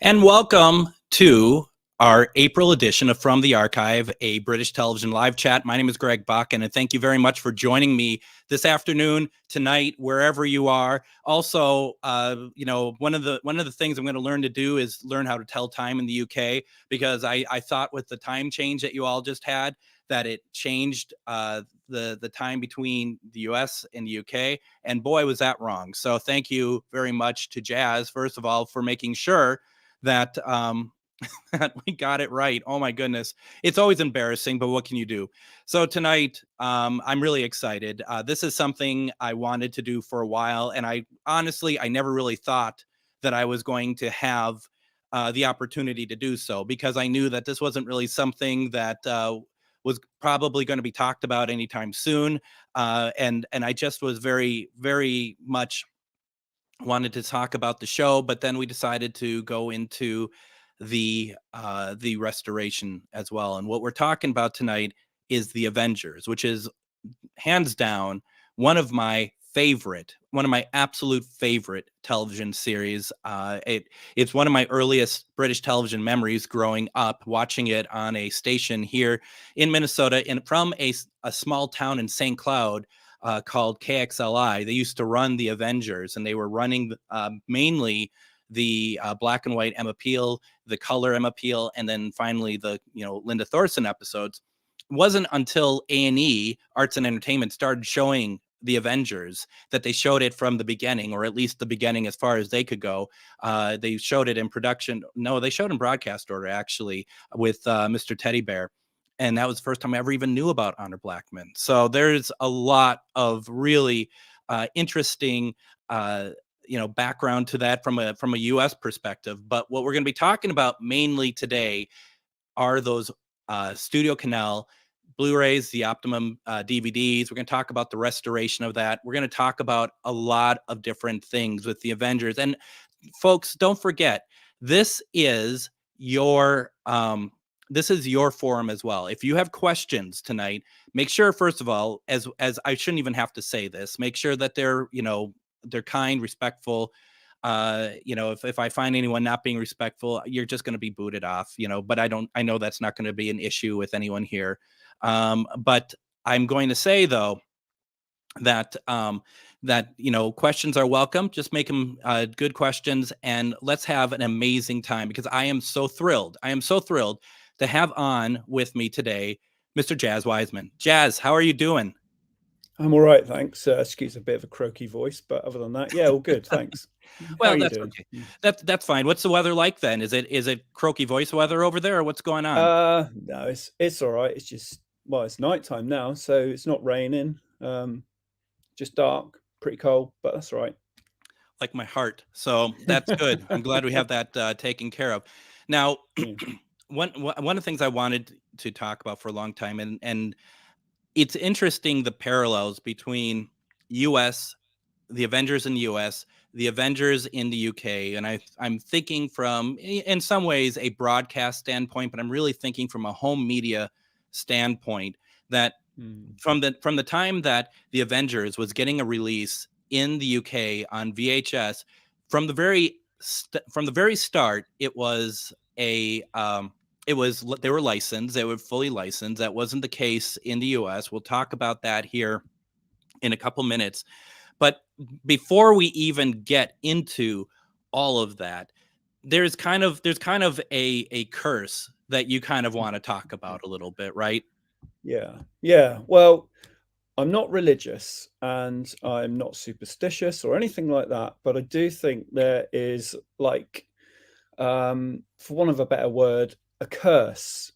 And welcome to our April edition of From the Archive, a British television live chat. My name is Greg Buchan, and thank you very much for joining me this afternoon, tonight, wherever you are. Also, one of the things I'm going to learn to do is learn how to tell time in the UK, because I thought with the time change that you all just had that it changed the time between the US and the UK, and boy, was that wrong. So thank you very much to Jaz, first of all, for making sure that that we got it right. Oh my goodness. It's always embarrassing, but what can you do? So tonight, I'm really excited. This is something I wanted to do for a while. And I never really thought that I was going to have the opportunity to do so, because I knew that this wasn't really something that was probably going to be talked about anytime soon. And I just was very, very much wanted to talk about the show, but then we decided to go into the restoration as well. And what we're talking about tonight is the Avengers, which is hands down one of my absolute favorite television series. It's one of my earliest British television memories growing up, watching it on a station here in Minnesota, from a small town in St. Cloud called KXLI. They used to run the Avengers, and they were running mainly the black and white Emma Peel, the color Emma Peel, and then finally the Linda Thorson episodes. It wasn't until A&E, Arts and Entertainment, started showing the Avengers that they showed it from the beginning, or at least the beginning as far as they could go. They showed it in production. No, they showed in broadcast order, actually, with Mr. Teddy Bear. And that was the first time I ever even knew about Honor Blackman. So there's a lot of really interesting background to that from a U.S. perspective. But what we're going to be talking about mainly today are those Studio Canal Blu-rays, the Optimum DVDs. We're going to talk about the restoration of that. We're going to talk about a lot of different things with the Avengers. And folks, don't forget, this is your forum as well. If you have questions tonight, make sure, first of all, as I shouldn't even have to say this, make sure that they're kind, respectful. If I find anyone not being respectful, you're just going to be booted off, but I know that's not going to be an issue with anyone here. But I'm going to say, though, that questions are welcome. Just make them good questions, and let's have an amazing time, because I am so thrilled to have on with me today Mr. Jaz Wiseman. Jaz, how are you doing? I'm all right, thanks. Excuse a bit of a croaky voice, but other than that, yeah, all good, thanks. Well, that's okay. That's fine. What's the weather like then? Is it croaky voice weather over there, or what's going on? No, it's all right. It's just, well, it's nighttime now, so it's not raining. Just dark, pretty cold, but that's all right. Like my heart. So that's good. I'm glad we have that taken care of. Now, one of the things I wanted to talk about for a long time, and it's interesting, the parallels between US, the Avengers in the US, the Avengers in the UK. And I'm thinking from, in some ways, a broadcast standpoint, but I'm really thinking from a home media standpoint, that from the time that the Avengers was getting a release in the UK on VHS, from the very start, it was they were licensed. They were fully licensed. That wasn't the case in the US. We'll talk about that here in a couple minutes. But before we even get into all of that, there's kind of a curse that you kind of want to talk about a little bit, right? Yeah. Well, I'm not religious and I'm not superstitious or anything like that, but I do think there is, like, for want of a better word, a curse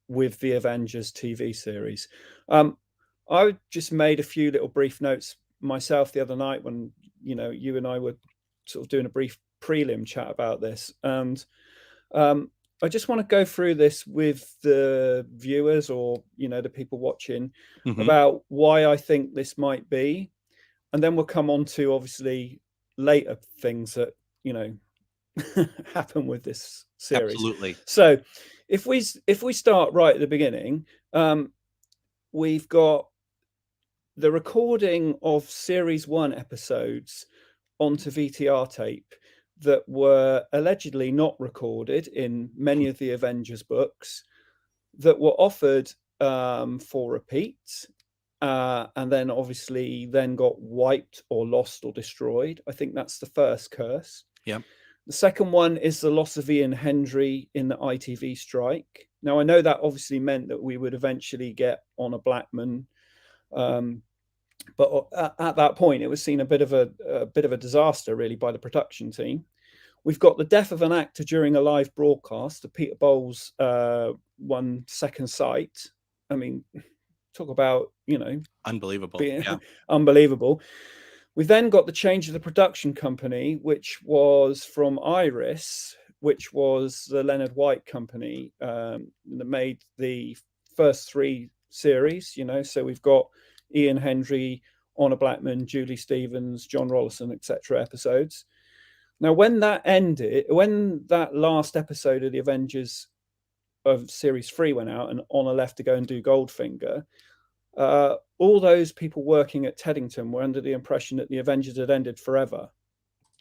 with the Avengers TV series. I just made a few little brief notes myself the other night when you and I were sort of doing a brief prelim chat about this, and I just want to go through this with the viewers, or the people watching, about why I think this might be, and then we'll come on to obviously later things that happen with this series. Absolutely. So if we start right at the beginning, we've got the recording of series 1 episodes onto VTR tape that were allegedly not recorded in many of the Avengers books that were offered for repeats, and then obviously then got wiped or lost or destroyed. I think that's the first curse. Yeah. The second one is the loss of Ian Hendry in the ITV strike. Now, I know that obviously meant that we would eventually get Honor Blackman, but at that point, it was seen a bit of a disaster, really, by the production team. We've got the death of an actor during a live broadcast. Peter Bowles' 1 second sight. I mean, talk about, Unbelievable. being Yeah. unbelievable. We've then got the change of the production company, which was from Iris, which was the Leonard White company that made the first 3 series. So we've got Ian Hendry, Honor Blackman, Julie Stevens, John Rollison, etc. episodes. Now, when that ended, when that last episode of the Avengers of Series 3 went out and Honor left to go and do Goldfinger, all those people working at Teddington were under the impression that the Avengers had ended forever.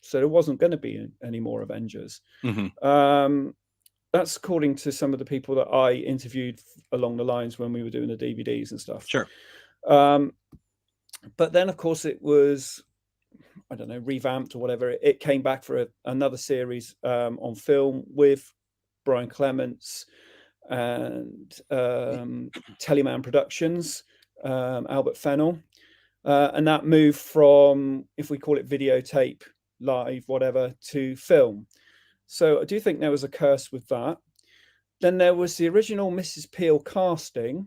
So there wasn't going to be any more Avengers. Mm-hmm. That's according to some of the people that I interviewed along the lines when we were doing the DVDs and stuff. Sure. But then, of course, it was, I don't know, revamped or whatever. It came back for another series on film with Brian Clements and Teleman Productions, Albert Fennell. And that moved from, if we call it videotape, live, whatever, to film. So I do think there was a curse with that. Then there was the original Mrs. Peel casting,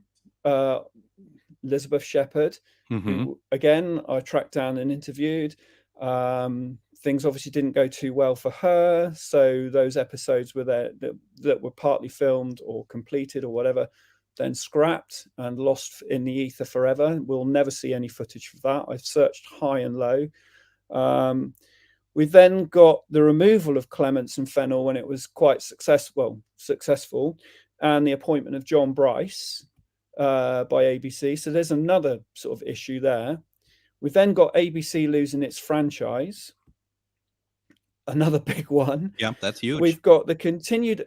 Elizabeth Shepherd, who, again, I tracked down and interviewed. Things obviously didn't go too well for her. So those episodes were there that were partly filmed or completed or whatever, then scrapped and lost in the ether forever. We'll never see any footage of that. I've searched high and low. We've then got the removal of Clements and Fennell when it was quite successful, and the appointment of John Bryce by ABC. So there's another sort of issue there. We've then got ABC losing its franchise, another big one. Yeah, that's huge. We've got the continued,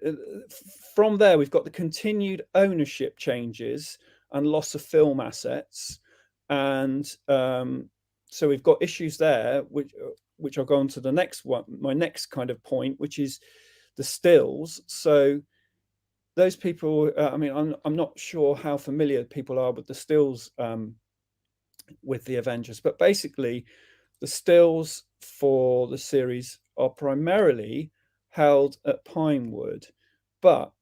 from there, we've got the continued ownership changes and loss of film assets. And so we've got issues there, which I'll go on to the next one, my next kind of point, which is the stills. So those people, I mean, I'm not sure how familiar people are with the stills with the Avengers, but basically the stills for the series are primarily held at Pinewood, but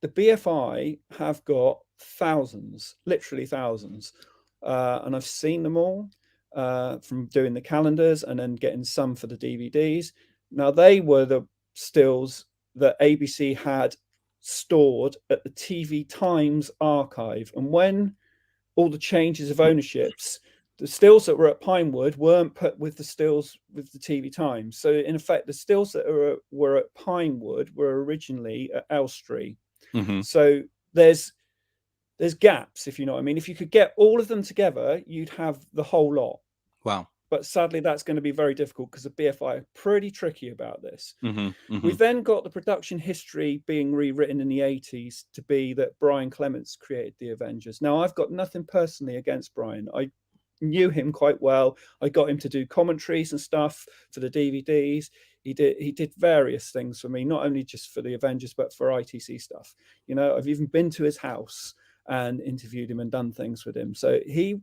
the BFI have got thousands, literally thousands, and I've seen them all from doing the calendars and then getting some for the DVDs. Now, they were the stills that ABC had stored at the TV Times archive, and when all the changes of ownerships, the stills that were at Pinewood weren't put with the stills with the TV Times. So in effect, the stills that were at Pinewood were originally at Elstree. So there's gaps, if you know what I mean. If you could get all of them together, you'd have the whole lot. Wow. But sadly, that's going to be very difficult because the BFI are pretty tricky about this. We've then got the production history being rewritten in the 80s to be that Brian Clements created the Avengers. Now, I've got nothing personally against Brian. I knew him quite well. I got him to do commentaries and stuff for the DVDs. He did various things for me, not only just for the Avengers, but for ITC stuff. You know, I've even been to his house and interviewed him and done things with him. So he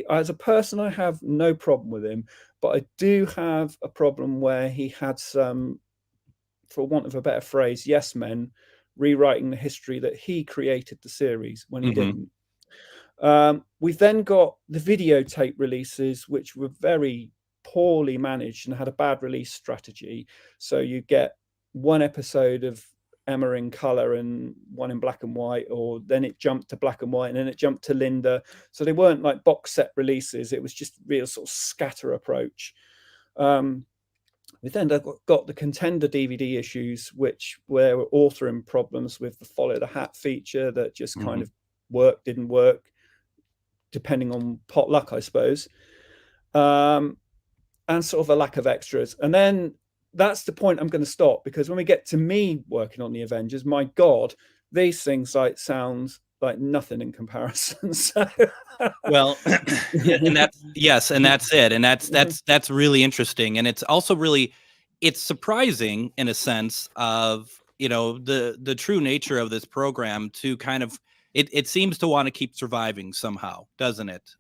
as a person, I have no problem with him, but I do have a problem where he had some, for want of a better phrase, yes men rewriting the history that he created the series when he didn't. We've then got the videotape releases, which were very poorly managed and had a bad release strategy. So you get one episode of Emma in color and one in black and white, or then it jumped to black and white and then it jumped to Linda. So they weren't like box set releases. It was just real sort of scatter approach. We then got the Contender DVD issues, which were authoring problems with the Follow the Hat feature that just kind of didn't work, depending on pot luck, I suppose. And sort of a lack of extras. And then that's the point I'm going to stop, because when we get to me working on the Avengers, my God, these things like sound like nothing in comparison. So Well, yeah, and that's yes, and that's it, and that's really interesting, and it's also really it's surprising in a sense of the true nature of this program to kind of it seems to want to keep surviving somehow, doesn't it?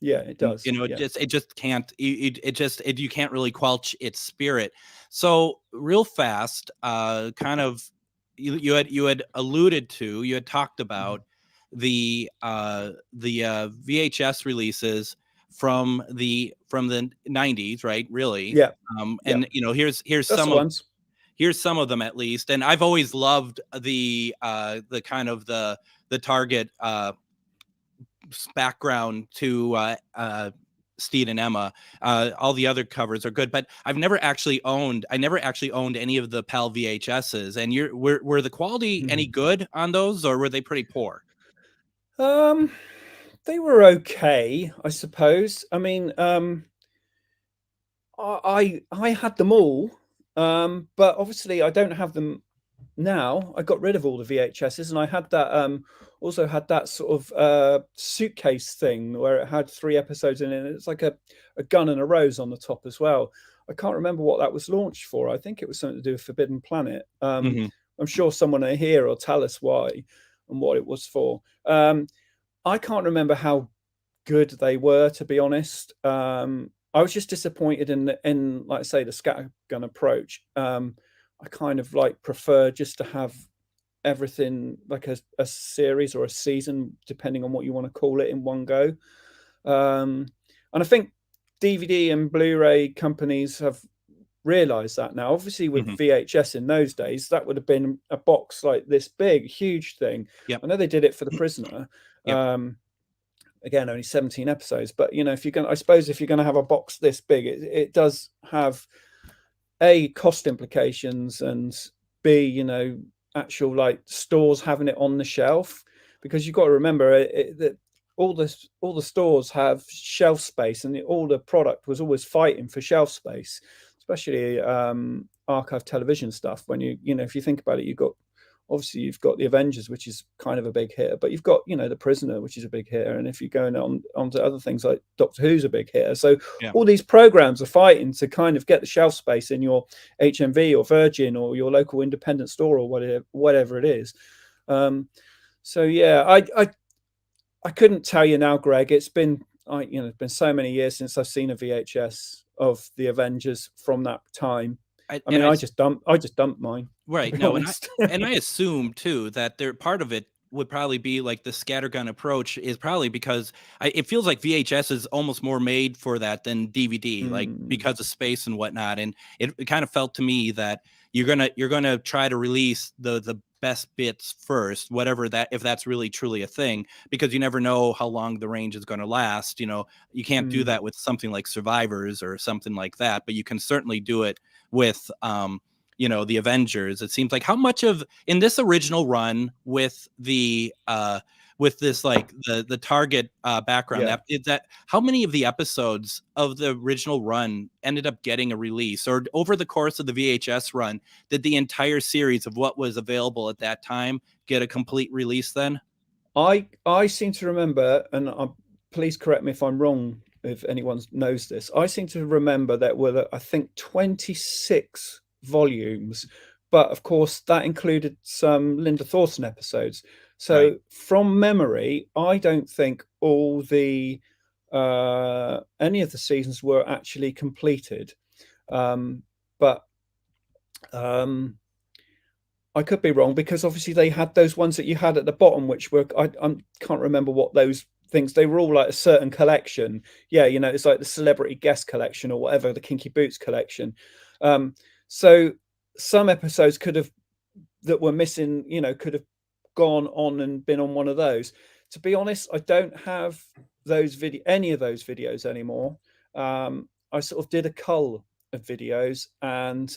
Yeah, it does. Yeah. It just can't you can't really quelch its spirit. So real fast, kind of you had alluded to, you had talked about the VHS releases from the 90s, right? Really. Yeah. Yeah. And here's That's the ones. here's some of them at least. And I've always loved the kind of the Target background to Steed and Emma. All the other covers are good, but I never actually owned any of the PAL VHSs. And were the quality any good on those, or were they pretty poor? They were okay, I suppose. I mean, I had them all, but obviously I don't have them now. I got rid of all the VHSs, and I had that also had that sort of suitcase thing where it had 3 episodes in it. It's like a gun and a rose on the top as well. I can't remember what that was launched for. I think it was something to do with Forbidden Planet. I'm sure someone here will tell us why and what it was for. I can't remember how good they were, to be honest. I was just disappointed in like I say, the scattergun approach. I kind of like prefer just to have everything like a series or a season, depending on what you want to call it, in one go. And I think DVD and Blu-ray companies have realized that now. Obviously, with VHS in those days, that would have been a box like this big, huge thing. Yep. I know they did it for The Prisoner. Yep. Again, only 17 episodes, but if you're going, I suppose if you're going to have a box this big, it does have A, cost implications, and B, actual like stores having it on the shelf, because you've got to remember that all the stores have shelf space, and all the product was always fighting for shelf space, especially archive television stuff. When if you think about it, you've got the Avengers, which is kind of a big hitter, but you've got The Prisoner, which is a big hitter, and if you're going on to other things like Doctor Who's a big hitter. So all these programs are fighting to kind of get the shelf space in your HMV or Virgin or your local independent store or whatever it is. So yeah, I couldn't tell you now, Greg. It's been it's been so many years since I've seen a VHS of the Avengers from that time. I mean, I just dumped mine. Right. No, and I assume too that part of it would probably be like the scattergun approach is probably because it feels like VHS is almost more made for that than DVD, like because of space and whatnot. And it kind of felt to me that you're gonna try to release the best bits first, whatever that, if that's really truly a thing, because you never know how long the range is going to last. You can't do that with something like Survivors or something like that, but you can certainly do it with the Avengers. It seems like how much of in this original run with the with this like the Target background is that how many of the episodes of the original run ended up getting a release, or over the course of the VHS run did the entire series of what was available at that time get a complete release then? I seem to remember, and please correct me if I'm wrong, if anyone knows this, I seem to remember that were, I think, 26 volumes, but of course that included some Linda Thorson episodes. So from memory, I don't think all the any of the seasons were actually completed, but I could be wrong, because obviously they had those ones that you had at the bottom, which were I can't remember what those things, they were all like a certain collection. It's like the celebrity guest collection or whatever, the Kinky Boots collection. So some episodes that were missing, could have gone on and been on one of those. To be honest, I don't have any of those videos anymore. I sort of did a cull of videos, and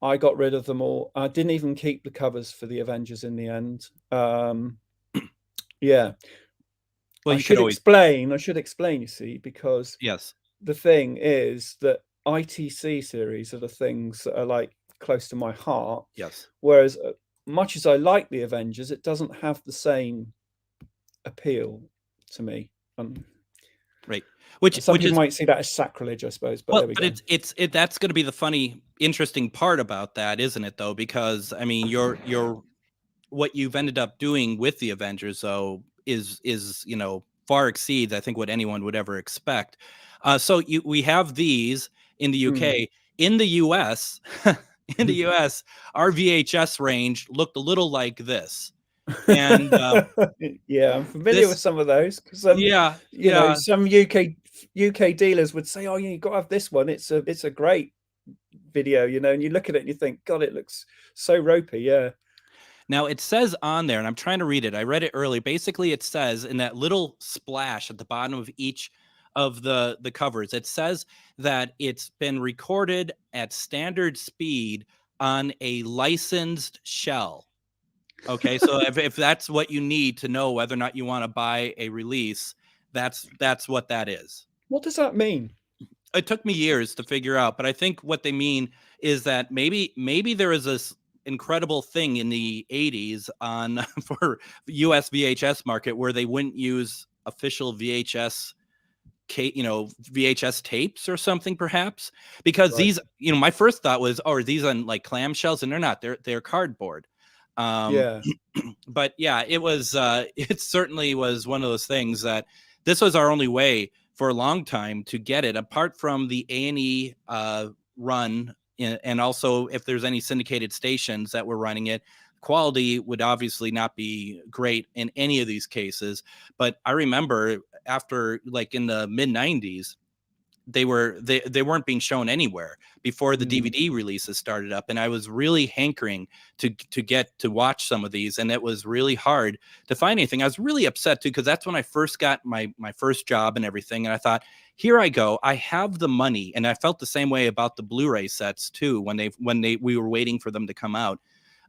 I got rid of them all. I didn't even keep the covers for the Avengers in the end. Yeah. Well, I should explain, you see, because yes, the thing is that ITC series are the things that are like close to my heart. Yes. Whereas much as I like the Avengers, it doesn't have the same appeal to me. Right. Some Which people is, might see that as sacrilege, I suppose, but well, there we but go. it's that's going to be the funny, interesting part about that, isn't it? Though, because I mean, your what you've ended up doing with the Avengers, though, is far exceeds, I think, what anyone would ever expect. So we have these in the UK. In the US, in the US, our VHS range looked a little like this, and Yeah, I'm familiar with this, some of those because yeah, yeah. some UK dealers would say, "Oh, yeah, you got to have this one. It's a great video," and you look at it and you think, "God, it looks so ropey." Yeah. Now it says on there, and I'm trying to read it. I read it early. Basically, it says in that little splash at the bottom of each of the covers, it says that it's been recorded at standard speed on a licensed shell. Okay, so if that's what you need to know whether or not you want to buy a release, that's what that is. What does that mean? It took me years to figure out, but I think what they mean is that maybe there is this incredible thing in the 80s on for US VHS market where they wouldn't use official VHS VHS tapes or something, perhaps, because Right. these, my first thought was, oh, are these on like clamshells? And they're not. They're cardboard. um Yeah. but yeah, it was it certainly was one of those things that this was our only way for a long time to get it, apart from the A&E run, and also if there's any syndicated stations that were running it. Quality would obviously not be great in any of these cases, but I remember after, like, in the mid 90s, they weren't being shown anywhere before the DVD releases started up, and I was really hankering to get to watch some of these, and it was really hard to find anything. I was really upset too, because that's when I first got my first job and everything, and I thought, here I go, I have the money. And I felt the same way about the Blu-ray sets too, when we were waiting for them to come out.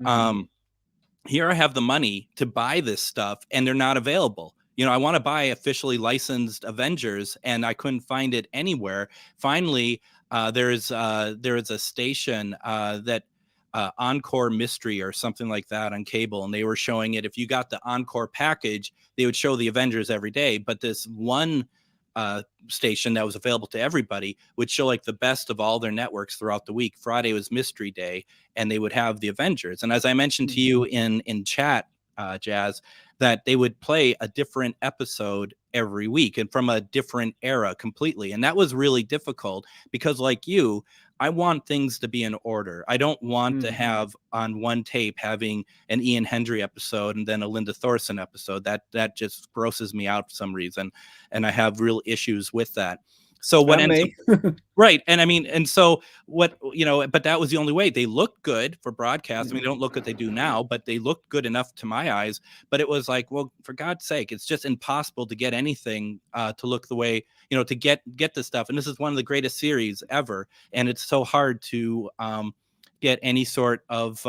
um Here I have the money to buy this stuff, and they're not available. I want to buy officially licensed Avengers, and I couldn't find it anywhere. Finally, there is a station that Encore Mystery or something like that on cable, and they were showing it. If you got the Encore package, they would show the Avengers every day. But this one station that was available to everybody would show like the best of all their networks throughout the week. Friday was Mystery Day, and they would have the Avengers. And as I mentioned to you in chat, Jazz, that they would play a different episode every week and from a different era completely. And that was really difficult because, like you, I want things to be in order. I don't want to have on one tape having an Ian Hendry episode and then a Linda Thorson episode. That just grosses me out for some reason, and I have real issues with that. So what And ends me. up, right? And I mean, and so what, but that was the only way. They looked good for broadcast. I mean, they don't look what they do now, but they looked good enough to my eyes. But it was like, well, for God's sake, it's just impossible to get anything to look the way, to get this stuff. And this is one of the greatest series ever, and it's so hard to get any sort of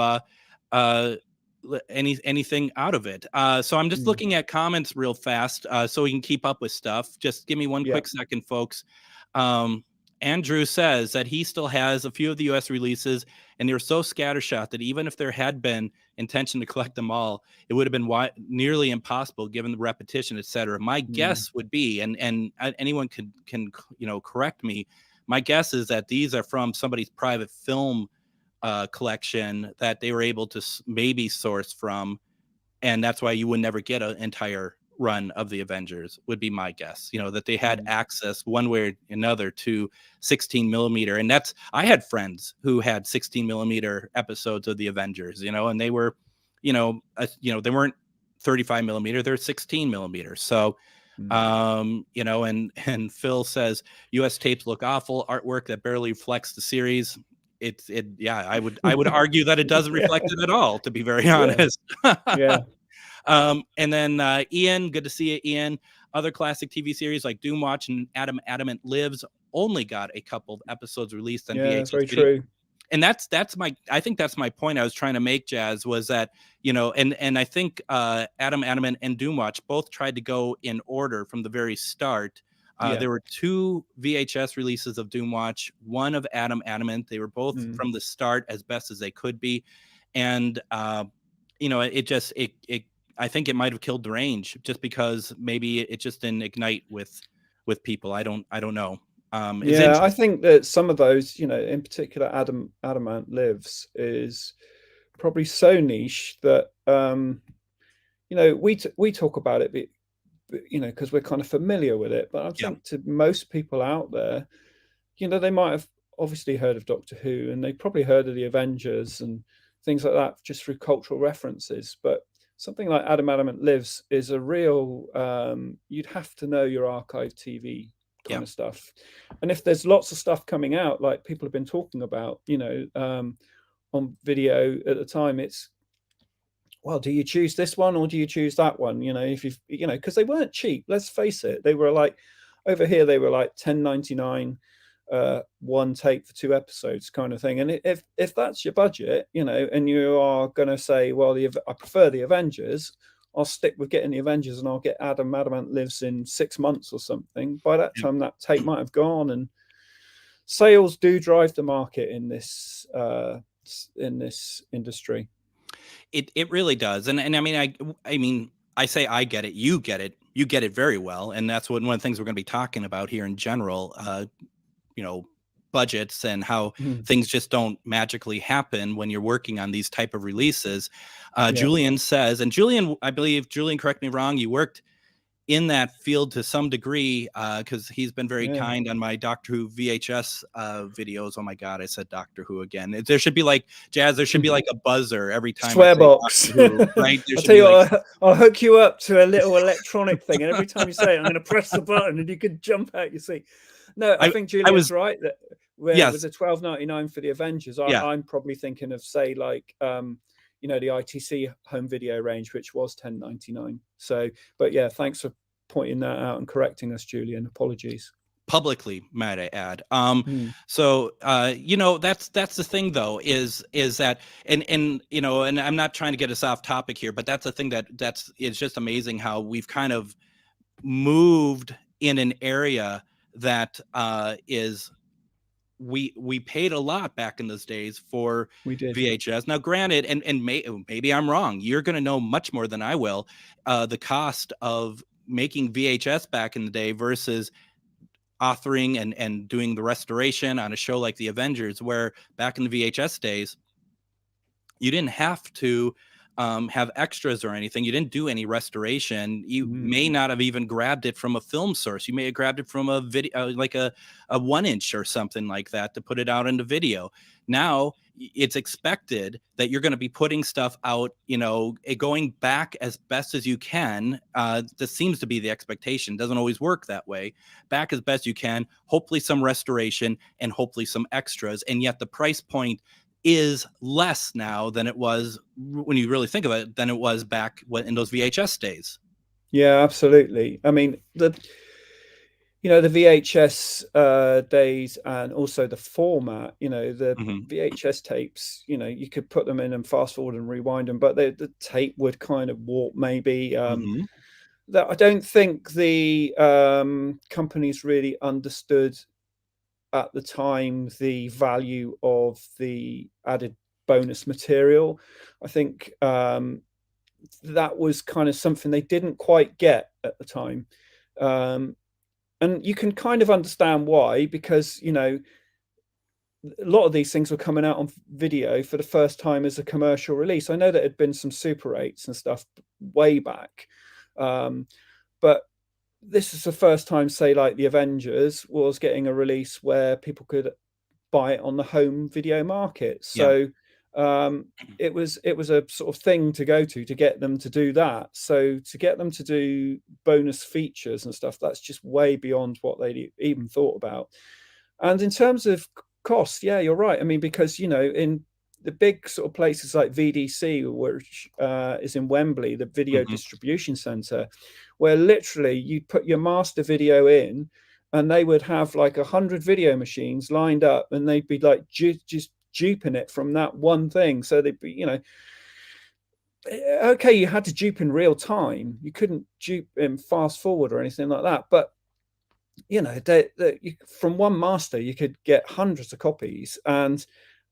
anything out of it. So I'm just looking at comments real fast so we can keep up with stuff. Just give me one quick second, folks. Andrew says that he still has a few of the US releases, and they were so scattershot that even if there had been intention to collect them all, it would have been nearly impossible given the repetition, etc. My guess would be, and anyone can correct me, my guess is that these are from somebody's private film collection that they were able to maybe source from, and that's why you would never get an entire run of the Avengers, would be my guess. That they had access one way or another to 16 millimeter. And I had friends who had 16 millimeter episodes of the Avengers, and they were, they weren't 35 millimeter, they're 16 millimeter. So, and Phil says US tapes look awful, artwork that barely reflects the series. Yeah, I would argue that it doesn't reflect it at all, to be very honest. Yeah. And then Ian, good to see you, Ian. Other classic TV series like Doomwatch and Adamant Lives only got a couple of episodes released on VHS. That's very true. And I think that's my point I was trying to make, Jazz, was that, and I think Adamant and Doomwatch both tried to go in order from the very start. Yeah. There were 2 VHS releases of Doomwatch, one of Adam Adamant. They were both from the start as best as they could be. And, you know, I think it might have killed the range just because maybe it just didn't ignite with people. I don't know. It's Yeah, I interesting. think that some of those, you know, in particular, Adamant Lives is probably so niche that you know, we talk about it, you know, because we're kind of familiar with it. But I Yeah. think to most people out there, you know, they might have obviously heard of Doctor Who, and they probably heard of the Avengers and things like that just through cultural references. But something like Adam Adamant Lives is a real, you'd have to know your archive TV kind Yeah. of stuff. And if there's lots of stuff coming out, like people have been talking about, you know, on video at the time, it's, well, do you choose this one or do you choose that one? You know, if you know, because they weren't cheap. Let's face it, they were like, over here they were like 10.99, one tape for 2 episodes, kind of thing. And if that's your budget, you know, and you are going to say, well, I prefer the Avengers, I'll stick with getting the Avengers, and I'll get Adam Adamant Lives in 6 months or something. By that time, that tape might have gone, and sales do drive the market in this industry. It really does. And I mean, I say I get it, you get it very well. And that's one of the things we're going to be talking about here in general, you know, budgets and how things just don't magically happen when you're working on these type of releases. Julian says, and Julian, I believe, Julian, correct me wrong, you worked in that field to some degree, because he's been very kind on my Doctor Who VHS videos. Oh my God, I said Doctor Who again. There should be like, Jazz, there should be like a buzzer every time Swear I say box. Doctor Who, right? I'll tell you what, I'll hook you up to a little electronic thing, and every time you say it, I'm going to press the button, and you can jump out your seat. No, I think Julian's right that with the $12.99 for the Avengers, I'm probably thinking of, say, like, you know, the ITC home video range, which was $10.99. So, but yeah, thanks for pointing that out and correcting us, Julian. Apologies. Publicly, might I add. So you know, that's the thing though, is that, and you know, and I'm not trying to get us off topic here, but that's the thing it's just amazing how we've kind of moved in an area that is, we paid a lot back in those days for VHS. Now, granted, and maybe I'm wrong. You're going to know much more than I will. The cost of making VHS back in the day versus authoring and doing the restoration on a show like The Avengers, where back in the VHS days, you didn't have to have extras or anything. You didn't do any restoration. You may not have even grabbed it from a film source. You may have grabbed it from a video, like a 1-inch or something like that, to put it out into video. Now it's expected that you're going to be putting stuff out, you know, going back as best as you can. This seems to be the expectation. Doesn't always work that way. Back as best you can, hopefully some restoration and hopefully some extras. And yet the price point is less now than it was, when you really think of it, than it was back in those VHS days. Yeah, absolutely. I mean, you know, the VHS days, and also the format, you know, the VHS tapes, you know, you could put them in and fast forward and rewind them, but the tape would kind of warp maybe. That I don't think the companies really understood at the time the value of the added bonus material. I think that was kind of something they didn't quite get at the time. And you can kind of understand why, because, you know, a lot of these things were coming out on video for the first time as a commercial release. I know that had been some Super 8s and stuff way back, but this is the first time, say, like the Avengers was getting a release where people could buy it on the home video market. So it was a sort of thing to go to get them to do that. So to get them to do bonus features and stuff, that's just way beyond what they even thought about. And in terms of cost, yeah, you're right. I mean, because, you know, in the big sort of places like VDC, which is in Wembley, the video distribution center, where literally you'd put your master video in and they would have like 100 video machines lined up, and they'd be like just duping it from that one thing. So they'd be, you know, okay, you had to dupe in real time. You couldn't dupe in fast forward or anything like that. But you know, from one master, you could get hundreds of copies. And,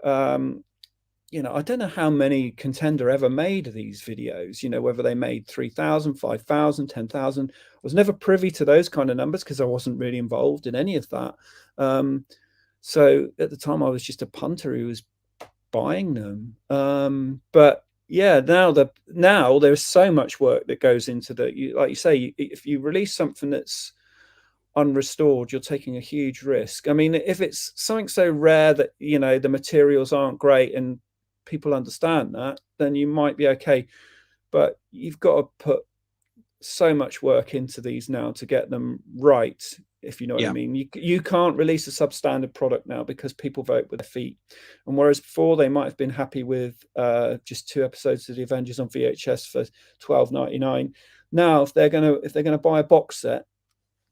you know, I don't know how many Contender ever made these videos, you know, whether they made 3,000, 5,000, 10,000. I was never privy to those kind of numbers because I wasn't really involved in any of that. So at the time, I was just a punter who was buying them. But yeah, now there's so much work that goes into like you say, if you release something that's unrestored, you're taking a huge risk. I mean, if it's something so rare that, you know, the materials aren't great and people understand that, then you might be okay. But you've got to put so much work into these now to get them right, if you know what I Yeah. mean. You can't release a substandard product now because people vote with their feet. And whereas before they might have been happy with just 2 episodes of the Avengers on VHS for $12.99, now if they're gonna buy a box set,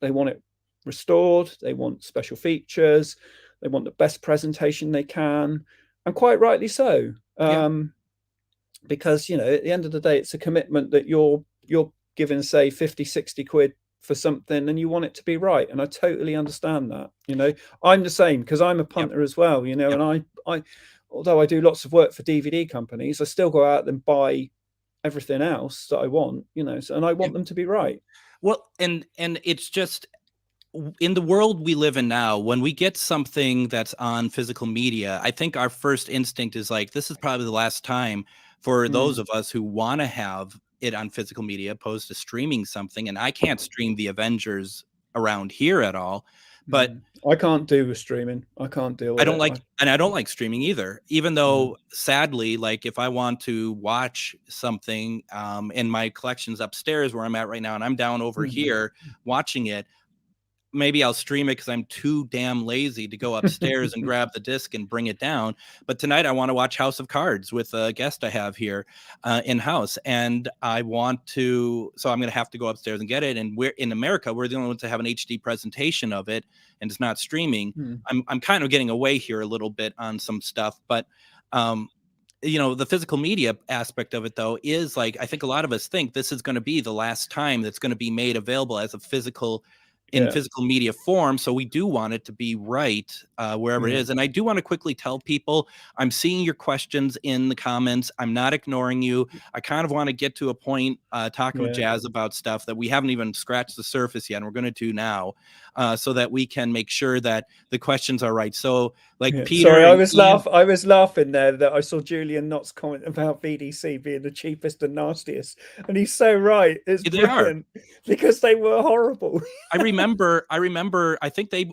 they want it restored, they want special features, they want the best presentation they can, and quite rightly so. Yeah. Because, you know, at the end of the day, it's a commitment that you're giving, say, 50, 60 quid for something, and you want it to be right. And I totally understand that. You know, I'm the same because I'm a Yep. punter as well, you know. Yep. And I although I do lots of work for DVD companies, I still go out and buy everything else that I want, you know, and I want Yep. them to be right. Well, and it's just in the world we live in now, when we get something that's on physical media, I think our first instinct is like, this is probably the last time for those Mm, of us who want to have it on physical media opposed to streaming something. And I can't stream the Avengers around here at all. But I can't do with streaming. I can't deal I with don't it. like, and I don't like streaming either, even Mm, though sadly, like if I want to watch something in my collections upstairs where I'm at right now, and I'm down over mm. here watching it, maybe I'll stream it because I'm too damn lazy to go upstairs and grab the disc and bring it down. But tonight I want to watch House of Cards with a guest I have here in house, and I want to. So I'm going to have to go upstairs and get it. And we're in America, we're the only ones to have an HD presentation of it, and it's not streaming. Mm, I'm kind of getting away here a little bit on some stuff, but um, you know, the physical media aspect of it though is like, I think a lot of us think this is going to be the last time that's going to be made available as a physical in yeah, physical media form. So we do want it to be right wherever it yeah, is. And I do want to quickly tell people, I'm seeing your questions in the comments. I'm not ignoring you. I kind of want to get to a point talking with yeah. Jaz about stuff that we haven't even scratched the surface yet, and we're going to do now, so that we can make sure that the questions are right. So like Yeah. Peter Sorry, and Ian. I was laughing there that I saw Julian Knott's comment about VDC being the cheapest and nastiest, and he's so right. It's They are. brilliant because they were horrible. I think they're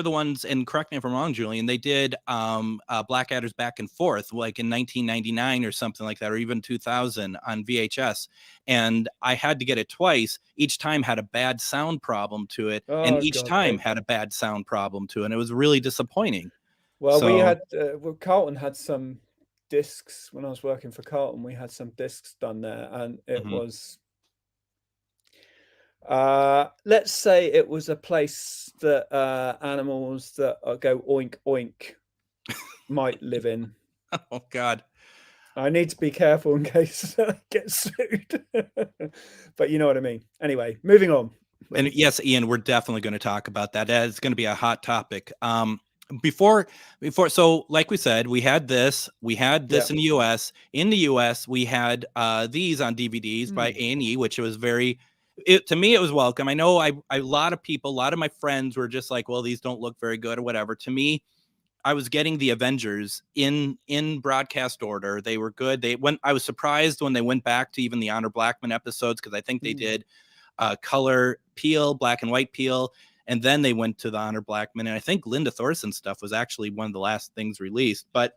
the ones, and correct me if I'm wrong, Julian, they did Blackadder's Back and Forth like in 1999 or something like that, or even 2000 on VHS. And I had to get it twice. Each time had a bad sound problem to it, and Oh each God. time had a bad sound problem to it. And it was really disappointing. Well, we So had Carlton had some discs when I was working for Carlton. We had some discs done there, and it mhm. was let's say it was a place that animals that go oink oink might live in. Oh God. I need to be careful in case I get sued. But you know what I mean. Anyway, moving on. And yes, Ian, we're definitely going to talk about that. That is going to be a hot topic. Before, so like we said, we had this Yeah. in the US. In the US, we had these on DVDs by Mm, A&E, which was very, to me, it was welcome. I know a lot of people, a lot of my friends were just like, well, these don't look very good or whatever. To me, I was getting the Avengers in broadcast order. They were good. I was surprised when they went back to even the Honor Blackman episodes, because I think they mm. did color peel, black and white peel, and then they went to the Honor Blackman. And I think Linda Thorson stuff was actually one of the last things released. But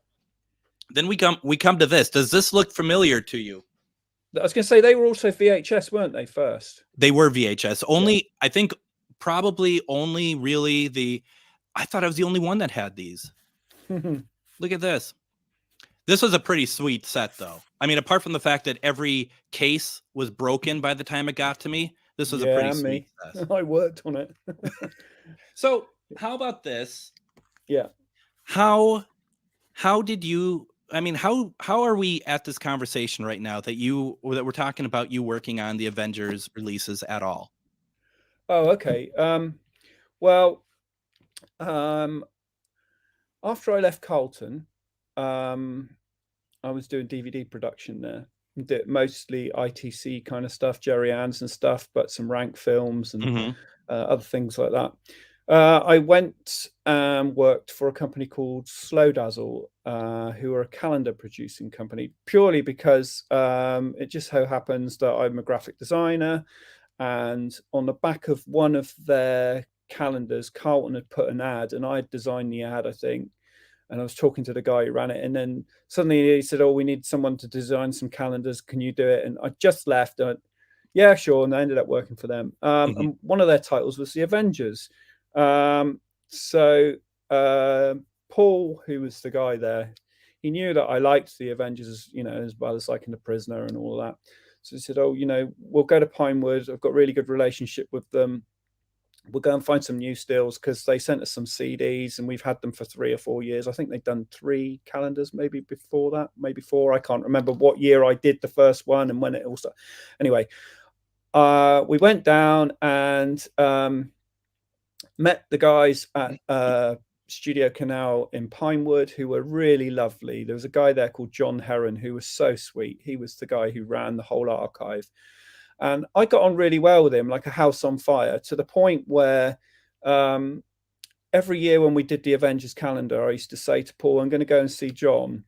then we come to this. Does this look familiar to you? I was going to say they were also VHS, weren't they? First. They were VHS. Yeah. Only, I think, probably only really I thought I was the only one that had these. Look at this. This was a pretty sweet set, though. I mean, apart from the fact that every case was broken by the time it got to me, this was a Yeah, pretty and sweet me. set. I worked on it. So, how about this? Yeah. How did you? I mean, how are we at this conversation right now that we're talking about you working on the Avengers releases at all? Oh, okay. Well, um, after I left Carlton, um, I was doing DVD production there. Did mostly ITC kind of stuff, Jerry Anderson stuff, but some rank films and Hmm. other things like that. I went and worked for a company called Slow Dazzle, who are a calendar producing company, purely because it just so happens that I'm a graphic designer. And on the back of one of their calendars, Carlton had put an ad, and I had designed the ad, I think. And I was talking to the guy who ran it, and then suddenly he said, "Oh, we need someone to design some calendars. Can you do it?" And I just left. And yeah, sure. And I ended up working for them. Hmm. And one of their titles was The Avengers. Um, so Paul, who was the guy there, he knew that I liked The Avengers, as well as liking The Prisoner and all that. So he said, "Oh, we'll go to Pinewood. I've got a really good relationship with them. We'll go and find some new stills," because they sent us some CDs and we've had them for 3 or 4 years. I think they've done 3 calendars, maybe before that, maybe 4. I can't remember what year I did the first one and when it all started. Anyway, we went down and met the guys at Studio Canal in Pinewood, who were really lovely. There was a guy there called John Heron who was so sweet. He was the guy who ran the whole archive. And I got on really well with him, like a house on fire, to the point where every year when we did the Avengers calendar, I used to say to Paul, "I'm going to go and see John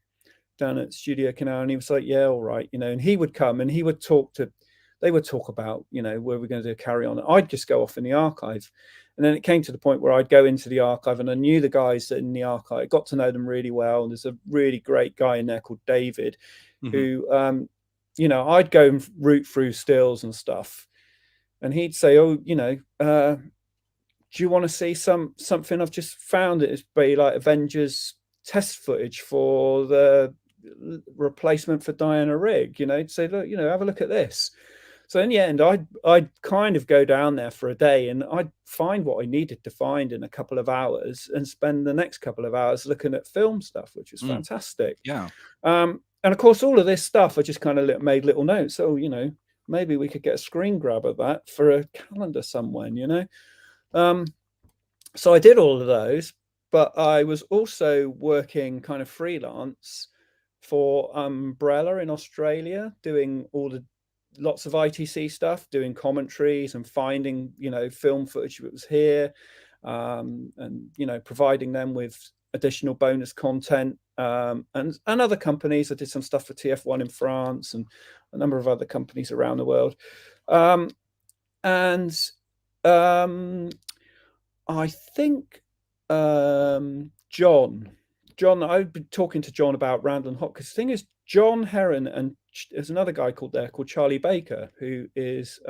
down at Studio Canal." And he was like, "Yeah, all right." And he would come and they would talk about, where we're going to carry on. I'd just go off in the archive. And then it came to the point where I'd go into the archive and I knew the guys in the archive, got to know them really well. And there's a really great guy in there called David, Hmm. who, I'd go and root through stills and stuff. And he'd say, "Oh, do you want to see something I've just found?" It'd be like Avengers test footage for the replacement for Diana Rigg. He'd say, "Look, have a look at this." So in the end, I'd kind of go down there for a day and I'd find what I needed to find in a couple of hours and spend the next couple of hours looking at film stuff, which was Mm. fantastic. Yeah. And of course, all of this stuff, I just kind of made little notes. So, maybe we could get a screen grab of that for a calendar somewhere, So I did all of those, but I was also working kind of freelance for Umbrella in Australia, doing lots of ITC stuff, doing commentaries and finding, film footage that was here, and, providing them with additional bonus content, and other companies. I did some stuff for TF1 in France and a number of other companies around the world. And I think John, I've been talking to John about Randall and Hopkins. The thing is, John Heron, and there's another guy called Charlie Baker, who is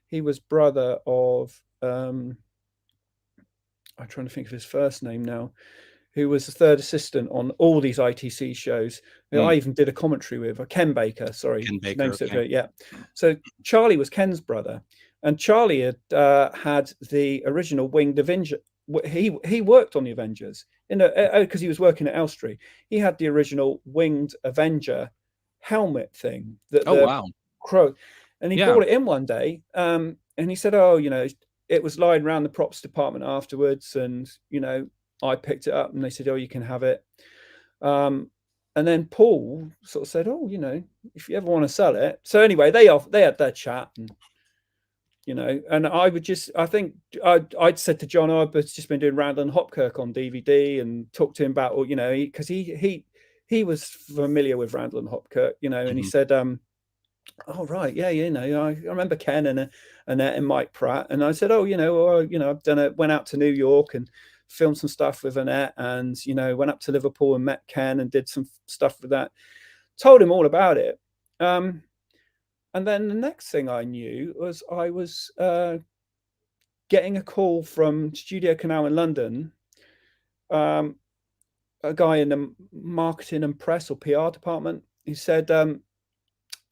he was brother of I'm trying to think of his first name now, who was the third assistant on all these ITC shows. Mm. I even did a commentary with Ken Baker. Sorry, Ken Baker. name's Okay. yeah. So Charlie was Ken's brother, and Charlie had had the original Winged Avenger. He worked on the Avengers because he was working at Elstree. He had the original Winged Avenger helmet thing that Oh, the wow. crow, and he Yeah. brought it in one day, and he said, "Oh, it was lying around the props department afterwards, and I picked it up," and they said, "Oh, you can have it." And then Paul sort of said, "Oh, if you ever want to sell it." So anyway, they had their chat, and and I think I'd said to John, "Oh, I've just been doing Randall and Hopkirk on DVD," and talked to him about, because he was familiar with Randall and Hopkirk, and he said, "Oh, right, yeah, I remember Ken and Annette and Mike Pratt." And I said, "Oh, I've went out to New York and filmed some stuff with Annette, and went up to Liverpool and met Ken and did some stuff with that." Told him all about it. And then the next thing I knew was I was getting a call from Studio Canal in London, a guy in the marketing and press or PR department. He said, "Are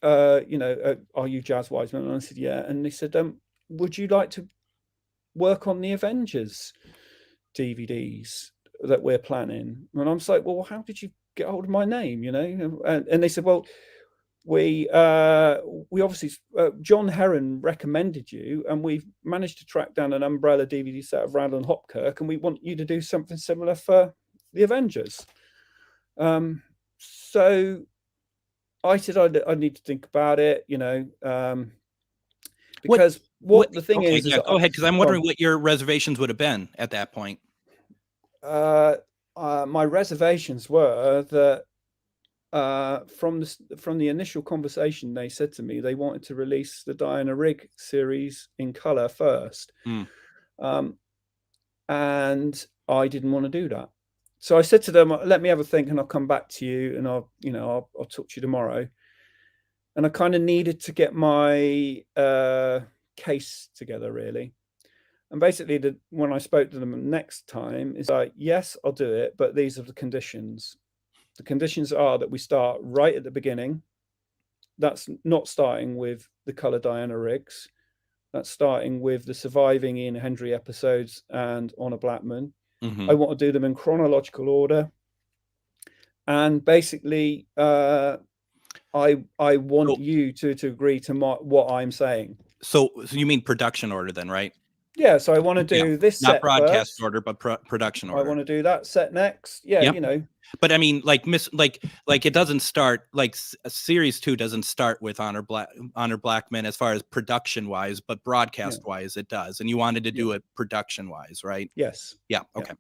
you Jaz Wiseman?" And I said, "Yeah." And he said, "Would you like to work on the Avengers DVDs that we're planning?" And I'm like, "Well, how did you get hold of my name?" And they said, "Well, we obviously John Heron recommended you, and we've managed to track down an umbrella DVD set of Randall and Hopkirk, and we want you to do something similar for the Avengers. So I said I need to think about it, because the thing okay, is yeah, go ahead, because I'm wondering what your reservations would have been at that point. My reservations were that from the initial conversation, they said to me they wanted to release the Diana Rigg series in color first, and I didn't want to do that. So I said to them, "Let me have a think, and I'll come back to you, and I'll talk to you tomorrow." And I kind of needed to get my case together, really. And basically, when I spoke to them next time, it's like, yes, I'll do it, but these are the conditions. The conditions are that we start right at the beginning. That's not starting with the color Diana Riggs. That's starting with the surviving Ian Hendry episodes and Honor Blackman. I want to do them in chronological order. And basically, I want you to agree to what I'm saying. So you mean production order then, right? Yeah, so I want to do this not set broadcast first. order, but production order. I want to do that set next. Yeah, But I mean, like it doesn't start, like series 2 doesn't start with Honor Blackman as far as production wise, but broadcast wise it does. And you wanted to do it production wise, right? Yes. Yeah. Okay.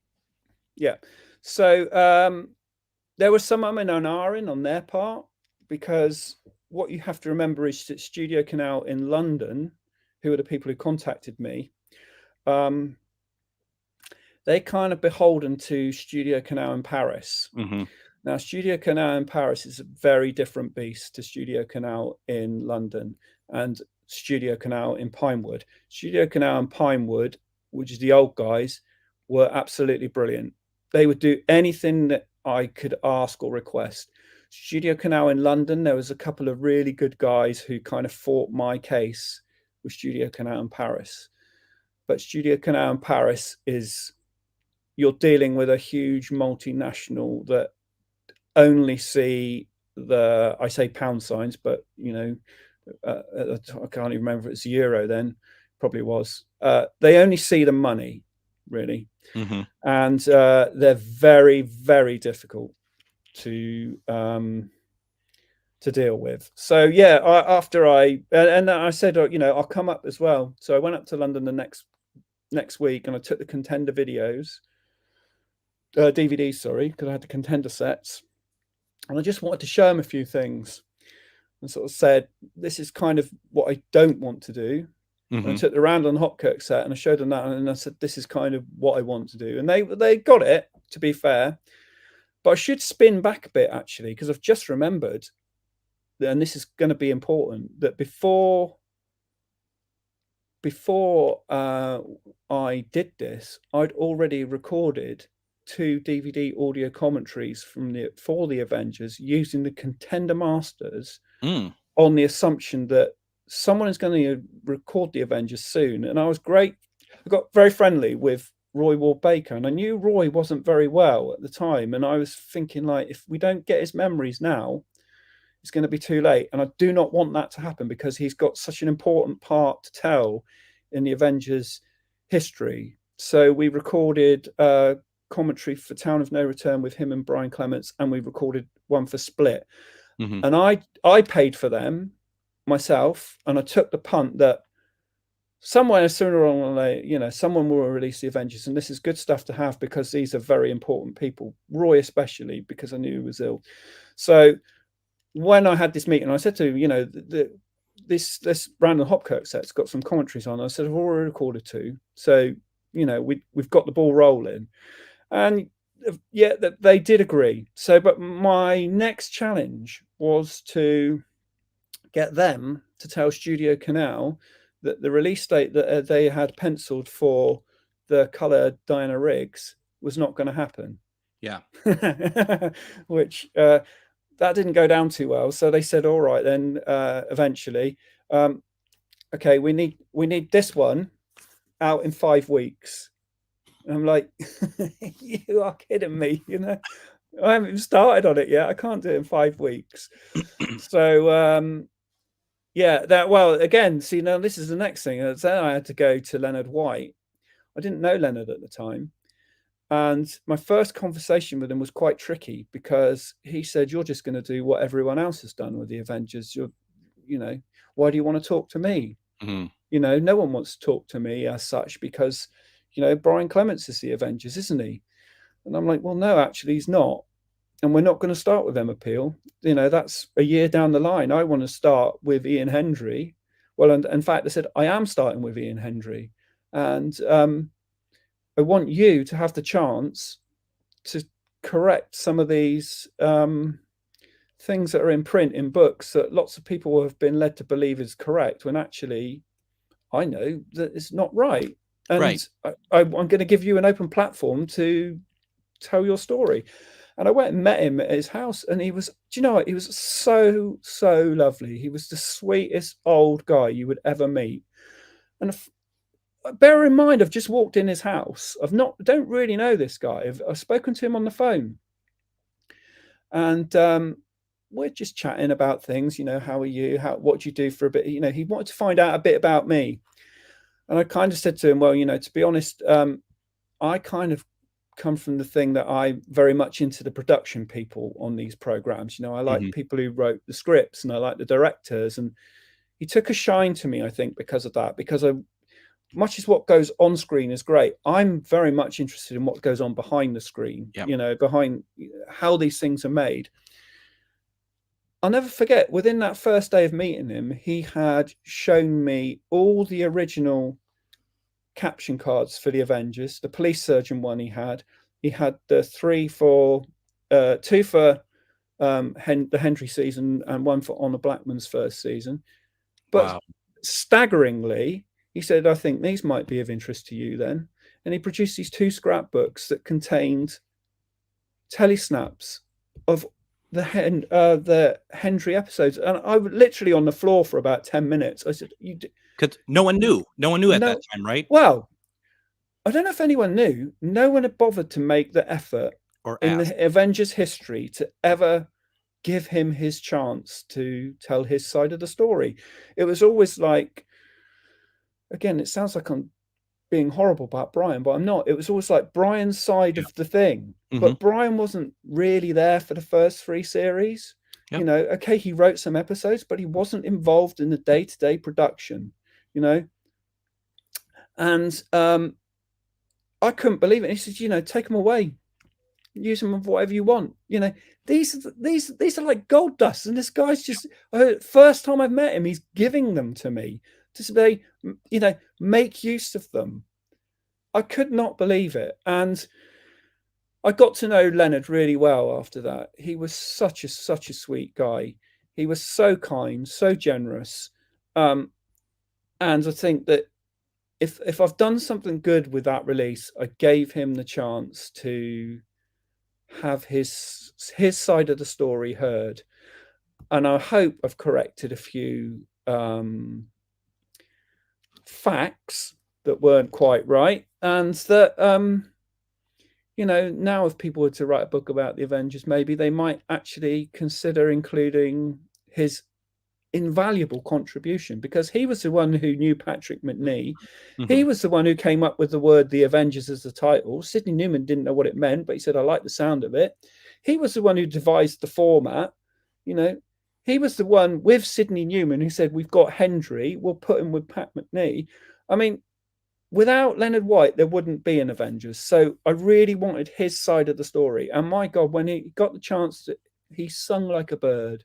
Yeah. So there was some and ahhing on their part, because what you have to remember is that Studio Canal in London, who are the people who contacted me, they kind of beholden to Studio Canal in Paris. Now, Studio Canal in Paris is a very different beast to Studio Canal in London and Studio Canal in Pinewood. Studio Canal in Pinewood, which is the old guys, were absolutely brilliant. They would do anything that I could ask or request. Studio Canal in London, there was a couple of really good guys who kind of fought my case with Studio Canal in Paris. But Studio Canal in Paris you're dealing with a huge multinational that only see I say pound signs, but I can't even remember if it's euro then, probably was. They only see the money, really. And they're very, very difficult to deal with. So yeah, after I said, I'll come up as well. So I went up to London the next week, and I took the Contender videos, DVDs, sorry, because I had the Contender sets, and I just wanted to show them a few things, and sort of said, this is kind of what I don't want to do. And I took the Randall and Hopkirk set, and I showed them that, and I said, this is kind of what I want to do. And they got it, to be fair. But I should spin back a bit, actually, because I've just remembered, and this is going to be important, that before I did this, I'd already recorded 2 DVD audio commentaries for the Avengers using the Contender Masters on the assumption that someone is going to record the Avengers soon. And I got very friendly with Roy Ward Baker, and I knew Roy wasn't very well at the time, and I was thinking, like, if we don't get his memories now, it's going to be too late. And I do not want that to happen, because he's got such an important part to tell in the Avengers history. So we recorded commentary for Town of No Return with him and Brian Clements, and we recorded one for Split. And I paid for them myself, and I took the punt that somewhere sooner or later, someone will release the Avengers, and this is good stuff to have, because these are very important people, Roy especially, because I knew he was ill. So when I had this meeting, I said to him, this Randall Hopkirk set's got some commentaries on. I said, I've already recorded 2, so we've got the ball rolling. And yeah, they did agree. So, but my next challenge was to get them to tell Studio Canal that the release date that they had penciled for the color Diana Riggs was not going to happen. Yeah. Which that didn't go down too well. So they said, all right, then eventually, okay, we need this one out in 5 weeks. And I'm like, you are kidding me, I haven't even started on it yet. I can't do it in 5 weeks. So yeah, well, again, see, now this is the next thing. Then I had to go to Leonard White. I didn't know Leonard at the time. And my first conversation with him was quite tricky, because he said, "You're just going to do what everyone else has done with the Avengers. Why do you want to talk to me? Mhm. No one wants to talk to me as such, because, Brian Clements is the Avengers, isn't he?" And I'm like, "Well, no, actually, he's not. And we're not going to start with Emma Peel. That's a year down the line. I want to start with Ian Hendry." Well, and in fact, I said, "I am starting with Ian Hendry. And I want you to have the chance to correct some of these things that are in print in books that lots of people have been led to believe is correct, when actually I know that it's not right. Right. And I'm going to give you an open platform to tell your story." And I went and met him at his house, and he was, do you know what? He was so, so lovely. He was the sweetest old guy you would ever meet. And bear in mind, I've just walked in his house. Don't really know this guy. I've spoken to him on the phone, and we're just chatting about things. How are you? What do you do for a bit? He wanted to find out a bit about me, and I kind of said to him, "Well, to be honest, I kind of come from the thing that I very much into the production people on these programs. I like Mhm. people who wrote the scripts, and I like the directors." And he took a shine to me, I think, because of that. Because much as what goes on screen is great, I'm very much interested in what goes on behind the screen. Yeah. Behind how these things are made. I'll never forget, within that first day of meeting him, he had shown me all the original caption cards for the Avengers. The police surgeon one he had the two for the Hendry season, and one for Honor Blackman's first season. But Wow. staggeringly, he said, "I think these might be of interest to you then." And he produced these 2 scrapbooks that contained telesnaps of the Hendry episodes. And I was literally on the floor for about 10 minutes. I said, Because no one knew. No one knew at that no, time, right? well, I don't know if anyone knew. No one had bothered to make the effort Or in asked. the Avengers history to ever give him his chance to tell his side of the story. It was always like, again, it sounds like I'm being horrible about Brian, but I'm not. It was always like Brian's side Yeah. of the thing. Mhm. But Brian wasn't really there for the first 3 series. Yep. Okay, he wrote some episodes, but he wasn't involved in the day-to-day production, and I couldn't believe it. He said, "Take them away, use them for whatever you want." These are like gold dust, and this guy's just, first time I've met him, he's giving them to me to say, make use of them. I could not believe it. And I got to know Leonard really well after that. He was such a sweet guy. He was so kind, so generous. And I think that if I've done something good with that release, I gave him the chance to have his side of the story heard. And I hope I've corrected a few facts that weren't quite right, and that now if people were to write a book about the Avengers, maybe they might actually consider including his invaluable contribution, because he was the one who knew Patrick McNee. He Mhm. was the one who came up with the word "the Avengers" as the title. Sidney Newman didn't know what it meant, but he said, "I like the sound of it." He was the one who devised the format. He was the one with Sidney Newman who said, "We've got Hendry, we'll put him with Pat McNee." I mean, without Leonard White, there wouldn't be an Avengers. So I really wanted his side of the story. And my God, when he got the chance, he sung like a bird.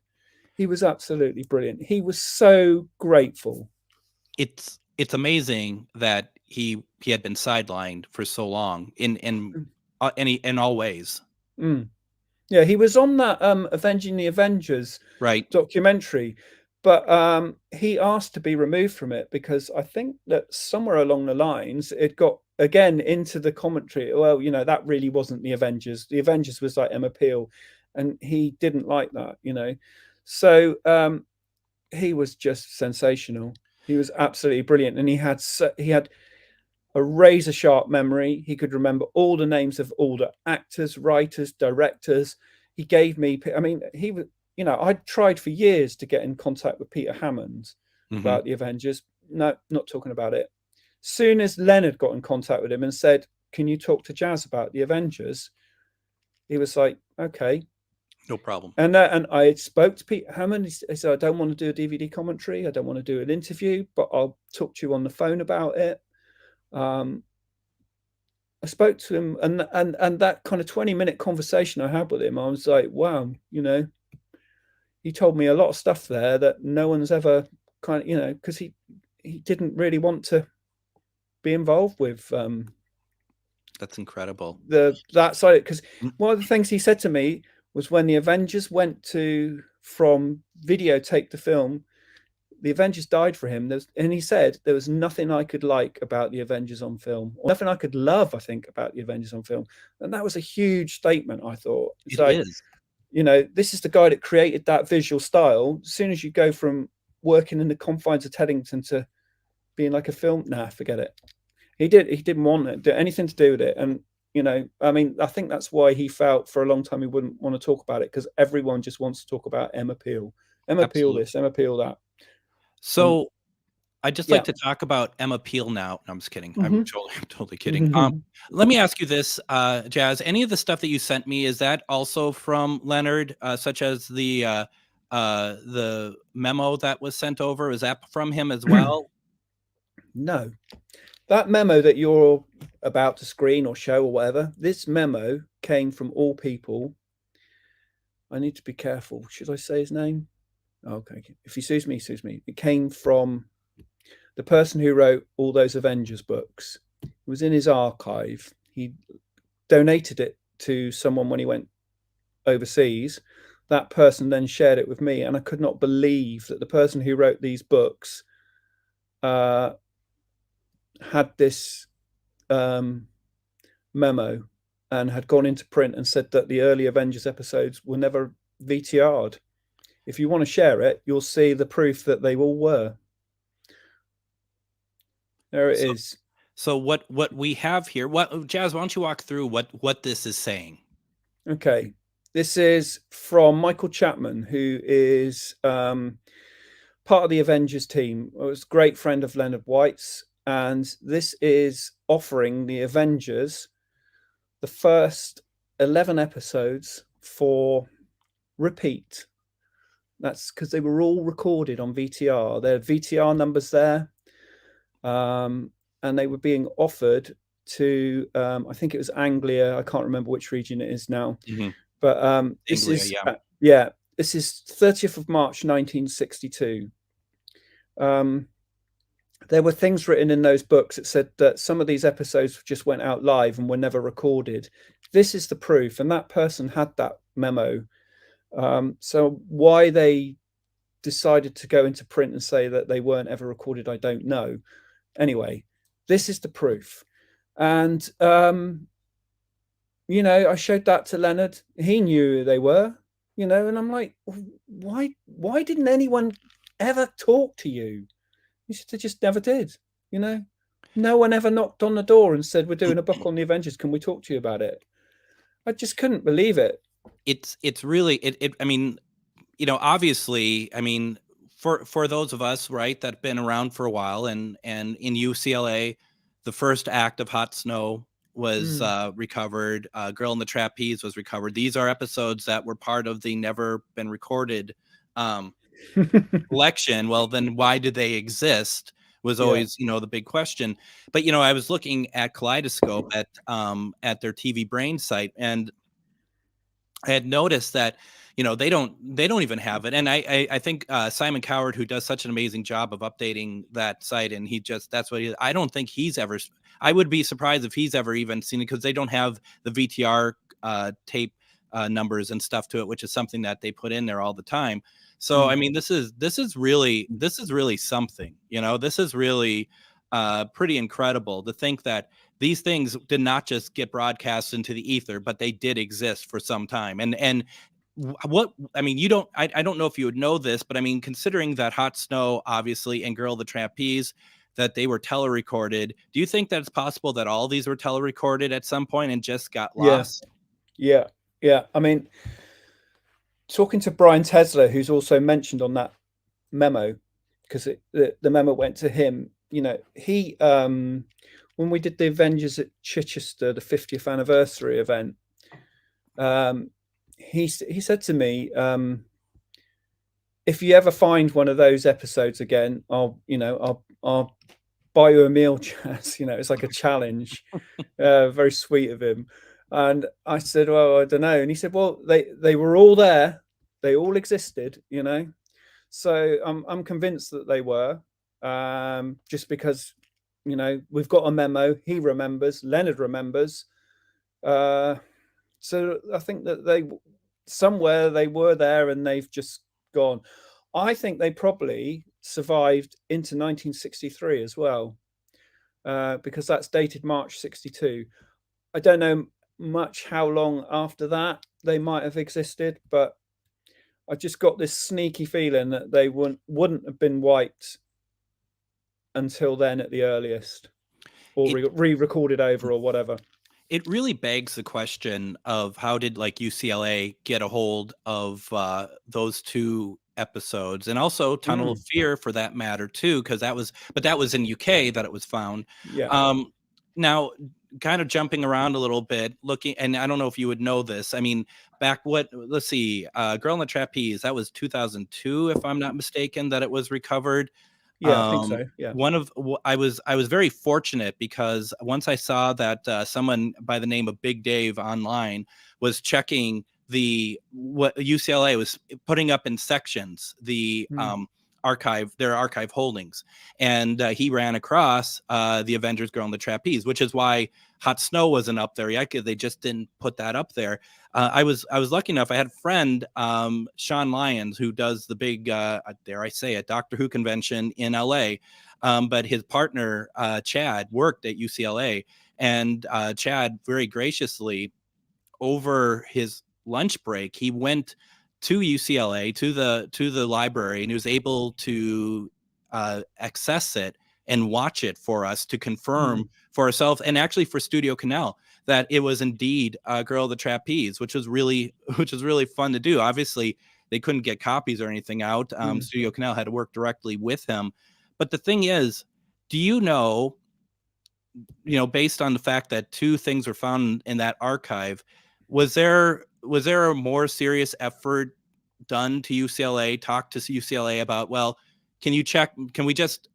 He was absolutely brilliant. He was so grateful. It's amazing that he had been sidelined for so long in all ways. Mm. Yeah, he was on that Avenging the Avengers Right. documentary, but he asked to be removed from it because I think that somewhere along the lines it got again into the commentary. Well, that really wasn't the Avengers. The Avengers was like Emma Peel, and he didn't like that. So he was just sensational. He was absolutely brilliant, and he had a razor sharp memory. He could remember all the names of all the actors, writers, directors. He gave me, I mean, he was, you know, I'd tried for years to get in contact with Peter Hammond about the Avengers. No, not talking about it. Soon as Leonard got in contact with him and said, "Can you talk to Jaz about the Avengers?" He was like, "Okay, no problem." And I spoke to Peter Hammond. He said, "I don't want to do a DVD commentary. I don't want to do an interview, but I'll talk to you on the phone about it." I spoke to him, and that kind of 20-minute conversation I had with him, I was like, wow, you know, he told me a lot of stuff there that no one's ever kind of, you know, because he didn't really want to be involved with That's incredible. that side. Because one of the things he said to me was when the Avengers went to from videotape to film, the Avengers died for him. And he said there was nothing I could like about the Avengers on film, or nothing I could love, I think, about the Avengers on film. And that was a huge statement, I thought. It's It like, is. you know, this is the guy that created that visual style. As soon as you go from working in the confines of Teddington to being like a film, nah, forget it. He didn't want it, do anything to do with it. And, you know, I mean, I think that's why he felt for a long time he wouldn't want to talk about it, because everyone just wants to talk about Emma Peel. Emma Peel this, Emma Peel that. So I'd just like to talk about Emma Peel now. No, I'm just kidding. I'm totally kidding. Let me ask you this, Jaz. Any of the stuff that you sent me, is that also from Leonard, such as the memo that was sent over? Is that from him as well? No. That memo that you're about to screen or show or whatever, this memo came from all people. I need to be careful. Should I say his name? Okay. If he sues me, he sues me. It came from the person who wrote all those Avengers books. It was in his archive. He donated it to someone when he went overseas. That person then shared it with me, and I could not believe that the person who wrote these books had this memo and had gone into print and said that the early Avengers episodes were never VTR'd. If you want to share it, you'll see the proof that they all were. There it is. So what we have here, Jaz, why don't you walk through what this is saying? Okay. This is from Michael Chapman, who is part of the Avengers team. He was a great friend of Leonard White's. And this is offering the Avengers the first 11 episodes for repeat. That's because they were all recorded on VTR. There are VTR numbers there. And they were being offered to, I think it was Anglia. I can't remember which region it is now. But this Anglia, is, this is 30th of March, 1962. There were things written in those books that said that some of these episodes just went out live and were never recorded. This is the proof, and that person had that memo. So why they decided to go into print and say that they weren't ever recorded, I don't know. Anyway, this is the proof. And, you know, I showed that to Leonard. He knew who they were, you know, and I'm like, why didn't anyone ever talk to you? He said they just never did, you know. No one ever knocked on the door and said, "We're doing a book on the Avengers. Can we talk to you about it?" I just couldn't believe it. It's really I mean, you know, obviously, I mean, for those of us, right, that have been around for a while, and in UCLA, the first act of Hot Snow was recovered. Girl in the Trapeze was recovered. These are episodes that were part of the never been recorded collection. Well, then why did they exist was always, you know, the big question. But, you know, I was looking at Kaleidoscope at their TV Brain site, and I had noticed that, you know, they don't even have it. And I think Simon Coward, who does such an amazing job of updating that site, and that's what I don't think he's ever, I would be surprised if he's ever even seen it, because they don't have the VTR tape numbers and stuff to it, which is something that they put in there all the time. So, I mean, this is really something, you know. This is really pretty incredible to think that these things did not just get broadcast into the ether, but they did exist for some time. And what, I mean, I don't know if you would know this, but I mean, considering that Hot Snow, obviously, and Girl the Trapeze, that they were telerecorded. Do you think that it's possible that all these were telerecorded at some point and just got Yeah, lost? yeah, yeah. I mean, talking to Brian Tesler, who's also mentioned on that memo, because the memo went to him. You know, he when we did the Avengers at Chichester, the 50th anniversary event, he said to me, if you ever find one of those episodes again, I'll buy you a meal, Jaz. You know, it's like a challenge. Very sweet of him. And I said, well, I don't know. And he said, well, they were all there. They all existed, you know. So I'm convinced that they were, just because, you know, we've got a memo. He remembers. Leonard remembers. So I think that somewhere they were there and they've just gone. I think they probably survived into 1963 as well, because that's dated March 62. I don't know much how long after that they might have existed, but I just got this sneaky feeling that they wouldn't have been wiped until then at the earliest, or re-recorded over or whatever. It really begs the question of how did like UCLA get a hold of those two episodes, and also Tunnel of Fear for that matter too, because that was in UK that it was found. Yeah. Now, kind of jumping around a little bit, looking, and I don't know if you would know this. I mean, let's see, Girl in the Trapeze, that was 2002, if I'm not mistaken, that it was recovered. Yeah, I think so. Yeah. I was very fortunate because once I saw that someone by the name of Big Dave online was checking what UCLA was putting up in sections, their archive holdings, and he ran across the Avengers Girl in the Trapeze, which is why Hot Snow wasn't up there yet, because they just didn't put that up there. I was lucky enough. I had a friend, Sean Lyons, who does the big, dare I say it, Doctor Who convention in LA. But his partner, Chad, worked at UCLA, and Chad very graciously, over his lunch break, he went to UCLA to the library, and he was able to access it and watch it for us to confirm for ourselves, and actually for Studio Canal, that it was indeed Girl of the Trapeze, which was really fun to do. Obviously, they couldn't get copies or anything out. Studio Canal had to work directly with him. But the thing is, do you know, based on the fact that two things were found in that archive, was there a more serious effort done to UCLA, talk to UCLA about, well, can we just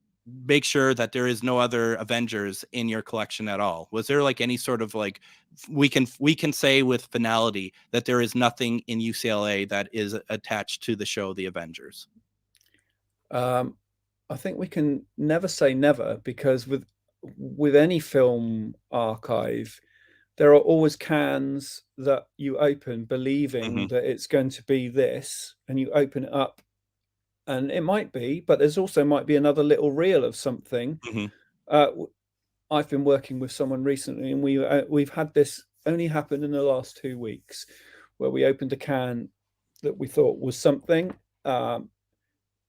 make sure that there is no other Avengers in your collection at all? Was there like any sort of like, we can say with finality that there is nothing in UCLA that is attached to the show The Avengers? I think we can never say never, because with any film archive, there are always cans that you open believing that it's going to be this, and you open it up and it might be, but there's also might be another little reel of something. I've been working with someone recently, and we've had this only happen in the last 2 weeks, where we opened a can that we thought was something, and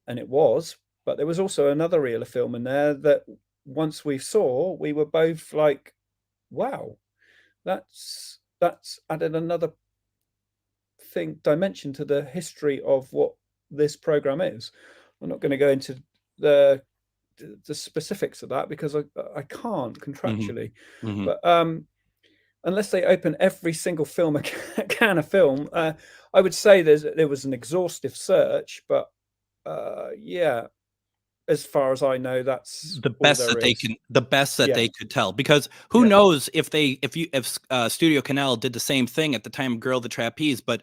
it was, but there was also another reel of film in there that once we saw, we were both like, wow, that's added another dimension to the history of what this program is. I'm not going to go into the specifics of that because I can't contractually, but unless they open every single film, a can of film, I would say there was an exhaustive search, but yeah, as far as I know, that's the best that they could tell, because who knows if Studio Canal did the same thing at the time of Girl the Trapeze, but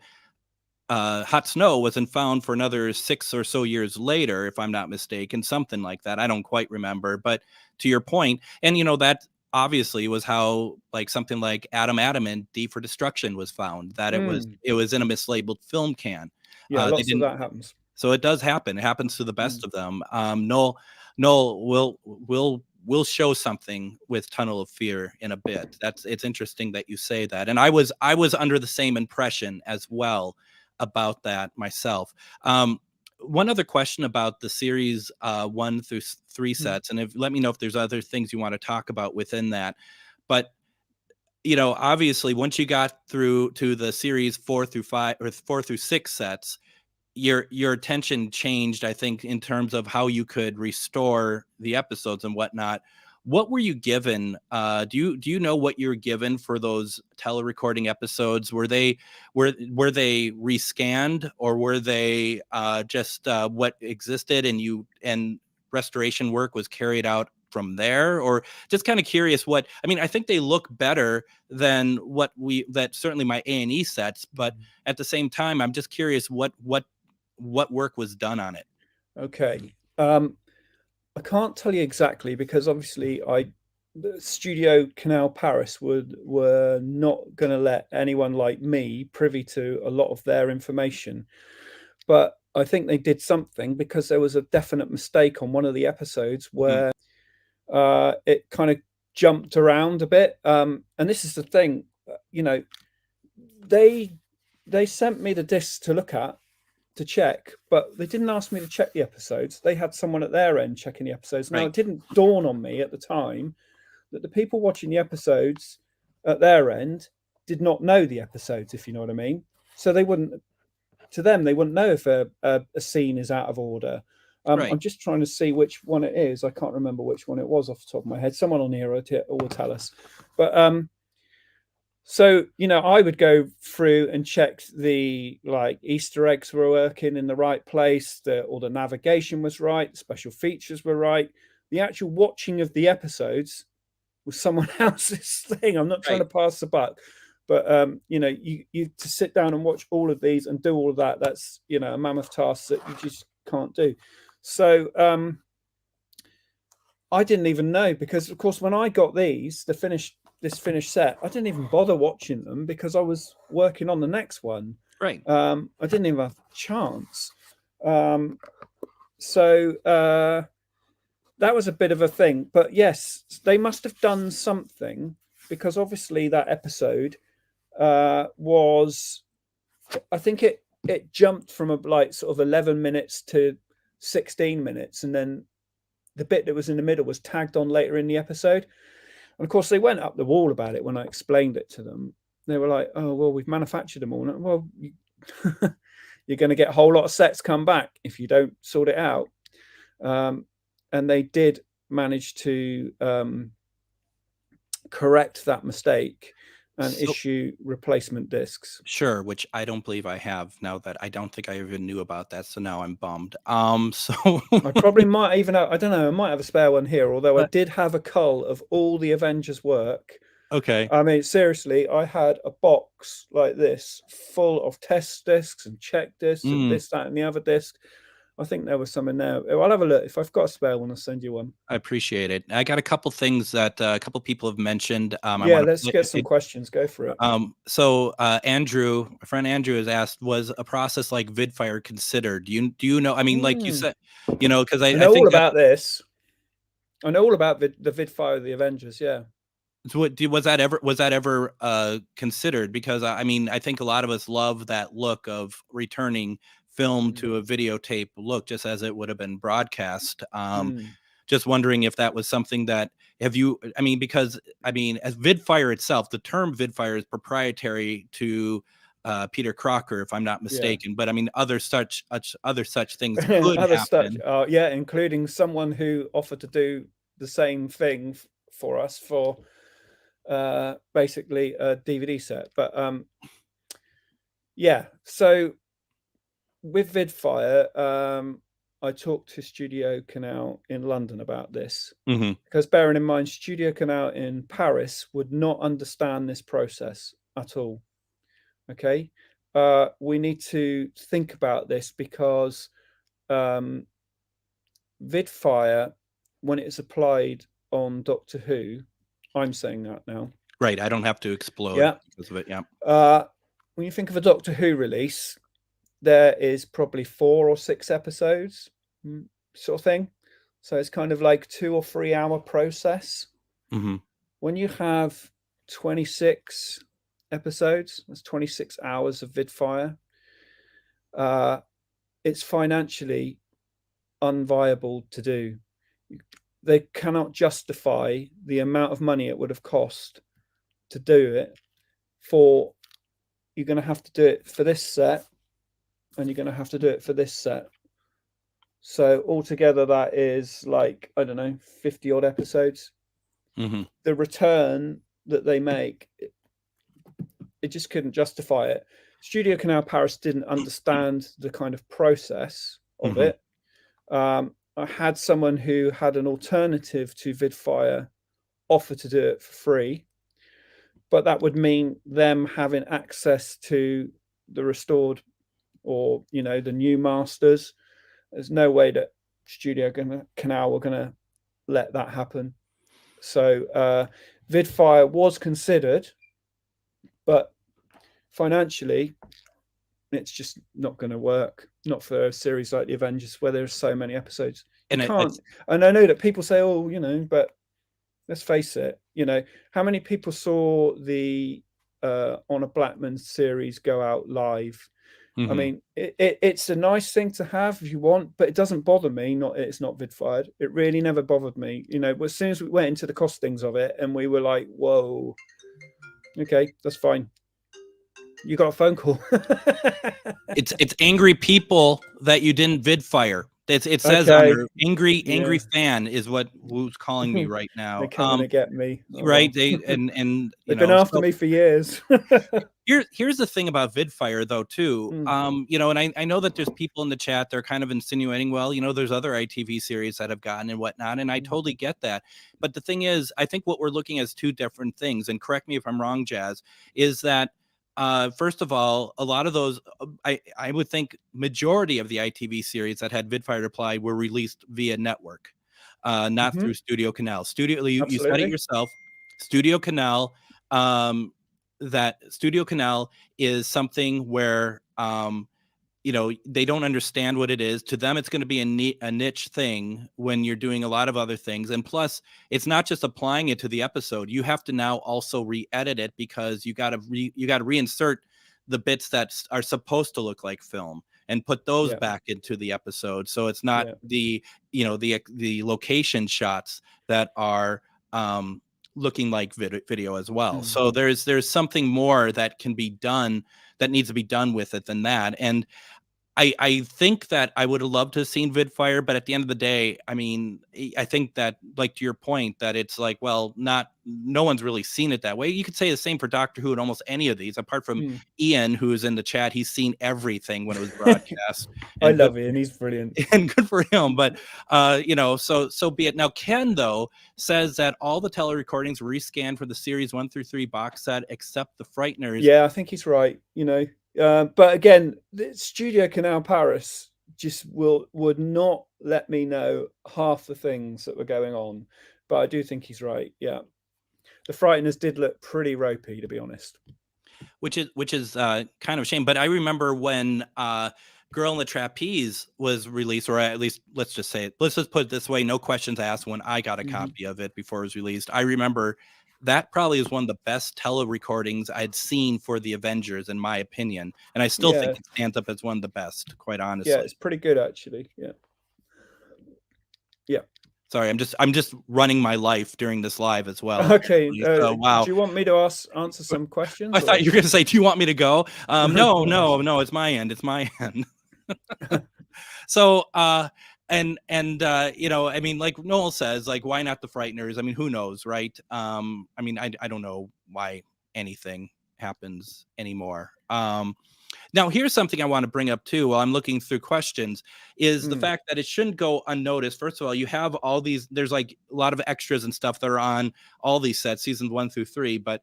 Hot Snow wasn't found for another 6 or so years later, if I'm not mistaken, something like that. I don't quite remember, but to your point, and that obviously was how like something like Adam and D for Destruction was found, that it was in a mislabeled film can. Lots of that happens. So it does happen. It happens to the best of them. Noel, we'll show something with Tunnel of Fear in a bit. It's interesting that you say that, and I was under the same impression as well about that myself. one other question about the series 1 through 3 sets, and let me know if there's other things you want to talk about within that. But obviously, once you got through to the series 4 through 5 or 4 through 6 sets, your attention changed, I think, in terms of how you could restore the episodes and whatnot. What were you given? Do you know what you were given for those telerecording episodes? Were they rescanned, or were they just what existed, and restoration work was carried out from there? Or just kind of curious I think they look better than that certainly my A&E sets, but at the same time, I'm just curious what work was done on it. Okay. I can't tell you exactly, because obviously the Studio Canal Paris were not going to let anyone like me privy to a lot of their information. But I think they did something, because there was a definite mistake on one of the episodes where it kind of jumped around a bit. And this is the thing, they sent me the discs to look at, to check, but they didn't ask me to check the episodes. They had someone at their end checking the episodes. Now, Right. It didn't dawn on me at the time that the people watching the episodes at their end did not know the episodes, if you know what I mean. So they wouldn't know if a scene is out of order. Right. I'm just trying to see which one it is. I can't remember which one it was off the top of my head. Someone on here will tell us. But so, I would go through and check the Easter eggs were working in the right place, all the navigation was right, the special features were right. The actual watching of the episodes was someone else's thing. I'm not trying to pass the buck, but you to sit down and watch all of these and do all of that, that's a mammoth task that you just can't do. So I didn't even know, because of course when I got this finished set, I didn't even bother watching them because I was working on the next one. Right. I didn't even have a chance. So that was a bit of a thing. But yes, they must have done something, because obviously that episode was, I think it jumped from sort of 11 minutes to 16 minutes, and then the bit that was in the middle was tagged on later in the episode. And of course, they went up the wall about it when I explained it to them. They were like, "Oh, well, we've manufactured them all." Well, you're going to get a whole lot of sets come back if you don't sort it out. And they did manage to correct that mistake and issue replacement discs. Sure, which I don't believe I have now. That I don't think I even knew about that, so now I'm bummed. So I probably might even have, I don't know, I might have a spare one here, although I did have a cull of all the Avengers work. Okay. I mean, seriously, I had a box like this full of test discs and check discs and this, that, and the other disc. I think there was some in there. I'll have a look. If I've got a spare one, I'll send you one. I appreciate it. I got a couple things that a couple people have mentioned. Let's get some questions. Go for it. So Andrew, my friend Andrew, has asked, was a process like VidFire considered? Do you know? I mean, like you said, because I know think all about this. I know all about the VidFire of the Avengers. Yeah. So was that ever considered? Because I mean, I think a lot of us love that look of returning film to a videotape look, just as it would have been broadcast. Just wondering if that was something that because as VidFire itself, the term VidFire is proprietary to Peter Crocker, if I'm not mistaken. Yeah. But I mean, other such things could happen. Including someone who offered to do the same thing for us for basically a DVD set. But so with VidFire, I talked to Studio Canal in London about this, because bearing in mind, Studio Canal in Paris would not understand this process at all. Okay, we need to think about this, because VidFire, when it is applied on Doctor Who, I'm saying that now. Right, I don't have to explode because of it. Yeah. When you think of a Doctor Who release, there is probably 4 or 6 episodes, sort of thing. So it's kind of like 2 or 3 hour process. When you have 26 episodes, that's 26 hours of VidFire. it's financially unviable to do. They cannot justify the amount of money it would have cost to do it. For you're going to have to do it for this set, and you're going to have to do it for this set. So altogether, that is like, I don't know, 50 odd episodes. Mm-hmm. The return that they make, it just couldn't justify it. Studio Canal Paris didn't understand the kind of process of it. I had someone who had an alternative to Vidfire offer to do it for free, but that would mean them having access to the restored, or the new masters. There's no way that Studio Canal were going to let that happen. So Vidfire was considered, but financially, it's just not going to work. Not for a series like The Avengers, where there's so many episodes. You can't. And I know that people say, "Oh, but let's face it. How many people saw the Honor Blackman series go out live?" I mean, it's a nice thing to have if you want, but it doesn't bother me. It's not Vidfired. It really never bothered me. As soon as we went into the costings of it, and we were like, "Whoa, okay, that's fine." You got a phone call. It's angry people that you didn't Vidfire. It says on there, angry fan is who's calling me right now. They're coming to get me, right? They and they've been after me for years. Here's the thing about Vidfire, though, too. And I know that there's people in the chat, they're kind of insinuating, well, there's other ITV series that have gotten and whatnot, and I totally get that. But the thing is, I think what we're looking at is two different things, and correct me if I'm wrong, Jazz, is that first of all, a lot of those, I would think majority of the ITV series that had Vidfire applied were released via network, not through Studio Canal. You said it yourself, Studio Canal. That Studio Canal is something where they don't understand what it is. To them, it's going to be a niche thing when you're doing a lot of other things. And plus, it's not just applying it to the episode. You have to now also re-edit it, because you got to reinsert the bits that are supposed to look like film and put those back into the episode. So it's not the location shots that are looking like video as well. So there's something more that can be done, that needs to be done with it than that. And I think that I would have loved to have seen Vidfire, but at the end of the day, I mean, I think that, like, to your point, that it's like, well, no one's really seen it that way. You could say the same for Doctor Who and almost any of these, apart from Ian, who is in the chat. He's seen everything when it was broadcast. I love Ian; he's brilliant, and good for him. But so be it. Now, Ken, though, says that all the telerecordings were rescanned for the series 1 through 3 box set, except the Frighteners. Yeah, I think he's right. But again, the Studio Canal Paris just would not let me know half the things that were going on. But I do think he's right. Yeah, the Frighteners did look pretty ropey, to be honest. Which is kind of a shame. But I remember when Girl in the Trapeze was released, or at least let's just put it this way, no questions asked, when I got a copy of it before it was released. I remember that probably is one of the best tele-recordings I'd seen for the Avengers, in my opinion. And I still think it stands up as one of the best, quite honestly. Yeah, it's pretty good, actually. Yeah. Sorry, I'm just running my life during this live as well. Okay. So, wow. Do you want me to answer some questions? I thought you were going to say, do you want me to go? No, it's my end. It's my end. So, and I mean, like Noel says, like, why not the Frighteners? I mean, who knows, right? I mean, I don't know why anything happens anymore. Now, here's something I want to bring up too while I'm looking through questions, is the fact that it shouldn't go unnoticed. First of all, you have all these, there's like a lot of extras and stuff that are on all these sets, seasons 1 through 3, but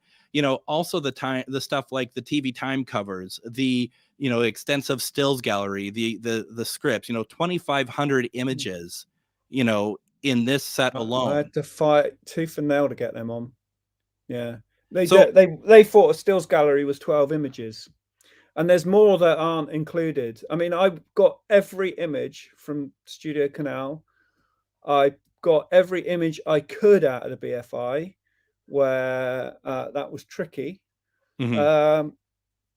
also the stuff like the TV time covers, the extensive stills gallery, the scripts, 2,500 images, in this set alone. I had to fight tooth and nail to get them on. Yeah, they thought a stills gallery was 12 images. And there's more that aren't included. I mean, I've got every image from Studio Canal. I got every image I could out of the BFI, where that was tricky.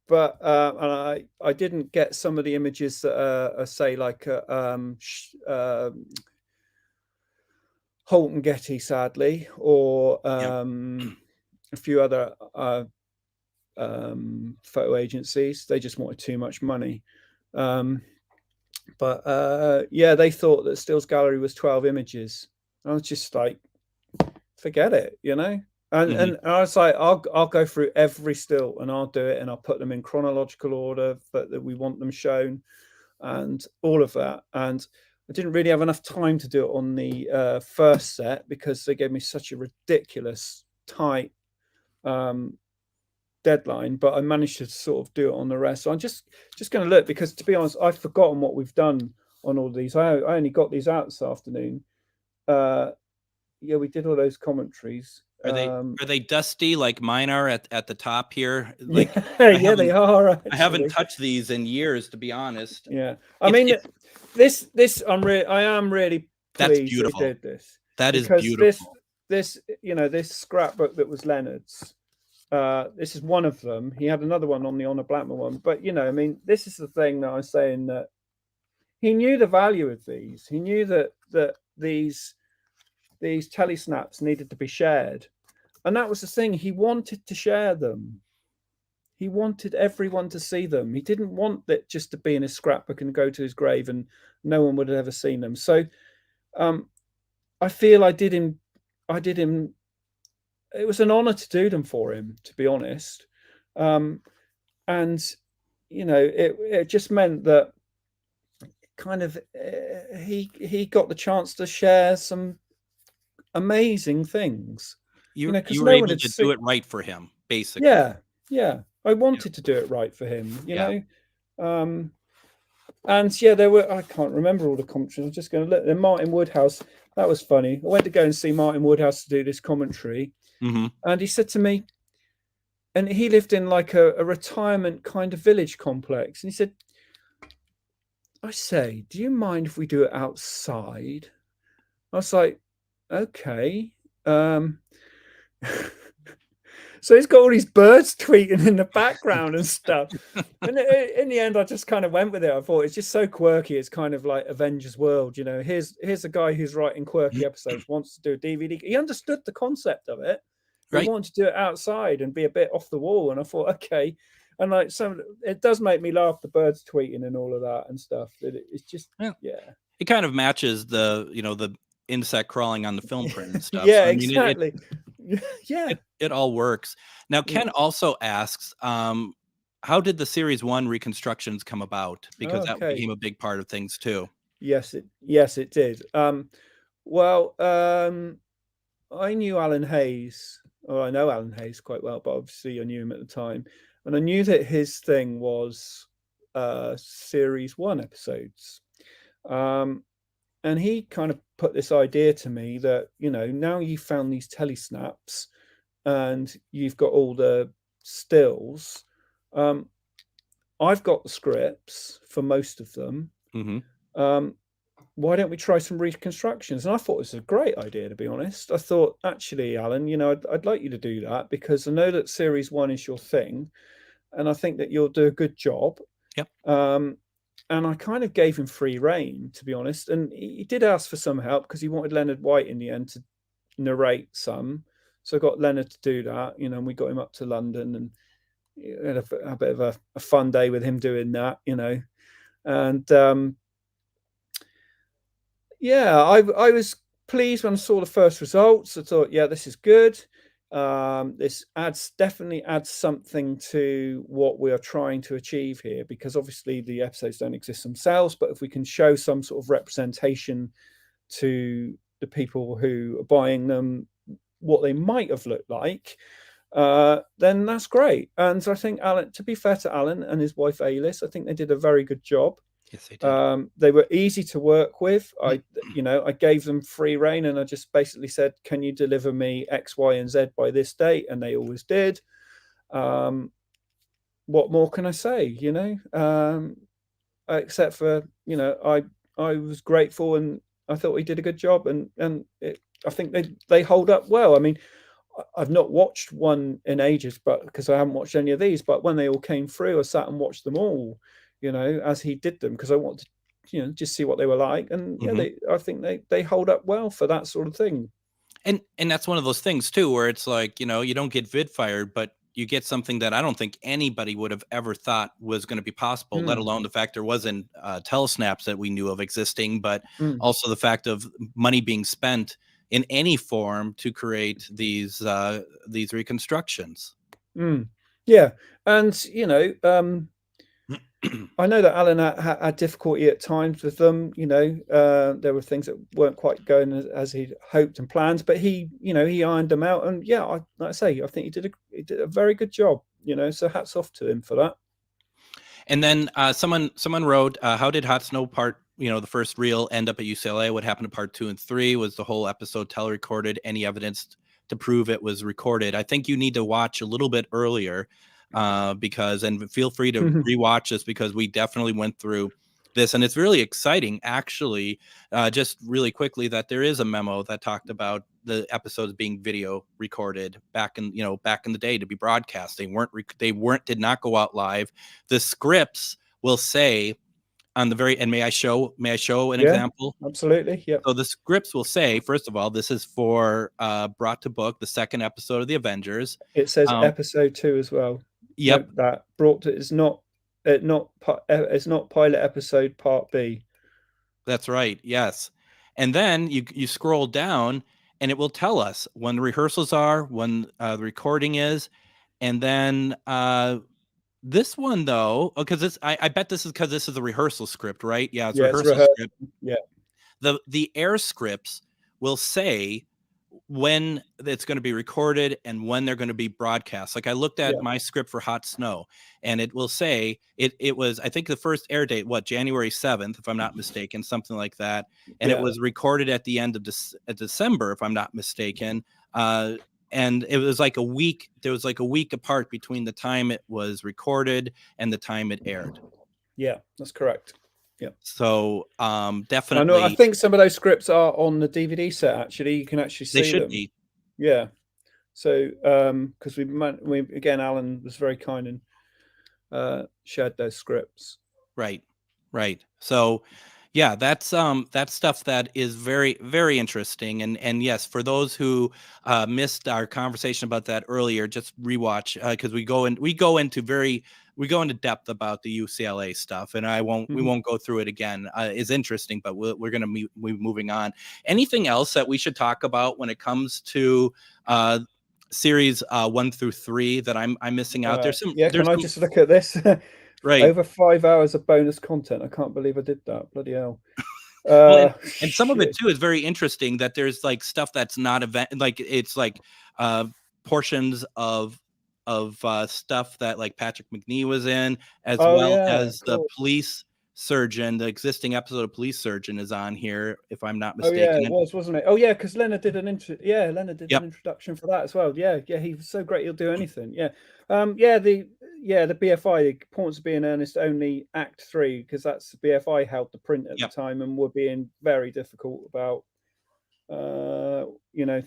but and I didn't get some of the images that are say like Holt and Getty, sadly, or Yep. a few other photo agencies. They just wanted too much money. But yeah, they thought that Stills Gallery was 12 images. I was just like, forget it, you know. And I was like, I'll go through every still and I'll do it and I'll put them in chronological order that we want them shown and all of that. And I didn't really have enough time to do it on the first set because they gave me such a ridiculous tight deadline, but I managed to sort of do it on the rest. So I'm just going to look, because to be honest, I've forgotten what we've done on all these. I only got these out this afternoon. Yeah, we did all those commentaries. Are they dusty like mine are at the top here? Like Yeah, they are. Actually. I haven't touched these in years, to be honest. Yeah, I mean, this I am really that's pleased beautiful. they did this. That is beautiful. This this scrapbook that was Leonard's. This is one of them. He had another one on the Honor Blackman one, but I mean, this is the thing that I was saying, that he knew the value of these. He knew that these telesnaps needed to be shared, and that was the thing. He wanted to share them. He wanted everyone to see them. He didn't want that just to be in his scrapbook and go to his grave and no one would have ever seen them. So I feel I did him. It was an honor to do them for him, to be honest. And it just meant that kind of he got the chance to share some amazing things. You were able to do it right for him, basically. Yeah. I wanted to do it right for him, you know. And yeah, there were, I can't remember all the commentaries. I'm just going to look. Then Martin Woodhouse, that was funny. I went to go and see Martin Woodhouse to do this commentary, and he said to me, and he lived in like a retirement kind of village complex, and he said, I say, do you mind if we do it outside? I was like, okay. So he's got all these birds tweeting in the background and stuff. And in the end, I just kind of went with it. I thought it's just so quirky. It's kind of like Avengers World, you know. Here's a guy who's writing quirky episodes, wants to do a DVD. He understood the concept of it. He wanted to do it outside and be a bit off the wall. And I thought, okay. And like it does make me laugh, the birds tweeting and all of that and stuff. It's just, It kind of matches the insect crawling on the film print and stuff. Yeah, so, I mean, exactly. It all works. Now, Ken also asks, how did the Series 1 reconstructions come about? Because that became a big part of things too. Yes, it did. Well, I knew Alan Hayes, or I know Alan Hayes quite well, but obviously I knew him at the time. And I knew that his thing was Series 1 episodes. And he kind of put this idea to me that, now you've found these telesnaps and you've got all the stills. I've got the scripts for most of them. Why don't we try some reconstructions? And I thought it was a great idea, to be honest. I thought, actually, Alan, I'd like you to do that, because I know that Series 1 is your thing. And I think that you'll do a good job. Yep. And I kind of gave him free rein, to be honest. And he did ask for some help because he wanted Leonard White in the end to narrate some. So I got Leonard to do that, and we got him up to London and had a bit of a fun day with him doing that, And I was pleased when I saw the first results. I thought, this is good. This definitely adds something to what we are trying to achieve here, because obviously the episodes don't exist themselves, but if we can show some sort of representation to the people who are buying them, what they might have looked like, then that's great. And I think Alan, to be fair to Alan and his wife Alice, I think they did a very good job. Yes, they did. They were easy to work with. I gave them free rein, and I just basically said, "Can you deliver me X, Y, and Z by this date?" And they always did. What more can I say? Except for I was grateful, and I thought he did a good job, and I think they hold up well. I mean, I've not watched one in ages, but because I haven't watched any of these. But when they all came through, I sat and watched them all, as he did them, because I wanted to, just see what they were like. And yeah, Mhm. I think they hold up well for that sort of thing. And that's one of those things too, where it's like, you don't get vid fired, but you get something that I don't think anybody would have ever thought was going to be possible, let Mm, alone the fact there wasn't telesnaps that we knew of existing, but mm, also the fact of money being spent in any form to create these reconstructions. mm. Yeah, and I know that Alan had difficulty at times with them. There were things that weren't quite going as he'd hoped and planned, but he ironed them out. And yeah, like I say, I think he did a very good job. So hats off to him for that. And then someone wrote, "How did Hot Snow Part, the first reel, end up at UCLA? What happened to Part 2 and 3? Was the whole episode telerecorded? Any evidence to prove it was recorded?" I think you need to watch a little bit earlier, and feel free to rewatch this, because we definitely went through this, and it's really exciting, actually. Just really quickly, that there is a memo that talked about the episodes being video recorded back in the day to be broadcast. Did not go out live. The scripts will say on the very, and may I show an Yeah, example? absolutely. Yep. So the scripts will say, first of all, this is for Brought to Book, the second episode of the Avengers. It says episode 2 as well. Yep, Note that brought to it's not it's not pilot episode part B. that's right. Yes. And then you scroll down, and it will tell us when the rehearsals are, when the recording is. And then this one, though, because I bet this is because this is a rehearsal script, right? Yeah, it's a Yeah, it's rehearsal rehearsed. script. Yeah, The air scripts will say when it's going to be recorded and when they're going to be broadcast. Like, I looked at yeah, my script for Hot Snow, and it will say it was, I think, the first air date, January 7th, if I'm not mistaken, something like that. And it yeah, was recorded at the end of December, if I'm not mistaken. And it was like a week. There was like a week apart between the time it was recorded and the time it aired. yeah. That's correct. Yeah. So I know. I definitely think some of those scripts are on the DVD set. Actually, you can actually they see should them. be. Yeah. So, because we again, Alan was very kind and shared those scripts. Right. Right. So yeah, that's stuff that is very, very interesting. And yes, for those who missed our conversation about that earlier, just rewatch, because we go into depth about the UCLA stuff, and we Mhm. won't go through it again. It's interesting, but we're going to be moving on. Anything else that we should talk about when it comes to series 1 through 3 that I'm missing out? Yeah. Can There's I some just look at this? right. Over 5 hours of bonus content. I can't believe I did that. Bloody hell. Well, and some of it Shit. too is very interesting, that there's like stuff that's not event, like it's like uh portions of stuff that like Patrick McNee was in, as Oh well yeah, as the cool. police surgeon. The existing episode of Police Surgeon is on here, if I'm not Oh yeah, mistaken. it was, wasn't it? Oh yeah, because Leonard did an intro. Yeah, Leonard did an Yep. introduction for that as well. Yeah, yeah, he was so great. He'll do anything. Yeah, the BFI, the Importance of Being Earnest, only Act 3, because that's the BFI held the print at the Yep. time and were being very difficult about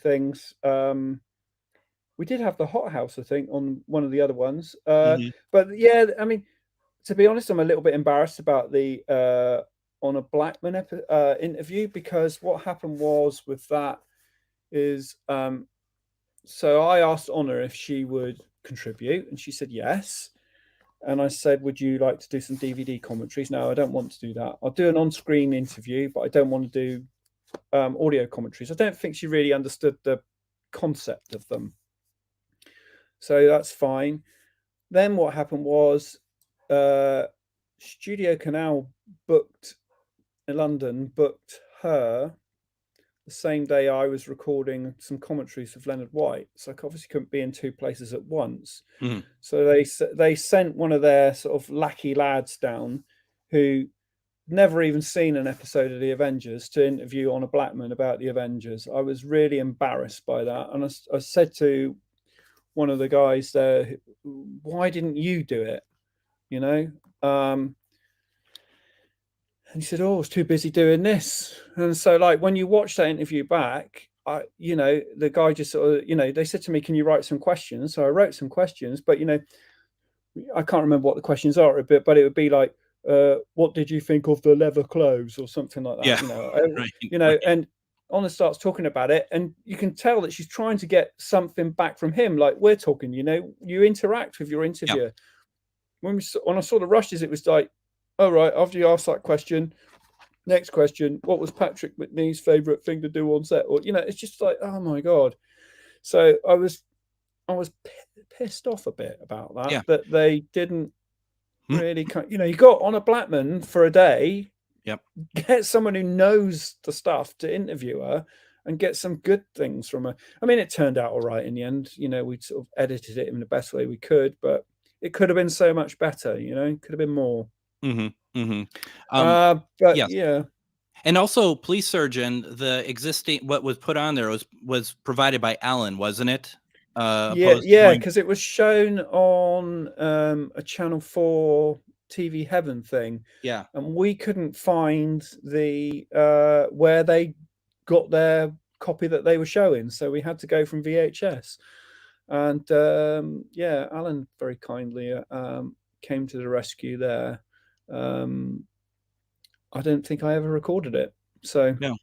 things. We did have the Hot House, I think, on one of the other ones. Hmm. But yeah, I mean, to be honest, I'm a little bit embarrassed about the Honor Blackman interview, because what happened was with that is so I asked Honor if she would contribute, and she said yes. And I said, "Would you like to do some DVD commentaries?" No, I don't want to do that. I'll do an on-screen interview, but I don't want to do audio commentaries. I don't think she really understood the concept of them, so that's fine. Then what happened was Studio Canal in London booked her the same day I was recording some commentaries with Leonard White, so I obviously couldn't be in two places at once. Hmm. So they sent one of their sort of lackey lads down, who never even seen an episode of the Avengers, to interview Honor Blackman about the Avengers. I was really embarrassed by that, and I said to one of the guys there, "Why didn't you do it?" You know. And he said, "Oh, I was too busy doing this." And so, like, when you watch that interview back, you know, the guy just sort of, you know, they said to me, can you write some questions? So I wrote some questions, but, you know, I can't remember what the questions are, but it would be like, what did you think of the leather clothes or something like that? Yeah. You know, Right. you know, Right. and Anna starts talking about it, and you can tell that she's trying to get something back from him. Like we're talking, you know, you interact with your Yeah. interviewer. When I saw the rushes, it was like, all right, after you ask that question, next question, what was Patrick Macnee's favorite thing to do on set? Or, you know, it's just like, oh my God. So I was pissed off a bit about Yeah. that they didn't Hmm. really, you know, you got Honor Blackman for a day, Yep. get someone who knows the stuff to interview her and get some good things from her. I mean, it turned out all right in the end. You know, we sort of edited it in the best way we could, but it could have been so much better, you know, could have been more. Mm-hmm. Mm-hmm. But Yes. yeah. And also, Police Surgeon, the existing what was put on there was provided by Alan, wasn't it? Yeah, Opposed to yeah, going. because it was shown on a Channel 4 TV Heaven thing, Yeah. and we couldn't find the where they got their copy that they were showing, so we had to go from VHS. And yeah, Alan very kindly came to the rescue there. Um, I don't think I ever recorded it, so No.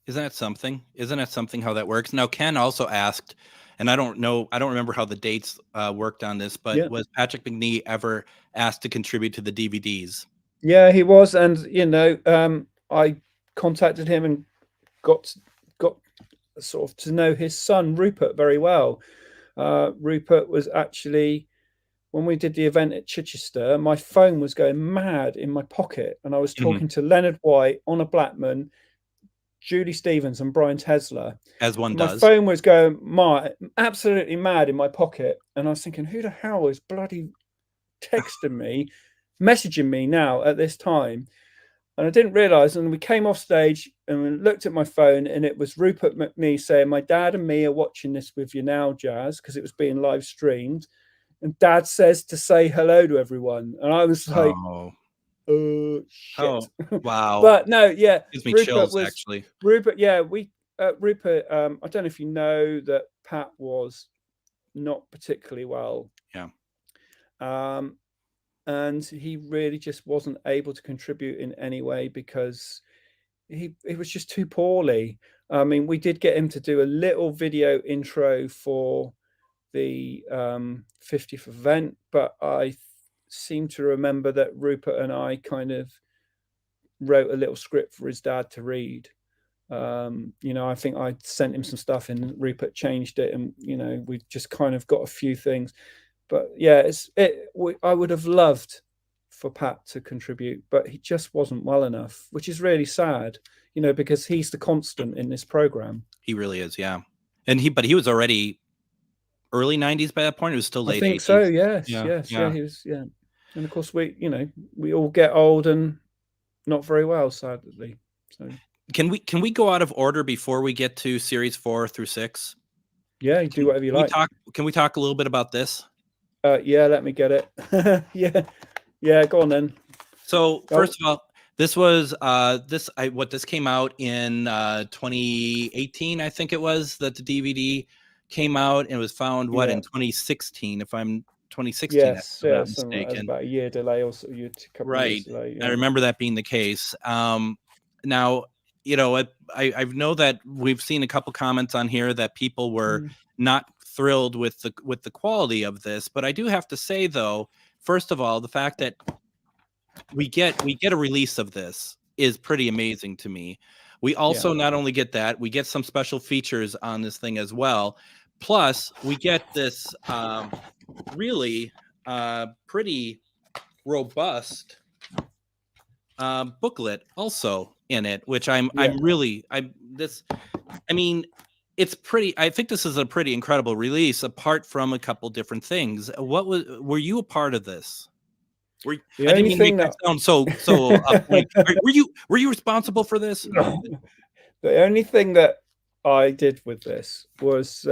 Isn't that something? Isn't that something how that works? Now, Ken also asked, and I don't know, I don't remember how the dates worked on this, but yeah. was Patrick Macnee ever asked to contribute to the DVDs? Yeah, he was, and you know, I contacted him and got got sort of to know his son Rupert very well. Rupert was actually, when we did the event at Chichester, my phone was going mad in my pocket, and I was Mhm. talking to Leonard White, Honor Blackman, Julie Stevens, and Brian Tesler. As one My does. phone was going absolutely mad in my pocket, and I was thinking, who the hell is bloody texting me, messaging me now at this time? And I didn't realize. And we came off stage and we looked at my phone, and it was Rupert Macnee saying, my dad and me are watching this with you now, Jaz, because it was being live streamed. And Dad says to say hello to everyone. And I was like, Oh, shit. oh, wow. But no, yeah, Gives me Rupert chills, was actually. Rupert. Yeah, Rupert. I don't know if you know that Pat was not particularly well. Yeah. Um, and he really just wasn't able to contribute in any way because he was just too poorly. I mean, we did get him to do a little video intro for the 50th event, but I seem to remember that Rupert and I kind of wrote a little script for his dad to read. You know, I think I sent him some stuff and Rupert changed it, and you know, we just kind of got a few things. But yeah, I would have loved for Pat to contribute, but he just wasn't well enough, which is really sad, you know, because he's the constant in this program. He really is, yeah. But he was already early 90s by that point. It was still I late think so. 80s. Yes, Yeah, yes, yeah. yeah. He was, yeah. And of course, you know, we all get old and not very well, sadly. So Can we go out of order before we get to series 4 through 6? yeah, you do whatever you like. Can we talk a little bit about this? Yeah, let me get it. Yeah, yeah. Go on then. So first of all, this was this came out in 2018, I think it was, that the DVD came out, and it was found in 2016, if I'm 2016, if Yes, I'm not yes, and as mistaken. about a year delay or so, a couple of years Right. delay. I Yeah. remember that being the case. Now, you know, I know that we've seen a couple comments on here that people were not thrilled with the quality of this, but I do have to say, though, first of all, the fact that we get a release of this is pretty amazing to me. We also not only get that, we get some special features on this thing as well. Plus, we get this really pretty robust booklet also in it, which I mean, it's pretty. I think this is a pretty incredible release. Apart from a couple different things, were you a part of this? I The didn't only mean to make thing that that sound so like, were you responsible for this? the only thing that I did with this was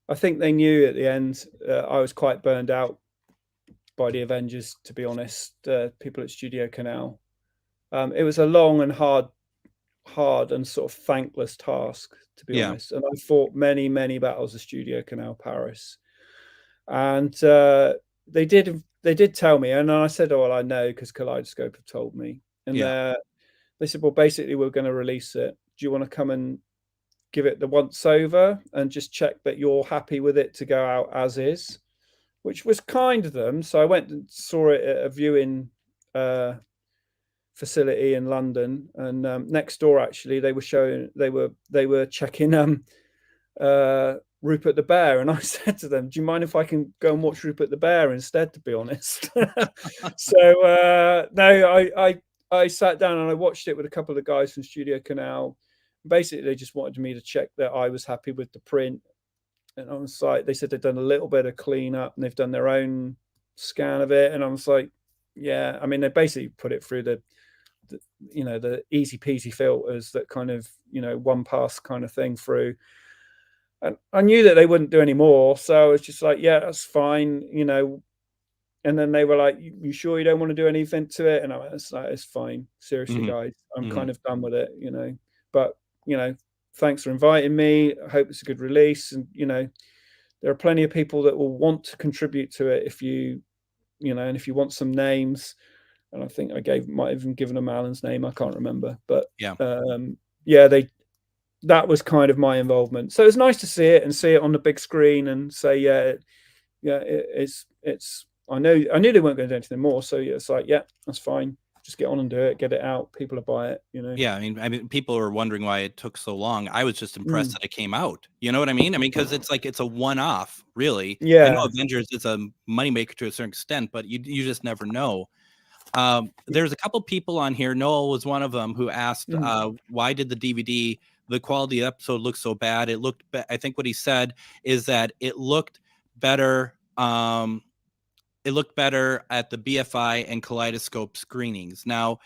I think they knew at the end I was quite burned out by the Avengers, to be honest. People at Studio Canal. It was a long and hard hard and sort of thankless task, to be Yeah. honest. And I fought many, many battles of Studio Canal Paris, and they did tell me, and I said, "Oh, well, I know because Kaleidoscope have told me." And Yeah. they said, "Well, basically, we're going to release it. Do you want to come and give it the once over and just check that you're happy with it to go out as is?" Which was kind of them. So I went and saw it at a viewing facility in London, and next door actually they were checking Rupert the Bear, and I said to them, "Do you mind if I can go and watch Rupert the Bear instead?" To be honest, so no, I sat down and I watched it with a couple of guys from Studio Canal. Basically, they just wanted me to check that I was happy with the print, and I was like, they said they'd done a little bit of cleanup and they've done their own scan of it, and I was like, yeah, I mean, they basically put it through the the easy peasy filters that kind of one pass kind of thing through, and I knew that they wouldn't do any more, so I was just like, yeah, that's fine. And then they were like, you sure you don't want to do anything to it? And I was like, it's fine, seriously, Mhm. guys, I'm Mhm. kind of done with it, but thanks for inviting me, I hope it's a good release, and there are plenty of people that will want to contribute to it if and if you want some names. And I think might have even given them Alan's name. I can't remember, but Yeah. yeah, that was kind of my involvement. So it's nice to see it on the big screen and say, yeah, it's. I knew they weren't going to do anything more, so yeah, it's like, yeah, that's fine. Just get on and do it, get it out. People will buy it, Yeah, I mean, people are wondering why it took so long. I was just impressed Mm, that it came out. You know what I mean? I mean, because it's like it's a one-off, really. I know yeah. Avengers is a moneymaker to a certain extent, but you just never know. There's a couple people on here. Noel was one of them who asked, Mm, why did the quality of the episode look so bad? I think what he said is that it looked better. It looked better at the BFI and Kaleidoscope screenings. Now,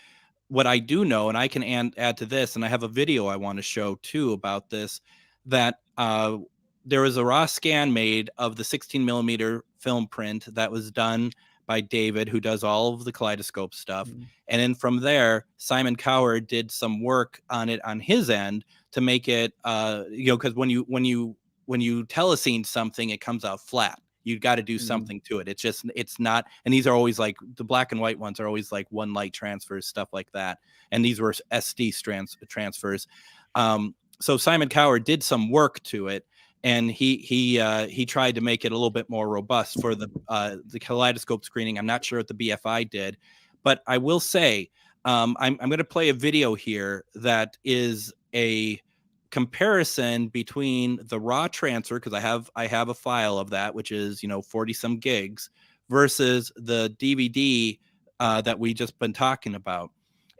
what I do know, and I can add to this, and I have a video I want to show too about this, that there was a raw scan made of the 16 millimeter film print that was done by David, who does all of the Kaleidoscope stuff. mm, And then from there, Simon Coward did some work on it on his end to make it, because when you telescene something, it comes out flat. You got to do mm, something to it. It's not, and these are always like the black and white ones are always like one light transfers, stuff like that. And these were SD transfers. So Simon Coward did some work to it, and he tried to make it a little bit more robust for the Kaleidoscope screening. I'm not sure what the BFI did, but I will say I'm going to play a video here that is a comparison between the raw transfer, because I have a file of that, which is 40 some gigs, versus the DVD that we just been talking about.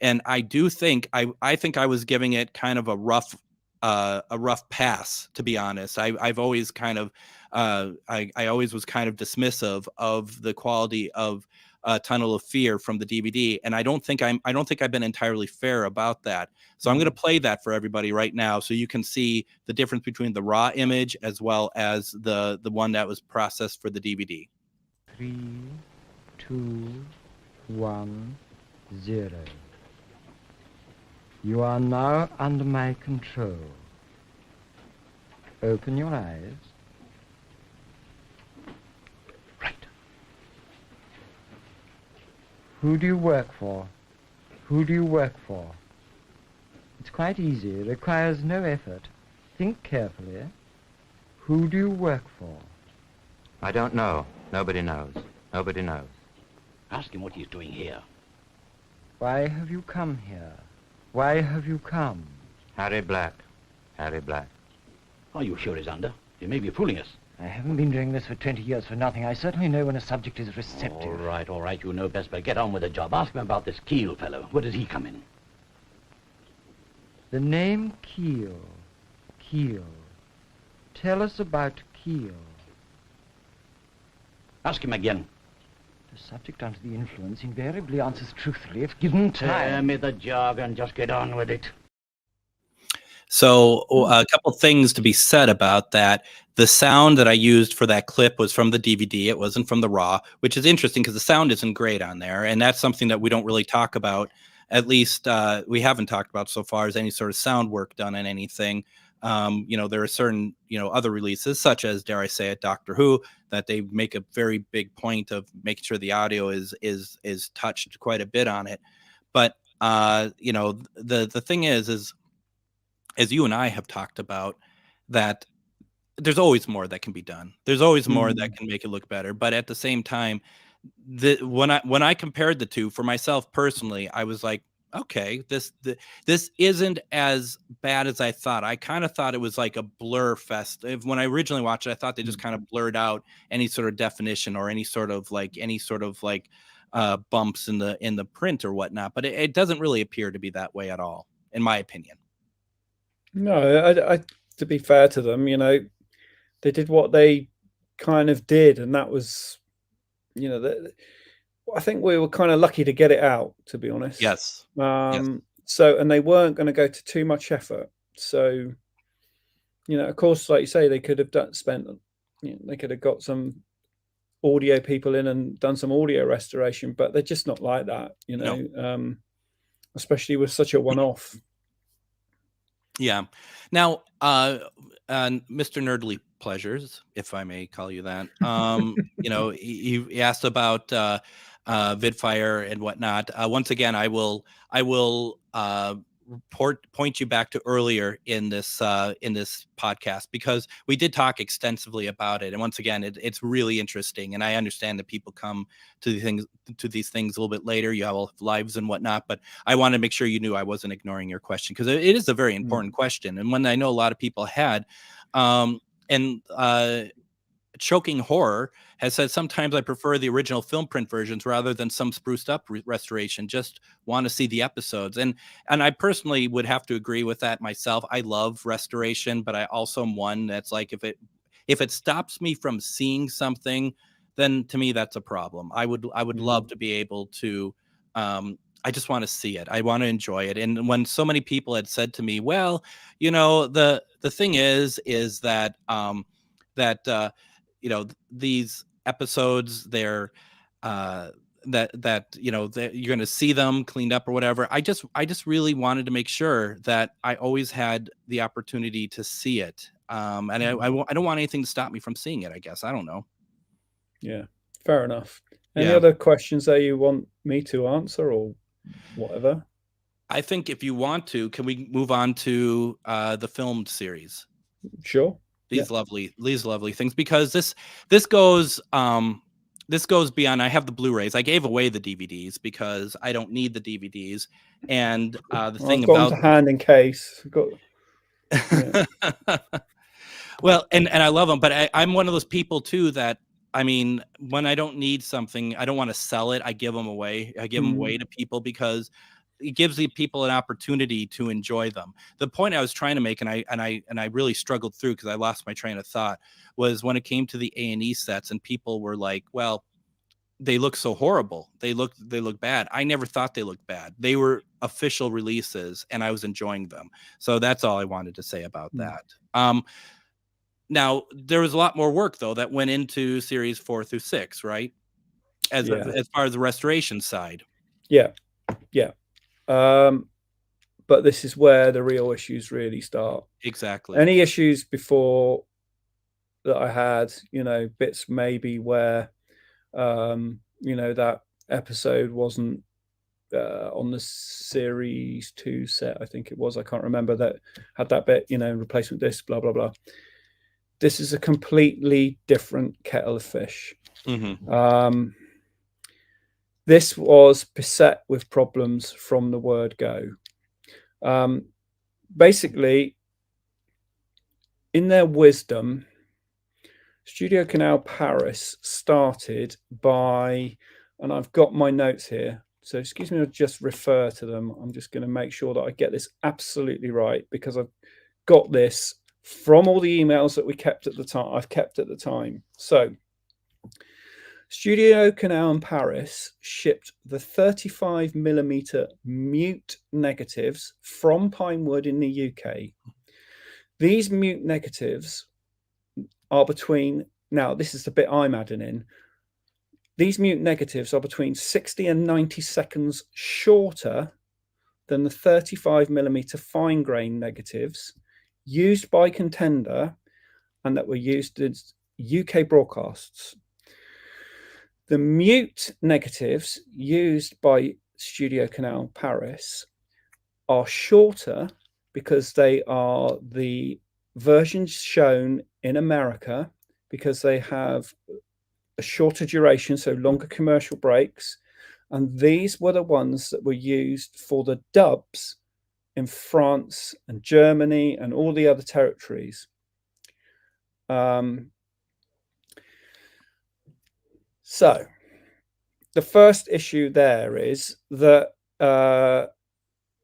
And I do think I think I was giving it kind of a rough pass, to be honest. I've always kind of I always was kind of dismissive of the quality of Tunnel of Fear from the DVD, and I don't think I've been entirely fair about that. So I'm going to mm. play that for everybody right now, so you can see the difference between the raw image as well as the one that was processed for the DVD. 3, 2, 1, 0. You are now under my control. Open your eyes. Right. Who do you work for? Who do you work for? It's quite easy. It requires no effort. Think carefully. Who do you work for? I don't know. Nobody knows. Nobody knows. Ask him what he's doing here. Why have you come here? Why have you come? Harry Black. Harry Black. Are you sure he's under? He may be fooling us. I haven't been doing this for 20 years for nothing. I certainly know when a subject is receptive. All right, you know best, but get on with the job. Ask him about this Keel fellow. Where does he come in? The name Keel. Keel. Tell us about Keel. Ask him again. The subject under the influence invariably answers truthfully if given Tell time. me the jargon, just get on with it. So a couple things to be said about that. The sound that I used for that clip was from the DVD. It wasn't from the raw, which is interesting because the sound isn't great on there. And that's something that we don't really talk about at least we haven't talked about so far is any sort of sound work done on anything. There are certain, other releases, such as, dare I say it, Doctor Who, that they make a very big point of making sure the audio is touched quite a bit on it. But the thing is, as you and I have talked about, that there's always more that can be done. There's always more that can make it look better. But at the same time, when I compared the two for myself personally, I was like, okay, this isn't as bad as I thought. I kind of thought it was like a blur fest. When I originally watched it, I thought they just kind of blurred out any sort of definition or any sort of like bumps in the print or whatnot. But it doesn't really appear to be that way at all, in my opinion. No, I to be fair to them, they did what they kind of did, and that was, I think we were kind of lucky to get it out, to be honest. Yes. Yes. So, and they weren't going to go to too much effort. So, of course, like you say, they could have they could have got some audio people in and done some audio restoration, but they're just not like that, No. Especially with such a one-off. Yeah. Now, Mr. Nerdly Pleasures, if I may call you that, he asked about Vidfire and whatnot. Once again, I will point you back to earlier in this podcast, because we did talk extensively about it. And once again, it's really interesting. And I understand that people come to these things a little bit later. You have lives and whatnot, but I want to make sure you knew I wasn't ignoring your question, because it is a very important question, and one that I know a lot of people had. Choking Horror has said, sometimes I prefer the original film print versions rather than some spruced up restoration. Just want to see the episodes. And I personally would have to agree with that myself. I love restoration, but I also am one that's like, if it stops me from seeing something, then to me that's a problem. I would love to be able to I just want to see it. I want to enjoy it. And when so many people had said to me, well, the thing is that these episodes, they're that you're going to see them cleaned up or whatever. I just really wanted to make sure that I always had the opportunity to see it. And I don't want anything to stop me from seeing it, I guess. I don't know. Yeah, fair enough. Any other questions that you want me to answer or whatever? I think if you want to, can we move on to the filmed series? Sure. These lovely things, because this goes beyond. I have the Blu-rays. I gave away the DVDs because I don't need the DVDs. And the thing I've got about them to hand in case. Well, and I love them, but I'm one of those people too that, I mean, when I don't need something, I don't want to sell it. I give them away. I give them away to people because it gives the people an opportunity to enjoy them. The point I was trying to make, and I really struggled through because I lost my train of thought, was when it came to the A&E sets and people were like, well, they look so horrible. They look bad. I never thought they looked bad. They were official releases and I was enjoying them. So that's all I wanted to say about that. Now, there was a lot more work, though, that went into series 4 through 6, right? As far as the restoration side. Yeah. But this is where the real issues really start. Exactly. Any issues before that I had, bits maybe where, that episode wasn't on the series 2 set, I think it was. I can't remember, that had that bit, replacement disc, blah, blah, blah. This is a completely different kettle of fish. This was beset with problems from the word go. Basically, in their wisdom, Studio Canal Paris started by, and I've got my notes here, so excuse me, I'll just refer to them. I'm just going to make sure that I get this absolutely right, because I've got this from all the emails that I've kept at the time. So Studio Canal in Paris shipped the 35mm mute negatives from Pinewood in the UK. These mute negatives are between, now this is the bit I'm adding in, these mute negatives are between 60 and 90 seconds shorter than the 35mm fine grain negatives used by Contender and that were used as UK broadcasts. The mute negatives used by Studio Canal Paris are shorter because they are the versions shown in America, because they have a shorter duration, so longer commercial breaks. And these were the ones that were used for the dubs in France and Germany and all the other territories. So the first issue there is that I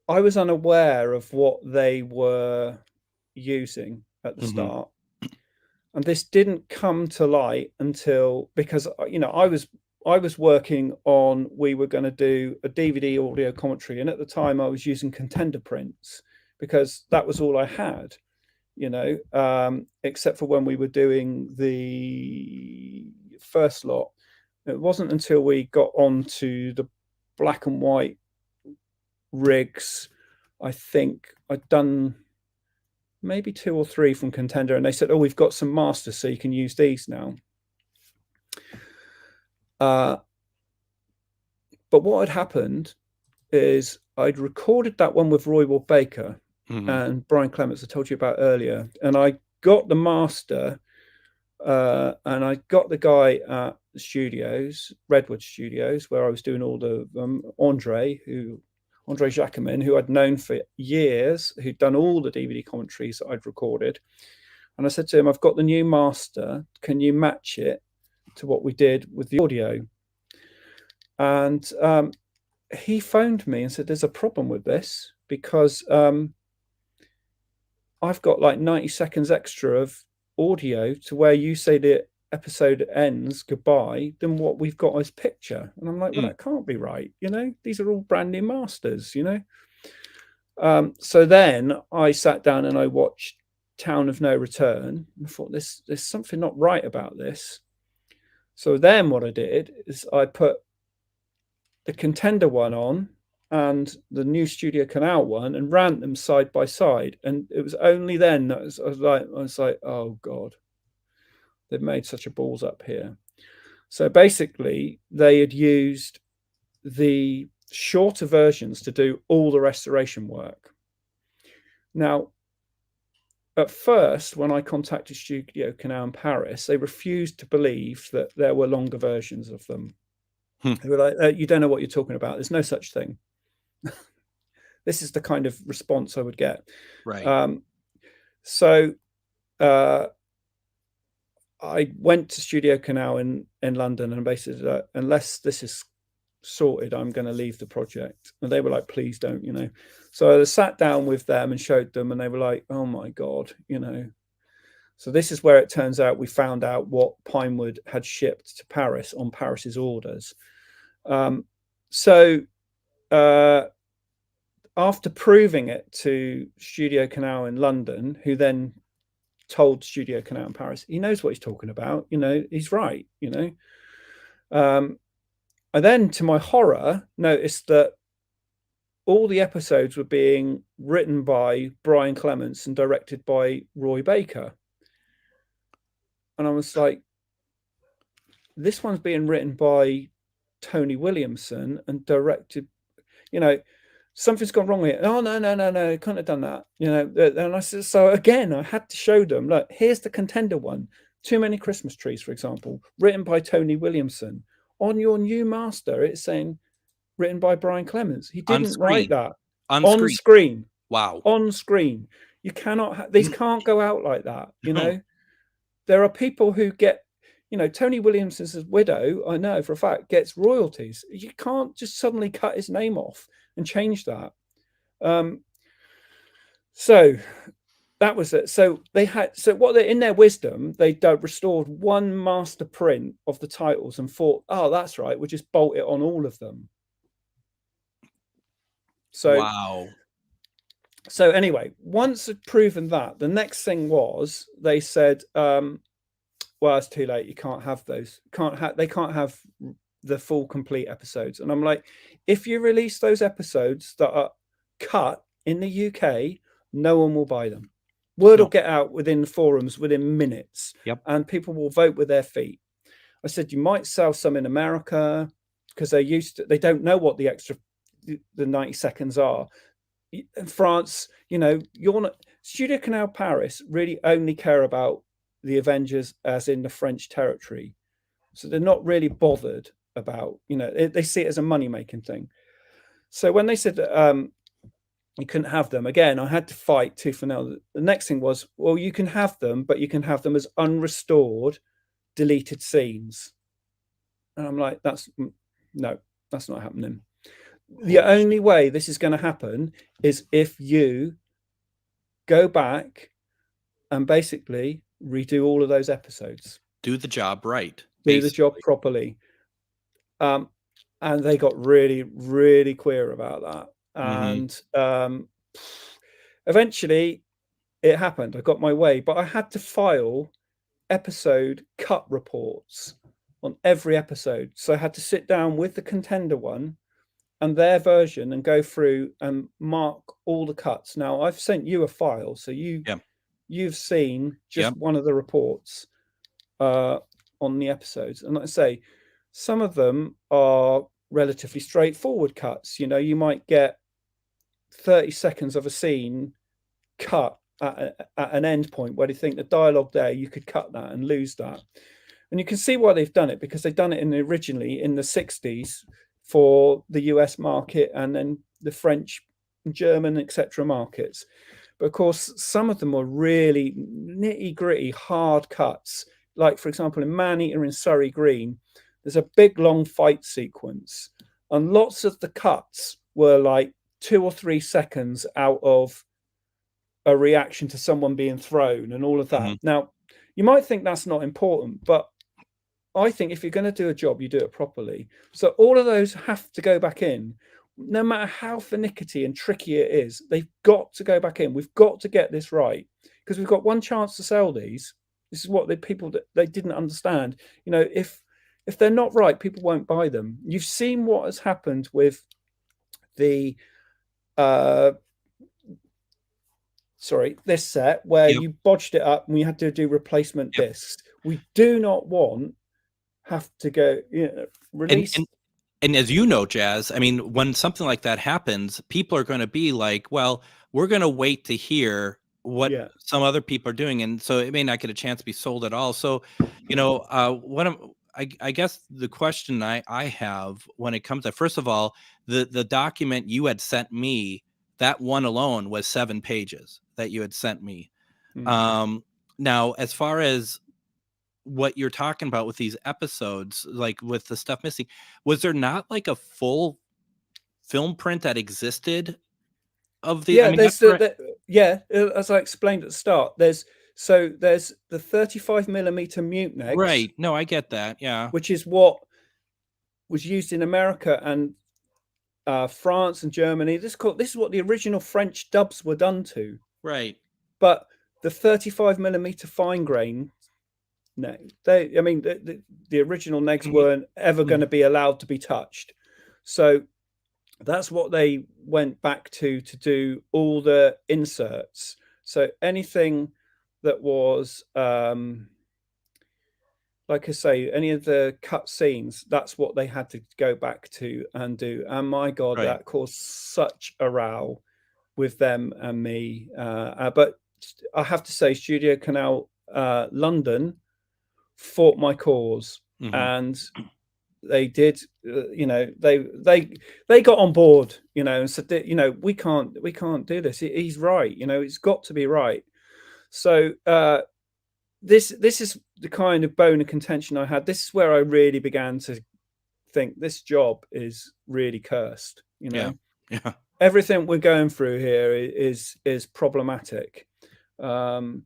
was unaware of what they were using at the start. And this didn't come to light until, because, you know, I was working on, we were going to do a DVD audio commentary. And at the time I was using Contender prints because that was all I had, you know, except for when we were doing the first lot. It wasn't until we got onto the black and white rigs, I think I'd done maybe 2 or 3 from Contender, and they said, oh, we've got some masters, so you can use these now. But what had happened is I'd recorded that one with Roy Ward Baker and Brian Clements, I told you about earlier, and I got the master, and I got the guy at the studios, Redwood Studios, where I was doing all the Andre Jacquemin, who I'd known for years, who'd done all the DVD commentaries that I'd recorded. And I said to him, I've got the new master. Can you match it to what we did with the audio? And he phoned me and said, there's a problem with this because I've got like 90 seconds extra of audio to where you say the episode ends goodbye than what we've got as picture. And I'm like, well, that can't be right, you know, these are all brand new masters, you know. So then I sat down and I watched Town of No Return and I thought, there's something not right about this. So then what I did is I put the Contender one on and the new Studio Canal one and ran them side by side, and it was only then that I was like, oh god, they've made such a balls up here. So basically they had used the shorter versions to do all the restoration work. Now, at first, when I contacted Studio Canal in Paris, they refused to believe that there were longer versions of them. They were like, you don't know what you're talking about. There's no such thing. This is the kind of response I would get. Right. So I went to Studio Canal in London and basically said, unless this is sorted, I'm going to leave the project. And they were like, please don't, you know. So I sat down with them and showed them, and they were like, oh my god, you know. So this is where it turns out we found out what Pinewood had shipped to Paris on Paris's orders. After proving it to Studio Canal in London, who then told Studio Canal in Paris, he knows what he's talking about, you know, he's right, you know. I then, to my horror, noticed that all the episodes were being written by Brian Clements and directed by Roy Baker. And I was like, this one's being written by Tony Williamson and directed, you know, something's gone wrong here. Oh, no, couldn't have done that. You know, and I said, so again, I had to show them, look, here's the Contender one. Too Many Christmas Trees, for example, written by Tony Williamson. On your new master, it's saying written by Brian Clements. He didn't write that. On screen. Wow. On screen. You cannot, these can't go out like that, you know. There are people who get, you know, Tony Williamson's widow, I know for a fact, gets royalties. You can't just suddenly cut his name off and change that. So that was it. So they had, so what they, in their wisdom, they restored one master print of the titles and thought, oh, that's right, we'll just bolt it on all of them. So wow. So anyway, once I'd proven that, the next thing was they said, well, it's too late. You can't have those. They can't have the full complete episodes. And I'm like, if you release those episodes that are cut in the UK, no one will buy them. Word No. will get out within the forums within minutes, Yep. and people will vote with their feet. I said, you might sell some in America because they don't know what the 90 seconds are. In France, you're not, Studio Canal Paris really only care about the Avengers as in the French territory. So they're not really bothered about, they see it as a money-making thing. So when they said that you couldn't have them, again, I had to fight tooth and nail. The next thing was, well, you can have them, but you can have them as unrestored, deleted scenes. And I'm like, no, that's not happening. The only way this is going to happen is if you go back and basically redo all of those episodes. Do the job right. Do the job properly. And they got really, really queer about that. And eventually it happened. I got my way, but I had to file episode cut reports on every episode. So I had to sit down with the contender one and their version and go through and mark all the cuts. Now I've sent you a file, so you've seen just one of the reports on the episodes. And like I say, some of them are relatively straightforward cuts. You might get 30 seconds of a scene cut at an end point where they think the dialogue there, you could cut that and lose that. And you can see why they've done it, because they've done it originally in the 60s for the US market and then the French, German, etc. markets. But of course, some of them are really nitty gritty, hard cuts. Like, for example, in Man-Eater in Surrey Green, there's a big long fight sequence, and lots of the cuts were like 2 or 3 seconds out of a reaction to someone being thrown and all of that. Now, you might think that's not important, but I think if you're going to do a job, you do it properly. So all of those have to go back in, no matter how finicky and tricky it is. They've got to go back in. We've got to get this right, because we've got one chance to sell these. This is what the people that they didn't understand. If they're not right, people won't buy them. You've seen what has happened with the this set where you bodged it up and we had to do replacement discs. We do not have to go release. And as you know, Jazz, I mean, when something like that happens, people are going to be like, well, we're going to wait to hear what some other people are doing. And so it may not get a chance to be sold at all. So, I guess the question I have when it comes to, first of all, the document you had sent me, that one alone was 7 pages that you had sent me. Now, as far as what you're talking about with these episodes, like with the stuff missing, was there not like a full film print that existed of the? As I explained at the start, there's the 35mm Mutinex, right? No, I get that, which is what was used in America and France and Germany. This is what the original French dubs were done to, right? But the 35mm fine grain, the original negs weren't ever going to be allowed to be touched. So that's what they went back to do all the inserts. So anything that was, like I say, any of the cut scenes, that's what they had to go back to and do. And my God, that caused such a row with them and me. But I have to say, Studio Canal London fought my cause, and they did. They got on board, and said that, we can't do this. He's right. It's got to be right. So this is the kind of bone of contention I had. This is where I really began to think this job is really cursed. Everything we're going through here is problematic, and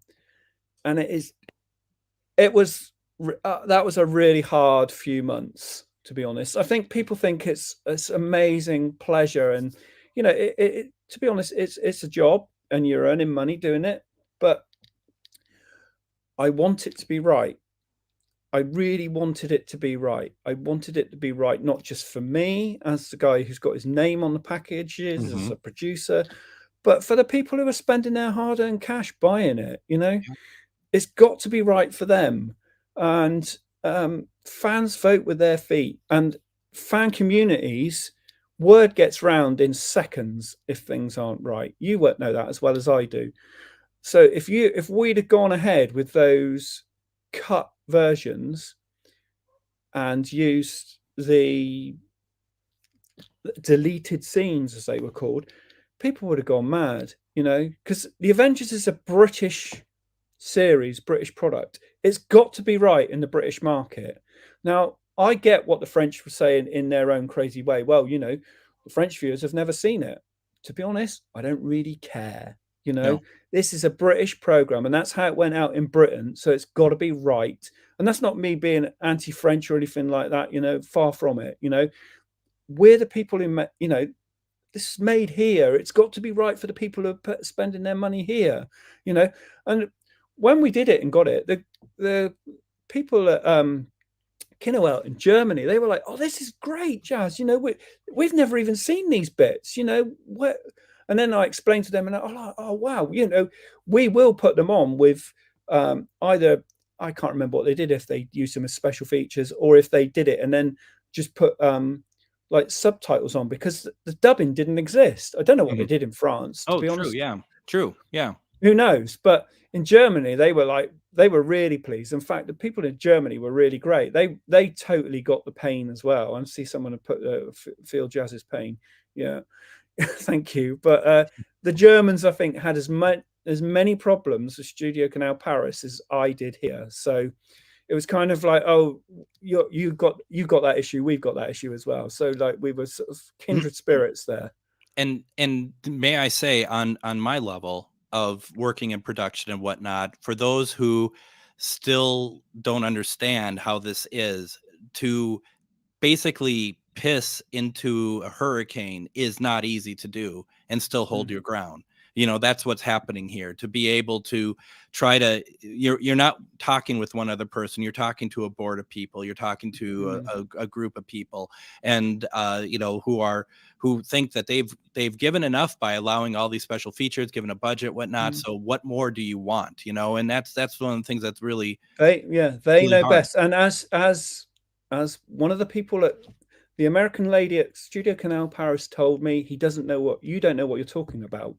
that was a really hard few months, to be honest. I think people think it's amazing pleasure, and to be honest, it's a job and you're earning money doing it, but I want it to be right. I really wanted it to be right. I wanted it to be right, not just for me as the guy who's got his name on the packages as a producer, but for the people who are spending their hard-earned cash buying it. It's got to be right for them. And fans vote with their feet, and fan communities, word gets round in seconds if things aren't right. You won't know that as well as I do. So if we'd have gone ahead with those cut versions and used the deleted scenes, as they were called, people would have gone mad, because the Avengers is a British series, British product. It's got to be right in the British market. Now, I get what the French were saying in their own crazy way. Well, the French viewers have never seen it. To be honest, I don't really care. No. This is a British program, and that's how it went out in Britain. So it's got to be right. And that's not me being anti-French or anything like that. Far from it. We're the people who, this is made here. It's got to be right for the people who are spending their money here. And when we did it and got it, the people at Kinowelt in Germany, they were like, "Oh, this is great, Jaz. We've never even seen these bits. What?" And then I explained to them, and oh wow, we will put them on with either, I can't remember what they did, if they used them as special features or if they did it and then just put like subtitles on, because the dubbing didn't exist. I don't know what they did in France, to be honest. True. Yeah. Who knows? But in Germany, they were really pleased. In fact, the people in Germany were really great. They totally got the pain as well. I see someone put feel Jaz's pain. Yeah. Thank you. But the Germans, I think, had as many problems with Studio Canal Paris as I did here. So it was kind of like, oh, you got that issue, we've got that issue as well. So like we were sort of kindred spirits there. And may I say, on my level of working in production and whatnot, for those who still don't understand how this is, to basically piss into a hurricane is not easy to do and still hold your ground. That's what's happening here. To be able to try to, you're not talking with one other person, you're talking to a board of people, you're talking to a group of people, and who think that they've given enough by allowing all these special features, given a budget, whatnot. So what more do you want? And that's one of the things that's really they really know hard. best. And as one of the people at the American lady at Studio Canal Paris told me, you don't know what you're talking about.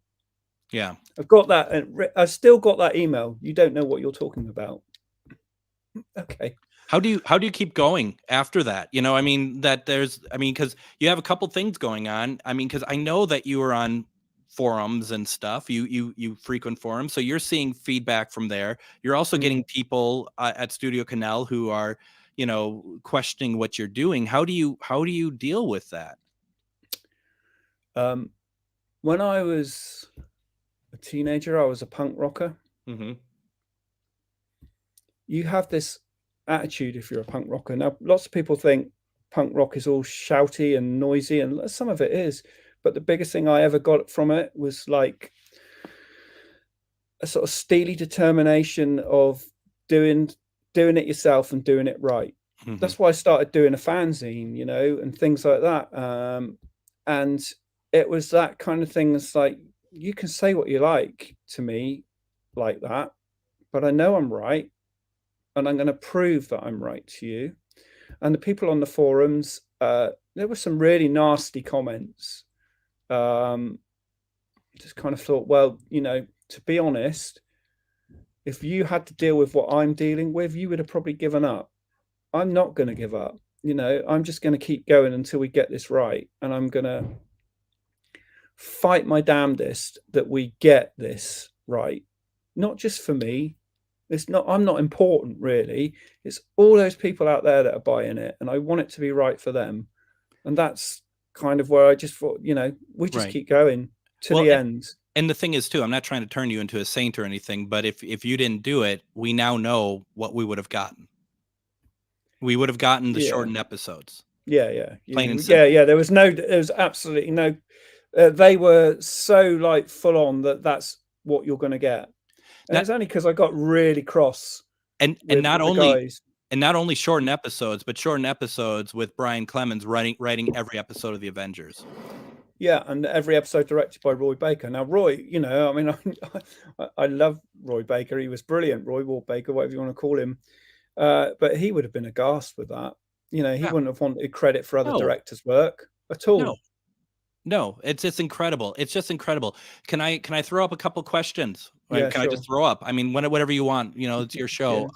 Yeah, I've got that, and I've still got that email. You don't know what you're talking about. Okay. How do you keep going after that? Because you have a couple things going on. Because I know that you are on forums and stuff. You frequent forums, so you're seeing feedback from there. You're also getting people at Studio Canal who are, questioning what you're doing. How do you deal with that? When I was a teenager, I was a punk rocker. You have this attitude if you're a punk rocker. Now, lots of people think punk rock is all shouty and noisy, and some of it is. But the biggest thing I ever got from it was like a sort of steely determination of doing it yourself and doing it right. That's why I started doing a fanzine, and things like that. And it was that kind of thing. It's like, you can say what you like to me like that, but I know I'm right, and I'm going to prove that I'm right to you. And the people on the forums, there were some really nasty comments. Just kind of thought, well, to be honest, if you had to deal with what I'm dealing with, you would have probably given up. I'm not going to give up. I'm just going to keep going until we get this right. And I'm going to fight my damnedest that we get this right. Not just for me. I'm not important, really. It's all those people out there that are buying it, and I want it to be right for them. And that's kind of where I just thought, we just keep going to the end. And the thing is, too, I'm not trying to turn you into a saint or anything, but if you didn't do it, we now know what we would have gotten. We would have gotten the shortened episodes. Yeah. Plain and simple. Yeah. There was absolutely no. They were so like full on that's what you're going to get. And it's only because I got really cross. And not only And not only shortened episodes, but shortened episodes with Brian Clemens writing every episode of the Avengers. Yeah, and every episode directed by Roy Baker. Now, Roy, you know, I mean, I love Roy Baker. He was brilliant, Roy Ward Baker, whatever you want to call him. But he would have been aghast with that. You know, he Yeah. wouldn't have wanted credit for other No. directors' work at all. No. No, it's incredible. It's just incredible. Can I throw up a couple questions? Yeah, Can I just throw up? I mean, whatever you want. You know, it's your show.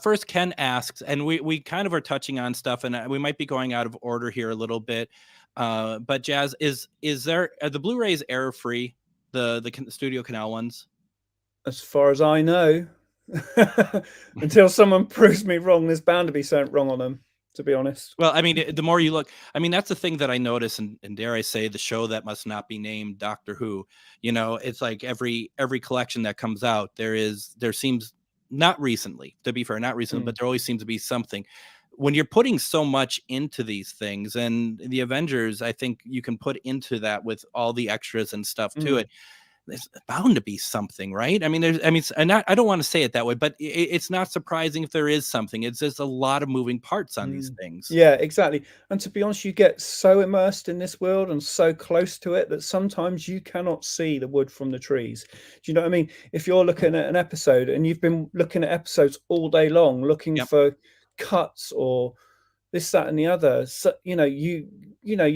First, Ken asks, and we kind of are touching on stuff, and we might be going out of order here a little bit. But Jaz, is there are the Blu-rays error free? The Studio Canal ones? As far as I know, until someone proves me wrong, there's bound to be something wrong on them, to be honest. Well, I mean, the more you look, I mean, that's the thing that I notice, and dare I say, the show that must not be named, Doctor Who. You know, it's like every collection that comes out, there seems, not recently, to be fair, not recently, but there always seems to be something. When you're putting so much into these things, and the Avengers, I think you can put into that with all the extras and stuff to it. There's bound to be something, right? I mean, I don't want to say it that way, but it's not surprising if there is something. It's just a lot of moving parts on these things. Yeah, exactly. And to be honest, you get so immersed in this world and so close to it that sometimes you cannot see the wood from the trees. Do you know what I mean? If you're looking at an episode and you've been looking at episodes all day long, looking for cuts or this, that, and the other, so, you know, you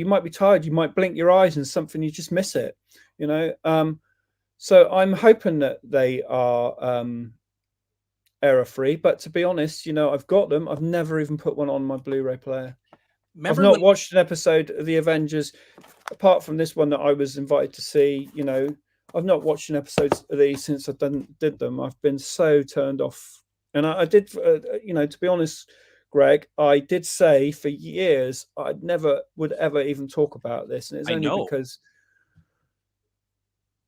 might be tired, you might blink your eyes and something, you just miss it, you know. So I'm hoping that they are error free, but to be honest, you know, I've got them. I've never even put one on my Blu-ray player. I've not watched an episode of the Avengers apart from this one that I was invited to see. You know, I've not watched an episode of these since I did them. I've been so turned off. And I did, you know, to be honest, Greg, I did say for years I never would ever even talk about this, and it's only because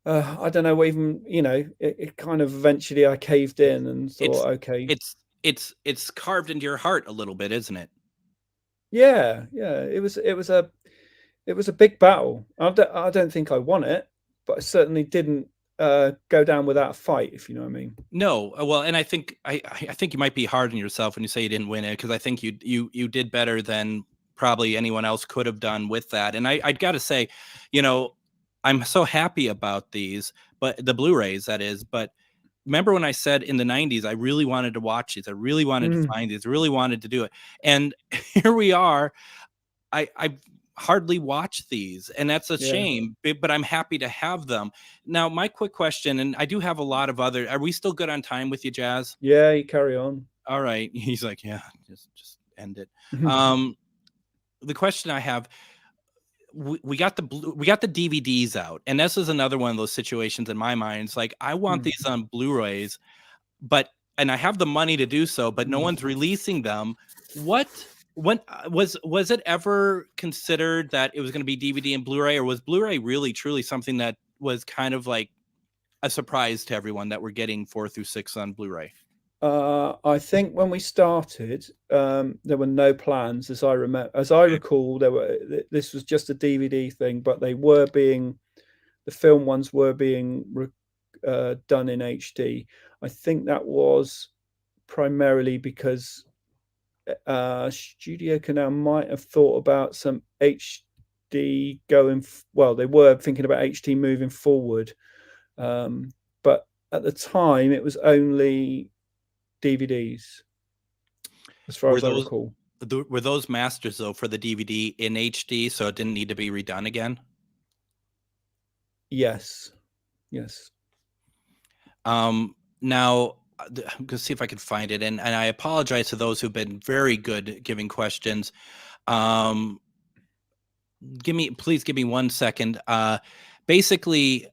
I don't know, even, you know, it kind of eventually I caved in and thought, okay. It's carved into your heart a little bit, isn't it? Yeah. It was a big battle. I don't think I won it, but I certainly didn't go down without a fight, if you know what I mean. No, well, and I think you might be hard on yourself when you say you didn't win it, because I think you did better than probably anyone else could have done with that. And I'd got to say, you know, I'm so happy about these, but the Blu-rays, that is. But remember when I said in the 90s, I really wanted to watch these. I really wanted to find these. I really wanted to do it. And here we are. I hardly watch these, and that's a shame, but I'm happy to have them. Now, my quick question, and I do have a lot of other, are we still good on time with you, Jaz? Yeah, you carry on. All right. He's like, yeah, just end it. The question I have, we got the DVDs out, and this is another one of those situations in my mind. It's like, I want these on Blu-rays, and I have the money to do so, but no one's releasing them. When was it ever considered that it was going to be DVD and Blu-ray, or was Blu-ray really truly something that was kind of like a surprise to everyone that we're getting 4 through 6 on Blu-ray? I think when we started, there were no plans, as I recall. This was just a DVD thing, but the film ones were being done in HD. I think that was primarily because Studio Canal might have thought about some HD they were thinking about HD moving forward, but at the time it was only DVDs, as far as I recall. Were those masters, though, for the DVD in HD, so it didn't need to be redone again? Yes. Now, I'm going to see if I can find it, and I apologize to those who've been very good at giving questions. Please give me 1 second. Basically,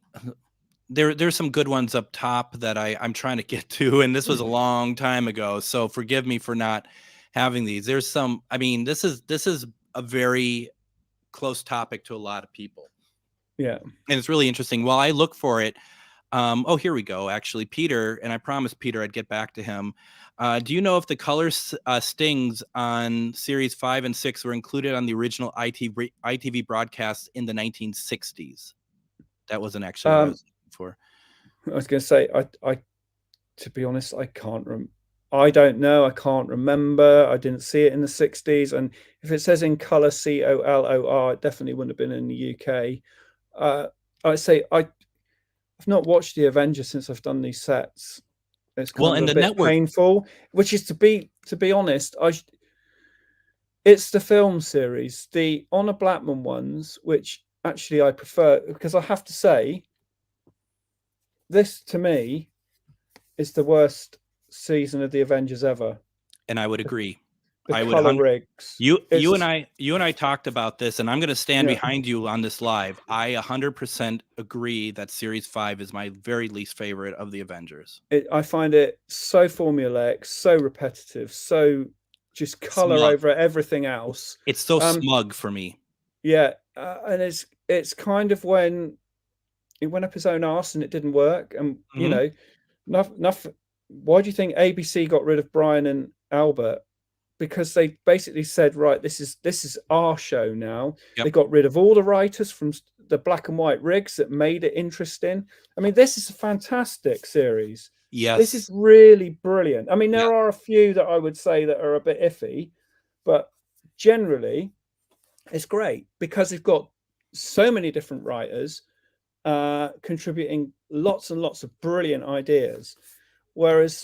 there's some good ones up top that I'm trying to get to, and this was a long time ago, so forgive me for not having these. There's some, I mean, this is a very close topic to a lot of people. Yeah. And it's really interesting. While I look for it, here we go. Actually, Peter, and I promised Peter I'd get back to him. Do you know if the color stings on series 5 and 6 were included on the original ITV broadcasts in the 1960s? That wasn't actually what I was looking for. I was going to say, I to be honest, I can't I don't know. I can't remember. I didn't see it in the 60s. And if it says in color COLOR, it definitely wouldn't have been in the UK. I say I've not watched the Avengers since I've done these sets. It's kind of and a the bit network, painful, which is to be honest, it's the film series, the Honor Blackman ones, which actually I prefer, because I have to say, this to me is the worst season of the Avengers ever. and I would agree. The I would color rigs. you and I talked about this, and I'm going to stand Yeah. behind you on this live. I 100% agree that Series 5 is my very least favorite of the Avengers. I find it so formulaic, so repetitive, so just color Smug. over everything else. It's so smug for me. Yeah, and it's kind of when it went up his own arse and it didn't work, and you know, nothing. Why do you think ABC got rid of Brian and Albert? Because they basically said, right, this is our show now. Yep. They got rid of all the writers from the black and white rigs that made it interesting. I mean, this is a fantastic series. Yes. This is really brilliant. I mean, there are a few that I would say that are a bit iffy, but generally it's great because they've got so many different writers contributing lots and lots of brilliant ideas. Whereas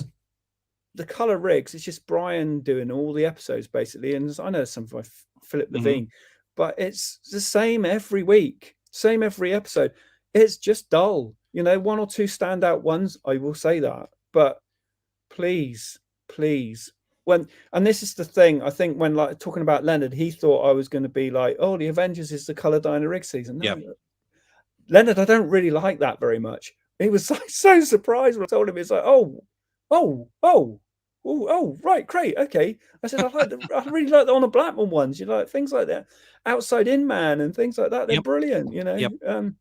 the color rigs, it's just Brian doing all the episodes basically. And I know some by Philip Levine, but it's the same every week, same every episode. It's just dull. You know, one or two standout ones, I will say that. But please, and this is the thing, I think when like talking about Leonard, he thought I was going to be like, oh, the Avengers is the Color Diner rig season. No, Leonard, I don't really like that very much. He was like so surprised when I told him. It's like, oh, right, great, okay. I said, I really like the Honor Blackman ones, you know, like things like that, Outside In Man and things like that. They're brilliant, you know.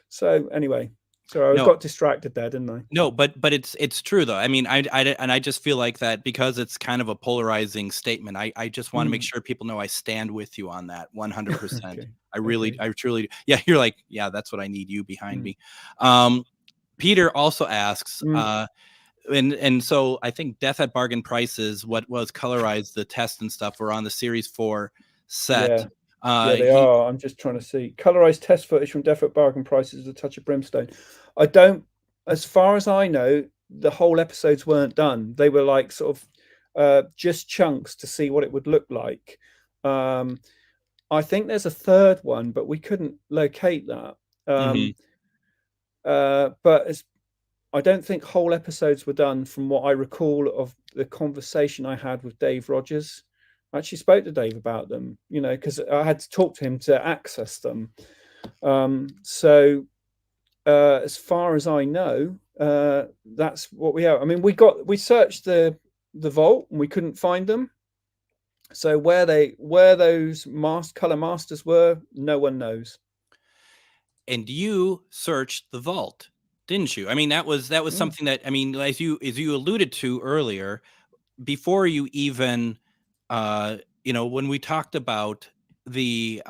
So anyway, so I got distracted there, didn't I? No, but it's true though. I mean, I just feel like that because it's kind of a polarizing statement. I just want to make sure people know I stand with you on that 100%. Okay. I truly, yeah. You're like, yeah, that's what I need you behind me. Peter also asks, and so I think Death at Bargain Prices, what was colorized, the test and stuff, were on the Series 4 set. Yeah, they are. I'm just trying to see colorized test footage from Death at Bargain Prices, A Touch of Brimstone. I don't, as far as I know, the whole episodes weren't done. They were like sort of just chunks to see what it would look like. I think there's a third one, but we couldn't locate that. But I don't think whole episodes were done from what I recall of the conversation I had with Dave Rogers. I actually spoke to Dave about them, you know, because I had to talk to him to access them. So as far as I know, that's what we have. I mean, we searched the vault and we couldn't find them. So where those color masters were, no one knows. And you searched the vault, didn't you? I mean, that was something that, I mean, as you alluded to earlier, before you even you know, when we talked about the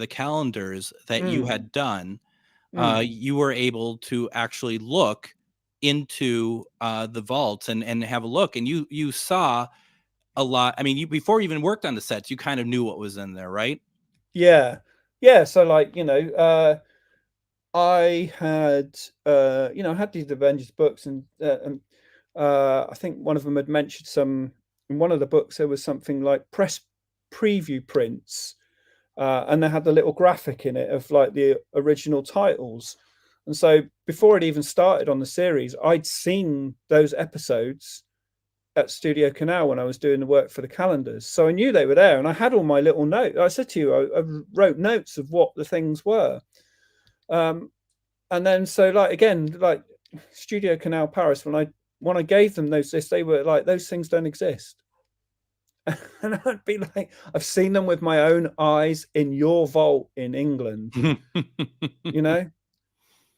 calendars that you had done, you were able to actually look into the vaults and have a look, and you saw a lot. I mean, before you even worked on the sets, you kind of knew what was in there, right? Yeah. So like, you know, I had you know, I had these Avengers books, and I think one of them had mentioned some. In one of the books, there was something like press preview prints, and they had the little graphic in it of like the original titles. And so before it even started on the series, I'd seen those episodes at Studio Canal when I was doing the work for the calendars. So I knew they were there, and I had all my little notes. I said to you, I wrote notes of what the things were. And then, so like, again, like Studio Canal Paris, when I gave them those lists, they were like, those things don't exist. And I'd be like, I've seen them with my own eyes in your vault in England. You know?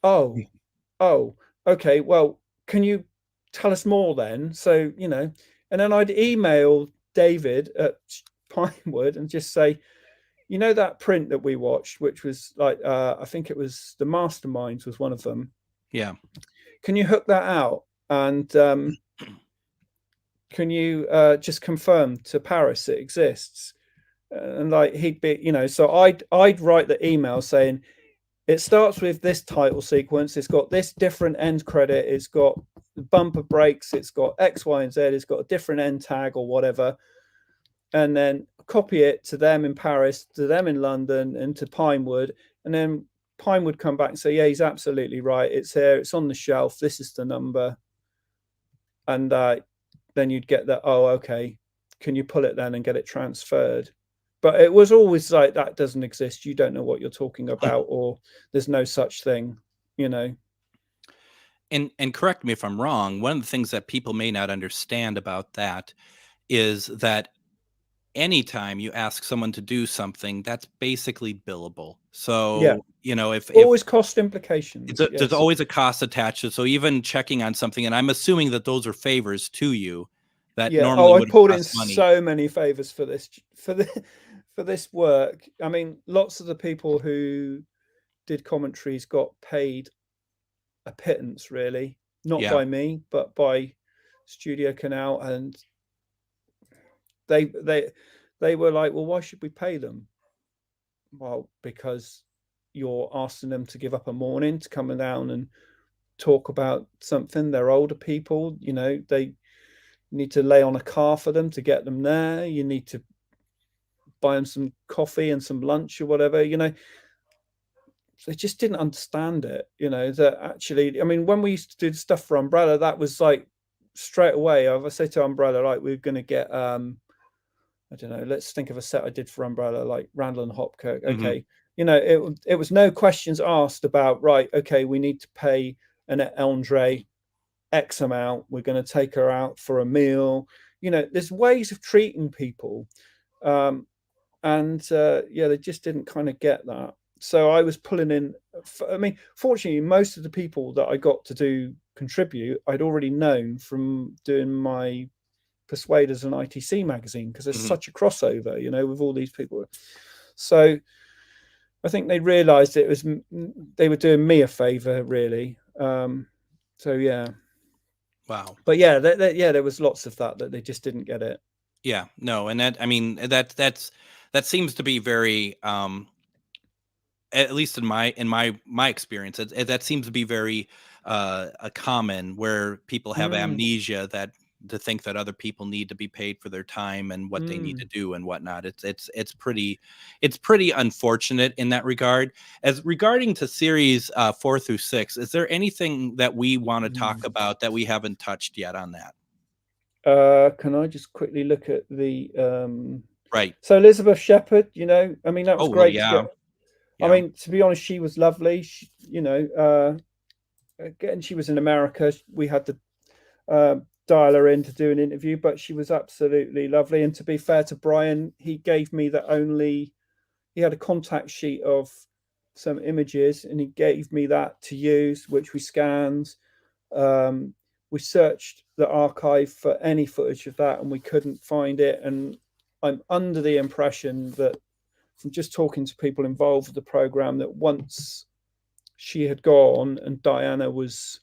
Oh, okay. Well, can you tell us more then? So, you know, and then I'd email David at Pinewood and just say, you know, that print that we watched, which was like, I think it was the Masterminds was one of them. Yeah. Can you hook that out? And can you just confirm to Paris it exists? And like he'd be, so I'd write the email saying it starts with this title sequence, it's got this different end credit, it's got bumper breaks, it's got X, Y, and Z, it's got a different end tag or whatever, and then copy it to them in Paris, to them in London, and to Pinewood, and then Pinewood come back and say, yeah, he's absolutely right, it's here, it's on the shelf, this is the number. And then you'd get that, oh, okay, can you pull it then and get it transferred? But it was always like, that doesn't exist, you don't know what you're talking about, or there's no such thing, And correct me if I'm wrong, one of the things that people may not understand about that is that anytime you ask someone to do something, that's basically billable. Yeah. So, if always cost implications. there's always a cost attached. So even checking on something, and I'm assuming that those are favors to you that normally I would pulled in cost money. so many favors for this work. I mean, lots of the people who did commentaries got paid a pittance, really, not by me, but by Studio Canal, and they were like, well, why should we pay them? Well, because you're asking them to give up a morning to come down and talk about something. They're older people, they need to lay on a car for them to get them there. You need to buy them some coffee and some lunch or whatever, they just didn't understand it, that actually, I mean, when we used to do stuff for Umbrella, that was like straight away. I say to Umbrella, like, we're going to get, I don't know, let's think of a set I did for Umbrella, like Randall and Hopkirk. Okay. It was no questions asked about, right, okay, we need to pay Annette Andre X amount. We're going to take her out for a meal. There's ways of treating people. They just didn't kind of get that. So I was pulling in, I mean, fortunately, most of the people that I got to contribute, I'd already known from doing my Persuaders and ITC magazine, because there's such a crossover, with all these people. So I think they realized they were doing me a favor, really. So yeah. Wow. But yeah, there was lots of that they just didn't get it. Yeah, no, and that seems to be very, at least in my experience, that seems to be very common, where people have amnesia to think that other people need to be paid for their time and what they need to do and whatnot. It's pretty unfortunate in that regard. As regarding to series 4 through 6, is there anything that we want to talk about that we haven't touched yet on that? Can I just quickly look at the right? So Elizabeth Shepherd, I mean, that was great. Yeah. I mean, to be honest, she was lovely. She, again, she was in America. We had to dial her in to do an interview, but she was absolutely lovely. And to be fair to Brian, he gave me he had a contact sheet of some images, and he gave me that to use, which we scanned. We searched the archive for any footage of that, and we couldn't find it. And I'm under the impression that, from just talking to people involved with the program, that once she had gone and Diana was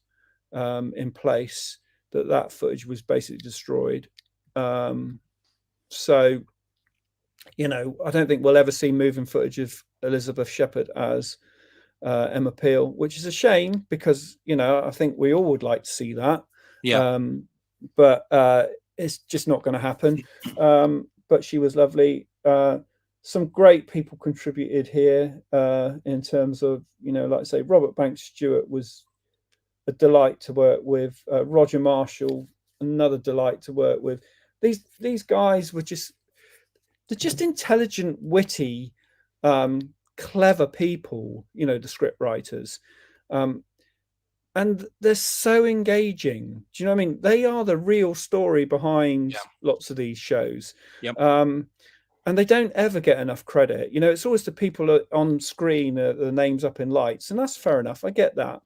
in place, that footage was basically destroyed. So, I don't think we'll ever see moving footage of Elizabeth Shepherd as Emma Peel, which is a shame, because, I think we all would like to see that. Yeah. But it's just not going to happen. But she was lovely. Some great people contributed here in terms of, like I say, Robert Banks Stewart was a delight to work with. Roger Marshall, another delight to work with. These guys were they're just intelligent, witty, clever people, the script writers. And they're so engaging. Do you know what I mean? They are the real story behind lots of these shows. Yep. And they don't ever get enough credit. It's always the people on screen, the names up in lights, and that's fair enough. I get that.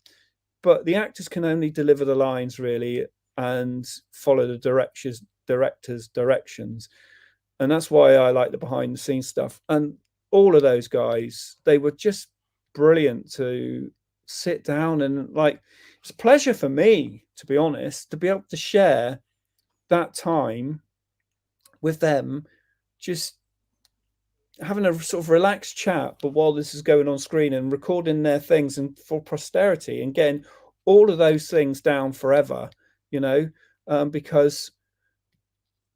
But the actors can only deliver the lines, really, and follow the director's directions. And that's why I like the behind the scenes stuff. And all of those guys, they were just brilliant to sit down and, like, it's a pleasure for me, to be honest, to be able to share that time with them, just having a sort of relaxed chat, but while this is going on screen, and recording their things and for posterity, and getting all of those things down forever, because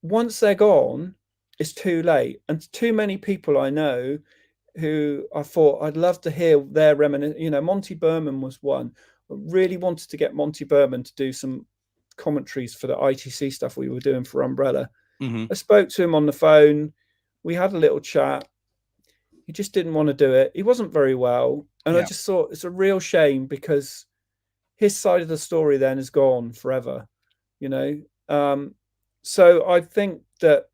once they're gone, it's too late. And too many people I know who I thought I'd love to hear their reminiscence. Monty Berman was one. I really wanted to get Monty Berman to do some commentaries for the ITC stuff we were doing for Umbrella. I spoke to him on the phone. We had a little chat. He just didn't want to do it. He wasn't very well. And I just thought it's a real shame, because his side of the story then is gone forever, So I think that,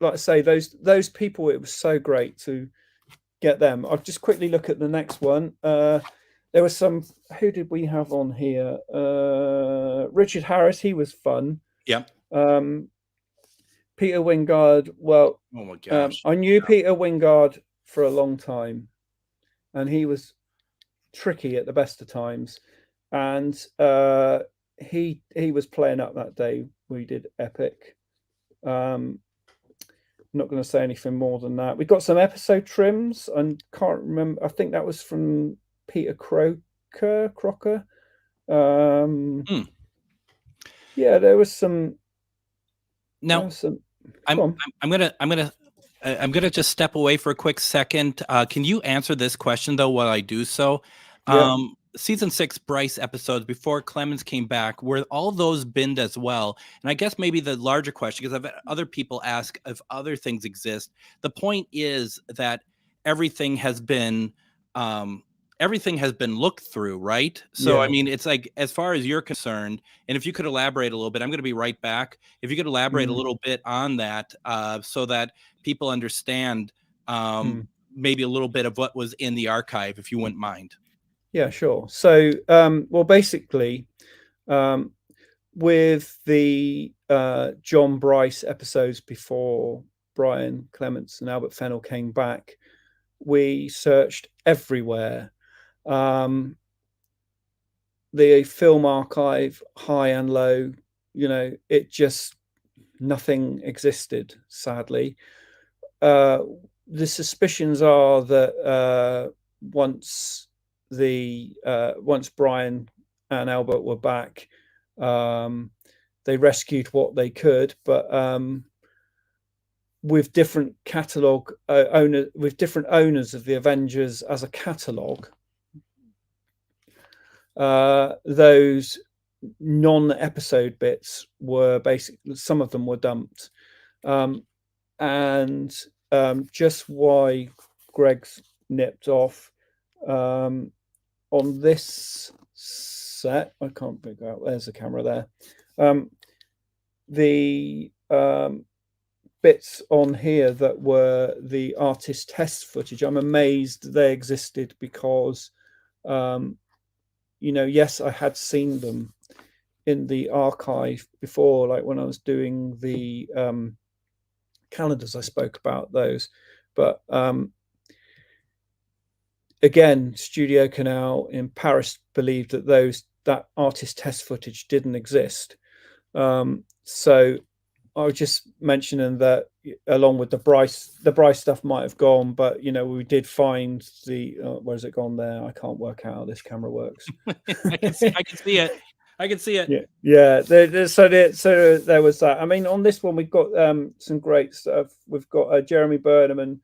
like I say, those people, it was so great to get them. I'll just quickly look at the next one. There was some, who did we have on here? Richard Harris, he was fun. Yeah. Peter Wingard, well, oh my gosh. I knew Peter Wingard for a long time, and he was tricky at the best of times. And he was playing up that day we did Epic. I'm not going to say anything more than that. We got some episode trims, and can't remember. I think that was from Peter Crocker. Yeah, there was some. Now, I'm gonna just step away for a quick second. Can you answer this question though while I do so? Yeah. Season 6 Bryce episodes before Clemens came back, were all those binned as well? And I guess maybe the larger question, because I've had other people ask if other things exist. The point is that everything has been looked through, right? So, Yeah. I mean, it's like, as far as you're concerned, and if you could elaborate a little bit, I'm going to be right back. If you could elaborate a little bit on that, so that people understand maybe a little bit of what was in the archive, if you wouldn't mind. Yeah, sure. So, well, basically, with the John Bryce episodes before Brian Clements and Albert Fennell came back, we searched everywhere. The film archive, high and low, it just, nothing existed, sadly. The suspicions are that once Brian and Albert were back, they rescued what they could, but with different catalog with different owners of the Avengers as a catalog, those non-episode bits were basically, some of them were dumped, and just why Greg's nipped off on this set, I can't figure out, there's the camera there, the bits on here that were the artist test footage, I'm amazed they existed, because yes, I had seen them in the archive before, like when I was doing the calendars, I spoke about those, but again, Studio Canal in Paris believed that artist test footage didn't exist. So I was just mentioning that, along with the Bryce stuff might have gone, but we did find the where's it gone there? I can't work out how this camera works. I can see it. Yeah. So there was that. I mean, on this one we've got some great stuff. We've got Jeremy Burnham and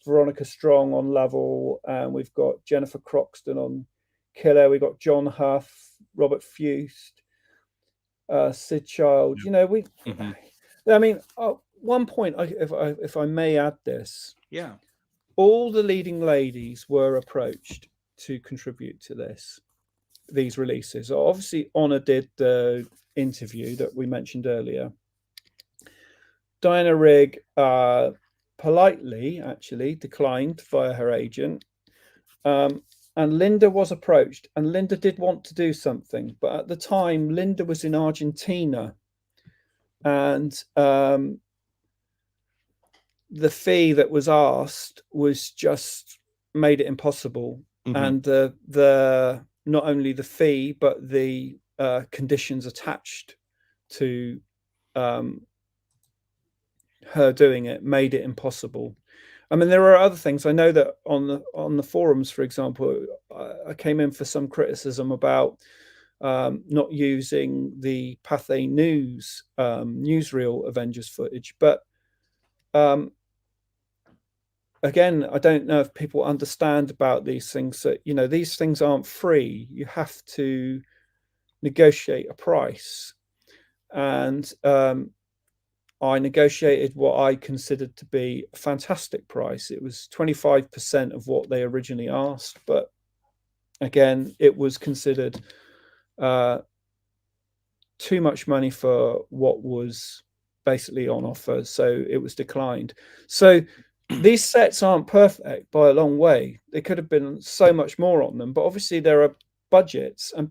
Veronica Strong on Level, and we've got Jennifer Croxton on Killer. We got John Huff, Robert Fust, Sid Child. I mean, one point, if I may add this, all the leading ladies were approached to contribute to these releases. Obviously, Honor did the interview that we mentioned earlier. Diana Rigg politely, actually, declined via her agent. And Linda was approached, and Linda did want to do something. But at the time, Linda was in Argentina, and the fee that was asked was just made it impossible. And the not only the fee, but the conditions attached to her doing it made it impossible. I mean, there are other things. I know that on the forums, for example, I came in for some criticism about not using the Pathé News newsreel Avengers footage, but again, I don't know if people understand about these things, that, you know, these things aren't free. You have to negotiate a price. And I negotiated what I considered to be a fantastic price. It was 25% of what they originally asked. But again, it was considered too much money for what was basically on offer. So it was declined. So these sets aren't perfect by a long way. There could have been so much more on them, but obviously there are budgets, and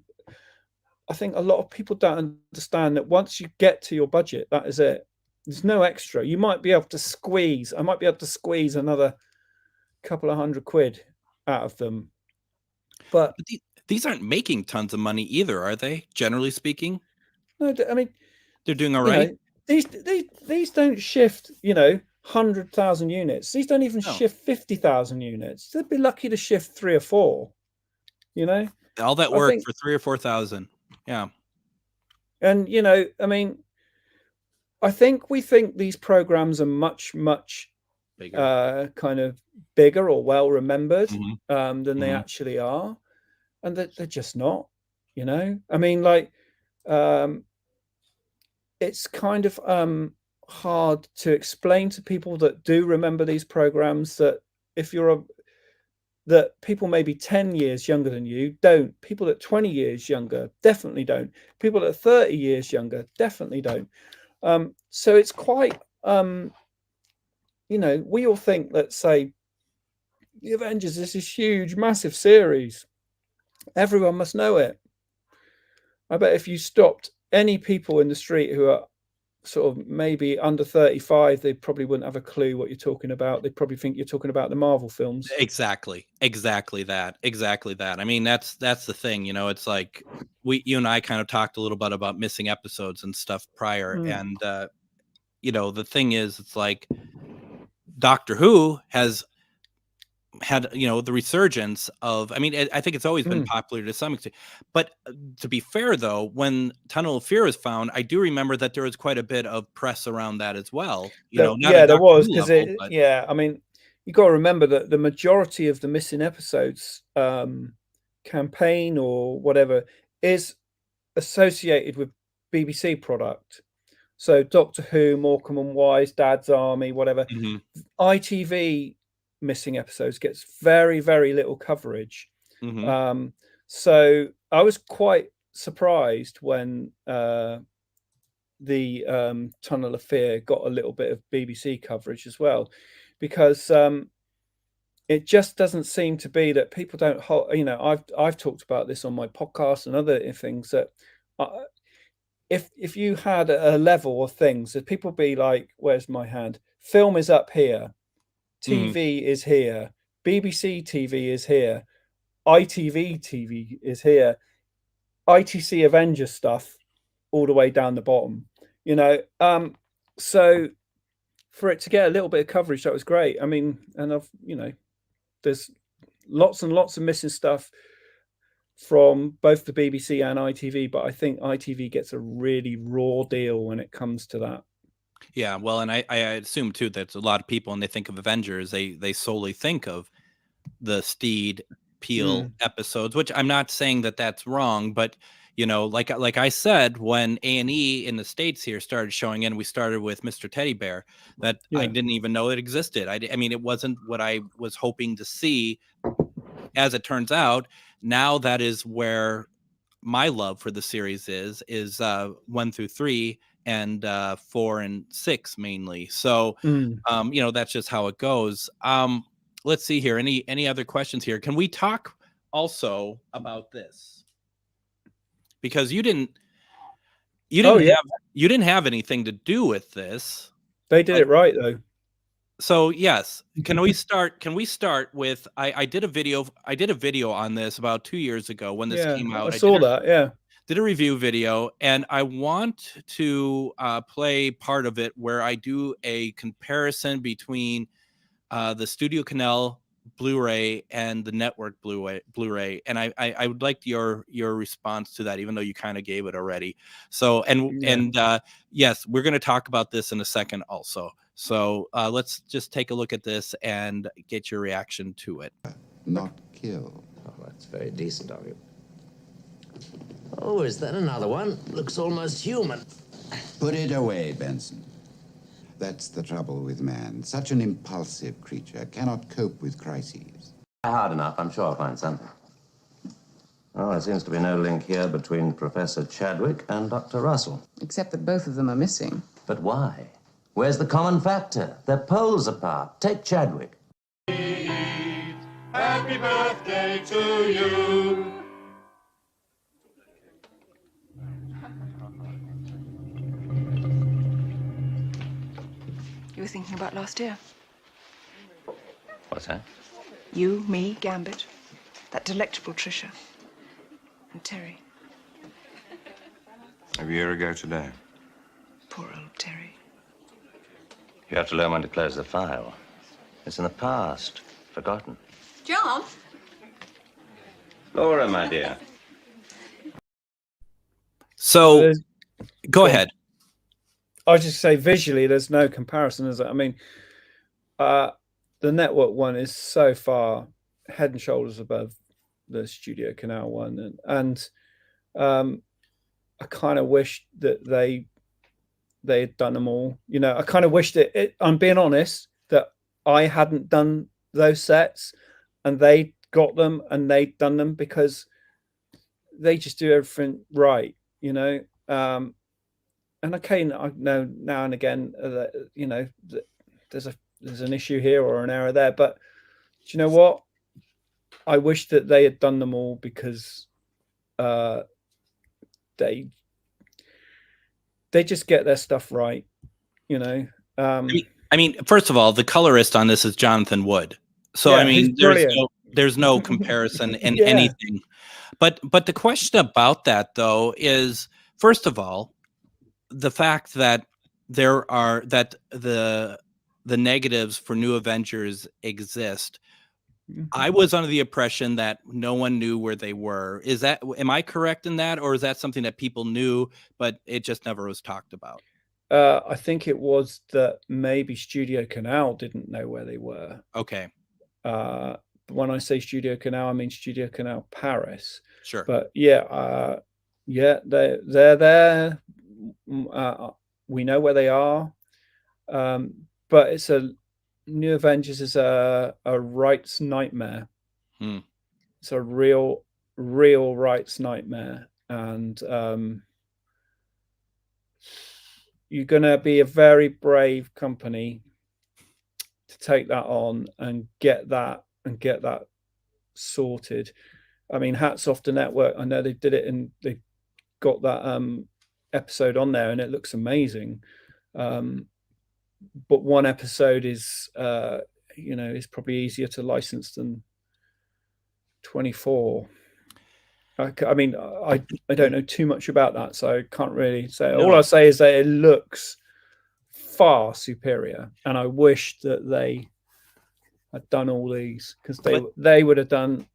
I think a lot of people don't understand that once you get to your budget, that is it. There's no extra. You might be able to squeeze, I might be able to squeeze another couple of £100 out of them. But these aren't making tons of money either, are they? Generally speaking, no, I mean, they're doing all right. Know, these don't shift, 100,000 units. These don't even shift 50,000 units. They'd be lucky to shift 3 or 4. All that work for 3,000 or 4,000. Yeah. And I mean, I think we think these programs are much bigger, kind of bigger or well remembered than they actually are, and that they're just not. I mean, like, it's kind of hard to explain to people that do remember these programs that if you're that people maybe 10 years younger than you don't. People at 20 years younger definitely don't. People at 30 years younger definitely don't. So it's quite, we all think that, say, The Avengers is this huge, massive series. Everyone must know it. I bet if you stopped any people in the street who are sort of maybe under 35, they probably wouldn't have a clue what you're talking about. They'd probably think you're talking about the Marvel films. Exactly that. I mean, that's the thing, it's like you and I kind of talked a little bit about missing episodes and stuff prior. And, the thing is, it's like Doctor Who has had, the resurgence of, I mean, I think it's always been popular to some extent, but to be fair though, when Tunnel of Fear was found, I do remember that there was quite a bit of press around that as well. Not there was, because I mean, you got to remember that the majority of the missing episodes campaign or whatever is associated with BBC product. So Doctor Who, Morecambe and Wise, Dad's Army, whatever. ITV missing episodes gets very, very little coverage. So I was quite surprised when the Tunnel of Fear got a little bit of BBC coverage as well, because it just doesn't seem to be that people don't hold, I've talked about this on my podcast and other things, that if you had a level of things, that people be like, where's my hand? Film is up here. TV is here. BBC TV is here. ITV TV is here. ITC Avengers stuff all the way down the bottom. So for it to get a little bit of coverage, that was great. I mean, and there's lots and lots of missing stuff from both the BBC and ITV, but I think ITV gets a really raw deal when it comes to that. Yeah, well, and I assume too that a lot of people, when they think of Avengers, they solely think of the Steed Peel episodes, which I'm not saying that that's wrong, but like I said, when A&E in the States here started showing in, we started with Mr. Teddy Bear, that I didn't even know it existed. I mean, it wasn't what I was hoping to see. As it turns out, now that is where my love for the series is 1 through 3. And 4 and 6 mainly. So, that's just how it goes. Let's see here. Any other questions here? Can we talk also about this? Because you didn't have anything to do with this. They did it right though. So yes, can we start with, I did a video on this about 2 years ago when this came out. I saw that. Yeah. did a review video, and I want to play part of it where I do a comparison between the Studio Canal Blu-ray and the network Blu-ray, and I would like your response to that, even though you kind of gave it already. So yes, we're going to talk about this in a second also. So let's just take a look at this and get your reaction to it. Not kill. Oh, that's very decent of you. Oh, is that another one? Looks almost human. Put it away, Benson. That's the trouble with man. Such an impulsive creature cannot cope with crises. Hard enough. I'm sure I'll find something. Oh, there seems to be no link here between Professor Chadwick and Dr. Russell. Except that both of them are missing. But why? Where's the common factor? They're poles apart. Take Chadwick. Happy birthday to you. You were thinking about last year. What's that? You, me, Gambit, that delectable Trisha, and Terry. A year ago today. Poor old Terry. You have to learn when to close the file. It's in the past. Forgotten. John? Laura, my dear. So go ahead. I was just say visually, there's no comparison, is it? I mean, the network one is so far head and shoulders above the Studio Canal one, and I kind of wish that they had done them all. You know, I kind of wish that I'm being honest, that I hadn't done those sets and they got them and they'd done them, because they just do everything right, you know. And okay, I know now and again that, you know, that there's an issue here or an error there, but do you know what? I wish that they had done them all, because they just get their stuff right, you know. I mean, first of all, the colorist on this is Jonathan Wood, so Yeah, I mean, he's there's no comparison in Yeah. anything. But the question about that though is, first of all, the fact that the negatives for New Avengers exist. I was under the impression that no one knew where they were. Am I correct in that, or is that something that people knew but it just never was talked about? I think it was that maybe Studio Canal didn't know where they were. Okay, When I say Studio Canal, I mean Studio Canal Paris. sure. But yeah, they're there. We know where they are. But it's New Avengers is a rights nightmare. It's a real rights nightmare, and you're gonna be a very brave company to take that on and get that sorted. I mean, hats off to network. I know they did it and they got that episode on there and it looks amazing. But one episode is you know, is probably easier to license than 24. I mean, I don't know too much about that, so I can't really say. No. All I say is that it looks far superior, and I wish that they had done all these, because they would have done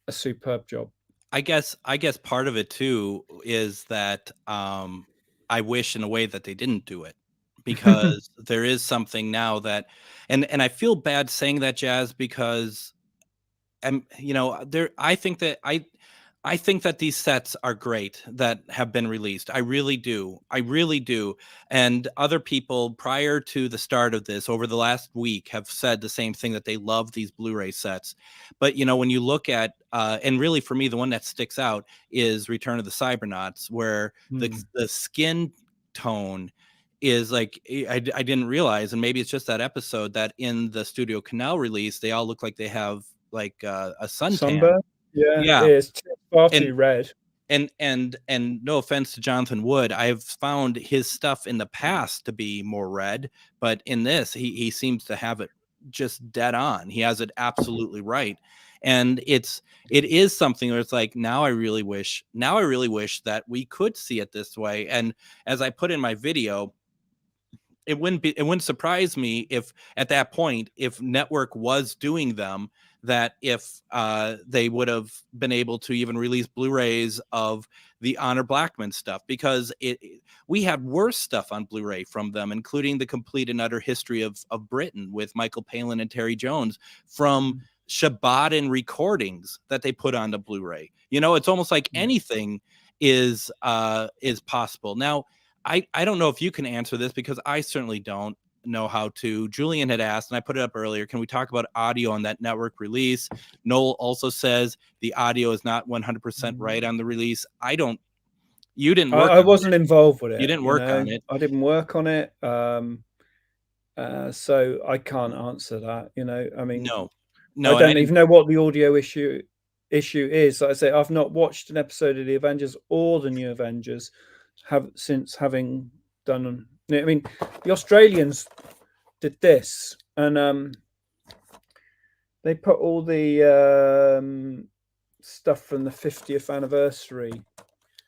a superb job. I guess part of it too is that I wish in a way that they didn't do it, because there is something now that, and I feel bad saying that, Jazz, because you know, I think that these sets are great that have been released. I really do. And other people prior to the start of this, over the last week, have said the same thing, that they love these Blu-ray sets. But, you know, when you look at, and really for me, the one that sticks out is Return of the Cybernauts, where the skin tone is like, I didn't realize, and maybe it's just that episode, that in the Studio Canal release, they all look like they have like a suntan. Yeah, it's far too red. And no offense to Jonathan Wood, I've found his stuff in the past to be more red, but in this, he seems to have it just dead on. He has it absolutely right. And it is something where it's like, now I really wish that we could see it this way. And as I put in my video, it wouldn't surprise me if at that point, if network was doing them, that if they would have been able to even release Blu-rays of the Honor Blackman stuff, because we had worse stuff on Blu-ray from them, including the complete and utter history of Britain with Michael Palin and Terry Jones from Shabatin recordings that they put on the Blu-ray. It's almost like anything is possible. Now, I don't know if you can answer this, because I certainly don't know how to. Julian had asked, and I put it up earlier, can we talk about audio on that network release? Noel also says the audio is not 100% right on the release. You didn't work I wasn't involved with it. You didn't work on it. I didn't work on it. So I can't answer that. I mean, no, I don't even know what the audio issue is. Like I say, I've not watched an episode of the Avengers or the New Avengers since having done. I mean, the Australians did this, and they put all the stuff from the 50th anniversary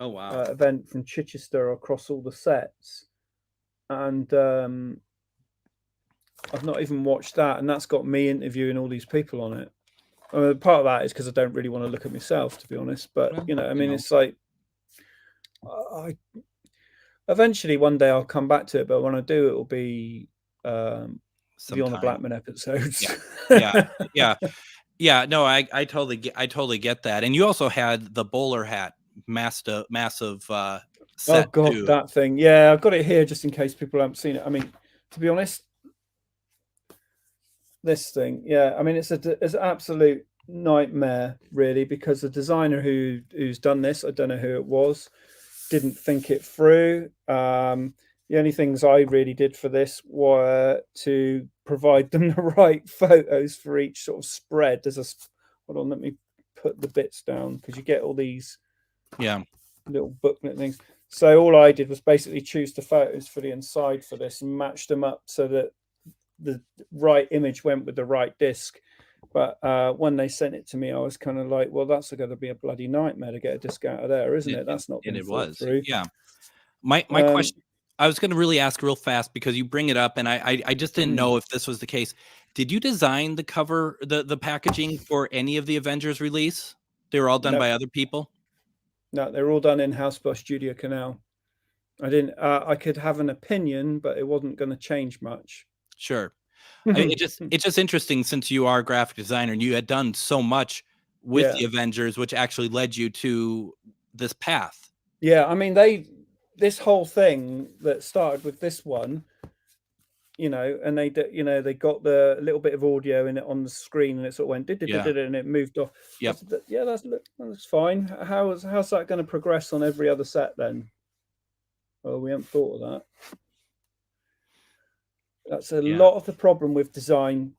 event from Chichester across all the sets, and I've not even watched that, and that's got me interviewing all these people on it. Part of that is because I don't really want to look at myself, to be honest, but it's like eventually one day I'll come back to it, but when I do, it will be the On the Blackman episodes. Yeah. No, I totally get that. And you also had the bowler hat, massive set. Oh God, too. that thing. Yeah, I've got it here just in case people haven't seen it. I mean, to be honest, this thing, yeah. I mean, it's an absolute nightmare, really, because the designer who's done this, I don't know who it was, didn't think it through. The only things I really did for this were to provide them the right photos for each sort of spread. Hold on, let me put the bits down, because you get all these little booklet things. So all I did was basically choose the photos for the inside for this and match them up so that the right image went with the right disc. But when they sent it to me, I was kind of like, well, that's going to be a bloody nightmare to get a disc out of there, isn't it? That's not. And it was. Through. Yeah. My question, I was going to really ask real fast, because you bring it up, and I just didn't know if this was the case. Did you design the cover, the packaging for any of the Avengers release? They were all done by other people? No, they were all done in-house by Studio Canal. I didn't. I could have an opinion, but it wasn't going to change much. Sure. It's just interesting, since you are a graphic designer and you had done so much with the Avengers, which actually led you to this path. Yeah, I mean, this whole thing that started with this one, and they got the little bit of audio in it on the screen, and it sort of went and it moved off. Yeah, that's fine. How's that going to progress on every other set then? Well, we haven't thought of that. That's a lot of the problem with design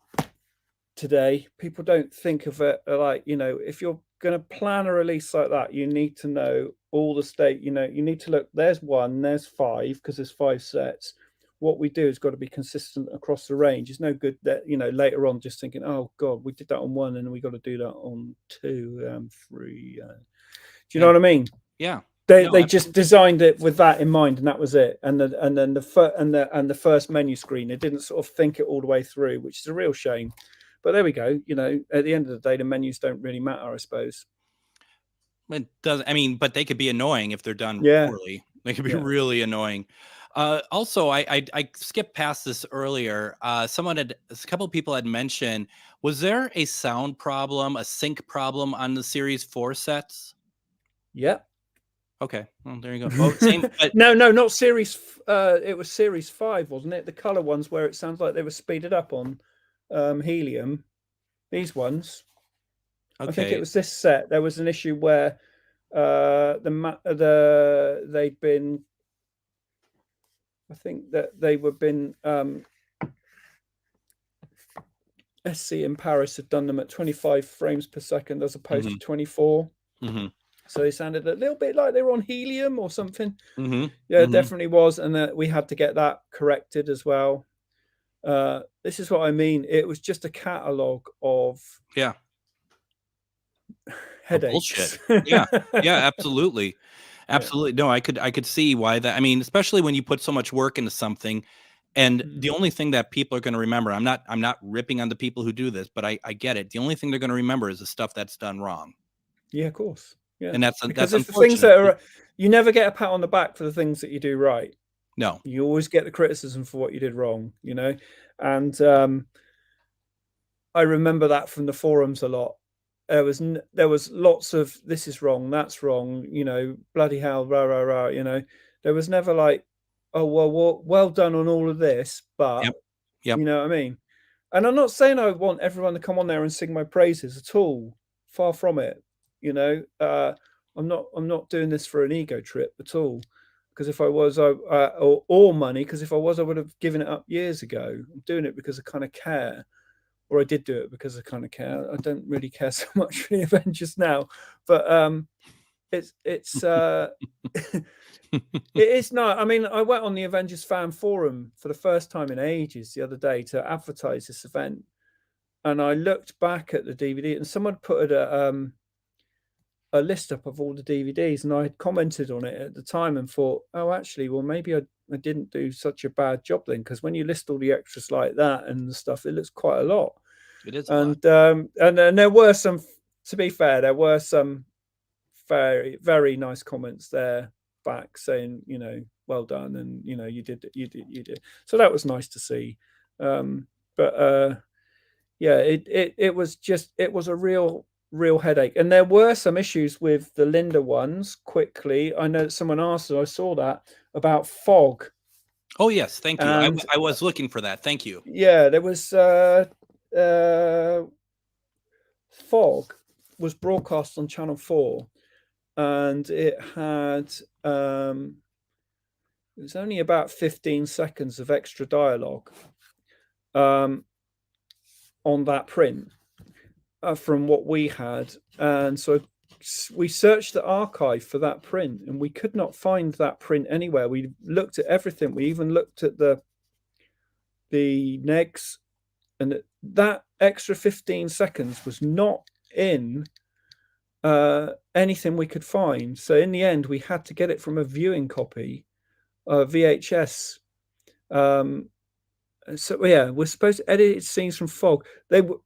today. People don't think of it like, if you're going to plan a release like that, you need to know all the state, you need to look, there's 1, there's 5, because there's 5 sets. What we do has got to be consistent across the range. It's no good that, later on just thinking, oh God, we did that on 1 and we got to do that on 2, 3. Do you know what I mean? Yeah. They just designed it with that in mind, and that was it. And then the first menu screen, they didn't sort of think it all the way through, which is a real shame. But there we go. At the end of the day, the menus don't really matter, I suppose. It does. I mean, but they could be annoying if they're done poorly. They could be really annoying. Also, I skipped past this earlier. A couple of people had mentioned, was there a sound problem, a sync problem on the Series 4 sets? Yeah. Okay, well, there you go. Oh, same, but... No, not Series. It was Series 5, wasn't it? The color ones where it sounds like they were speeded up on helium. These ones. Okay. I think it was this set. There was an issue where they'd been. I think that they were been. SC in Paris had done them at 25 frames per second as opposed to 24. Mm-hmm. So they sounded a little bit like they were on helium or something. Mm-hmm. Yeah, it definitely was. And we had to get that corrected as well. This is what I mean. It was just a catalogue of headaches. Bullshit. Yeah, absolutely. Absolutely. No, I could see why that. I mean, especially when you put so much work into something, and the only thing that people are going to remember, I'm not ripping on the people who do this, but I get it. The only thing they're going to remember is the stuff that's done wrong. Yeah, of course. Yeah, and that's because it's the unfortunate. things that are, you never get a pat on the back for the things that you do right. No, you always get the criticism for what you did wrong. And I remember that from the forums a lot. There was lots of this is wrong, that's wrong, bloody hell, rah rah rah. There was never like, oh well done on all of this, but yep. You know what I mean. And I'm not saying I want everyone to come on there and sing my praises at all. Far from it. I'm not doing this for an ego trip at all. Because if I was, or money, because if I was, I would have given it up years ago. I'm doing it because I kind of care. Or I did do it because I kind of care. I don't really care so much for the Avengers now, but it's it is not. I mean, I went on the Avengers fan forum for the first time in ages the other day to advertise this event, and I looked back at the DVD, and someone put a list up of all the DVDs, and I had commented on it at the time and thought, oh, actually, well, maybe I didn't do such a bad job then, because when you list all the extras like that and the stuff, it looks quite a lot. It is, and there were some. To be fair, there were some very, very nice comments there back saying, well done, and you did. So that was nice to see. But yeah, it was a real headache, and there were some issues with the Linda ones. Quickly, I know that someone asked, and I saw that about fog. Oh yes, thank you. I was looking for that. Thank you. Yeah, there was fog was broadcast on Channel 4, and it had it was only about 15 seconds of extra dialogue on that print from what we had, and so we searched the archive for that print, and we could not find that print anywhere. We looked at everything. We even looked at the negs, and that extra 15 seconds was not in anything we could find. So in the end, we had to get it from a viewing copy, VHS. So yeah, we're supposed to edit scenes from fog. They were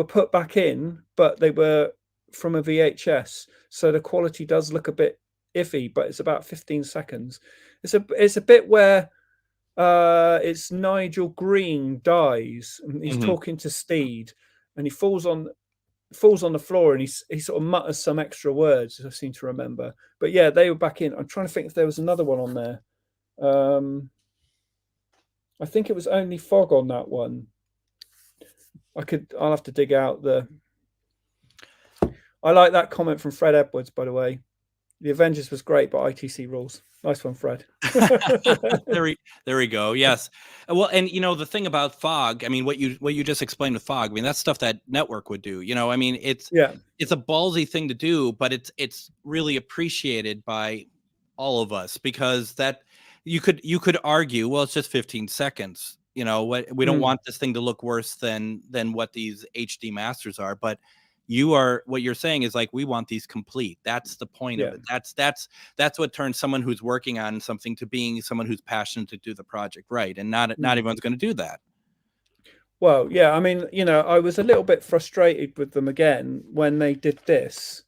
put back in, but they were from a VHS, so the quality does look a bit iffy, but it's about 15 seconds. It's a bit where it's Nigel Green dies, and he's talking to Steed, and he falls on the floor, and he sort of mutters some extra words, I seem to remember. But yeah, they were back in. I'm trying to think if there was another one on there. I think it was only fog on that one. I'll have to dig out I like that comment from Fred Edwards, by the way. The Avengers was great, but ITC rules. Nice one, Fred. There we go. Yes. Well, and the thing about fog, I mean, what you just explained with fog, I mean, that's stuff that network would do. I mean, it's a ballsy thing to do, but it's really appreciated by all of us, because that you could argue, well, it's just 15 seconds. We don't want this thing to look worse than what these HD masters are, but what you're saying is like, we want these complete. That's the point of it. That's what turns someone who's working on something to being someone who's passionate to do the project right, and not everyone's going to do that. Well, yeah, I mean, I was a little bit frustrated with them again when they did this,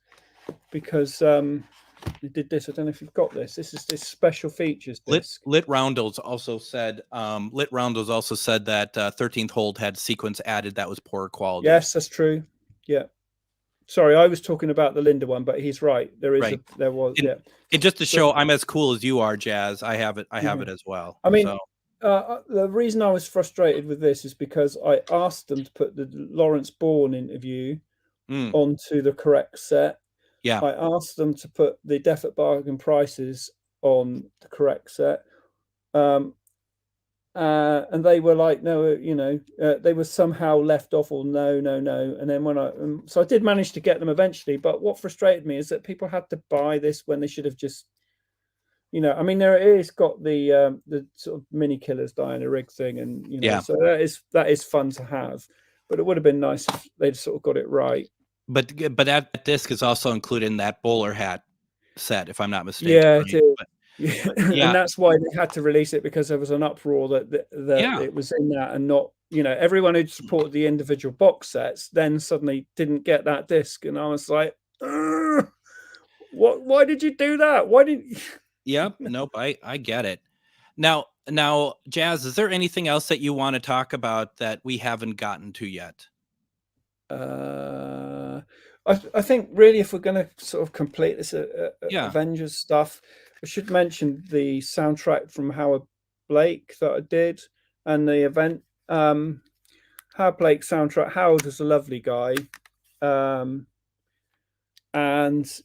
because they did this. I don't know if you've got this. This is this special features disc. Lit Roundels also said that 13th Hold had sequence added that was poor quality. Yes, that's true. Yeah. Sorry, I was talking about the Linda one, but he's right. There is there was. It just to show I'm as cool as you are, Jazz. I have it as well. I mean, the reason I was frustrated with this is because I asked them to put the Lawrence Bourne interview onto the correct set. Yeah. I asked them to put the Death at Bargain Prices on the correct set. And they were like, no, they were somehow left off, or no. And then so I did manage to get them eventually. But what frustrated me is that people had to buy this when they should have just, I mean, there it is got the sort of mini killers Diana Rigg thing, and so that is fun to have. But it would have been nice if they'd sort of got it right. But that disc is also included in that bowler hat set, if I'm not mistaken. Yeah, right? it is. But Yeah. And that's why they had to release it, because there was an uproar that Yeah. it was in that, and not, everyone who'd supported the individual box sets then suddenly didn't get that disc, and I was like, "Ugh, why did you do that? Why didn't?" Yep. Nope. I get it. Now, Jazz, is there anything else that you want to talk about that we haven't gotten to yet? I think really, if we're going to sort of complete this Yeah. Avengers stuff, I should mention the soundtrack from Howard Blake that I did, and the event. Howard Blake soundtrack. Howard was a lovely guy, and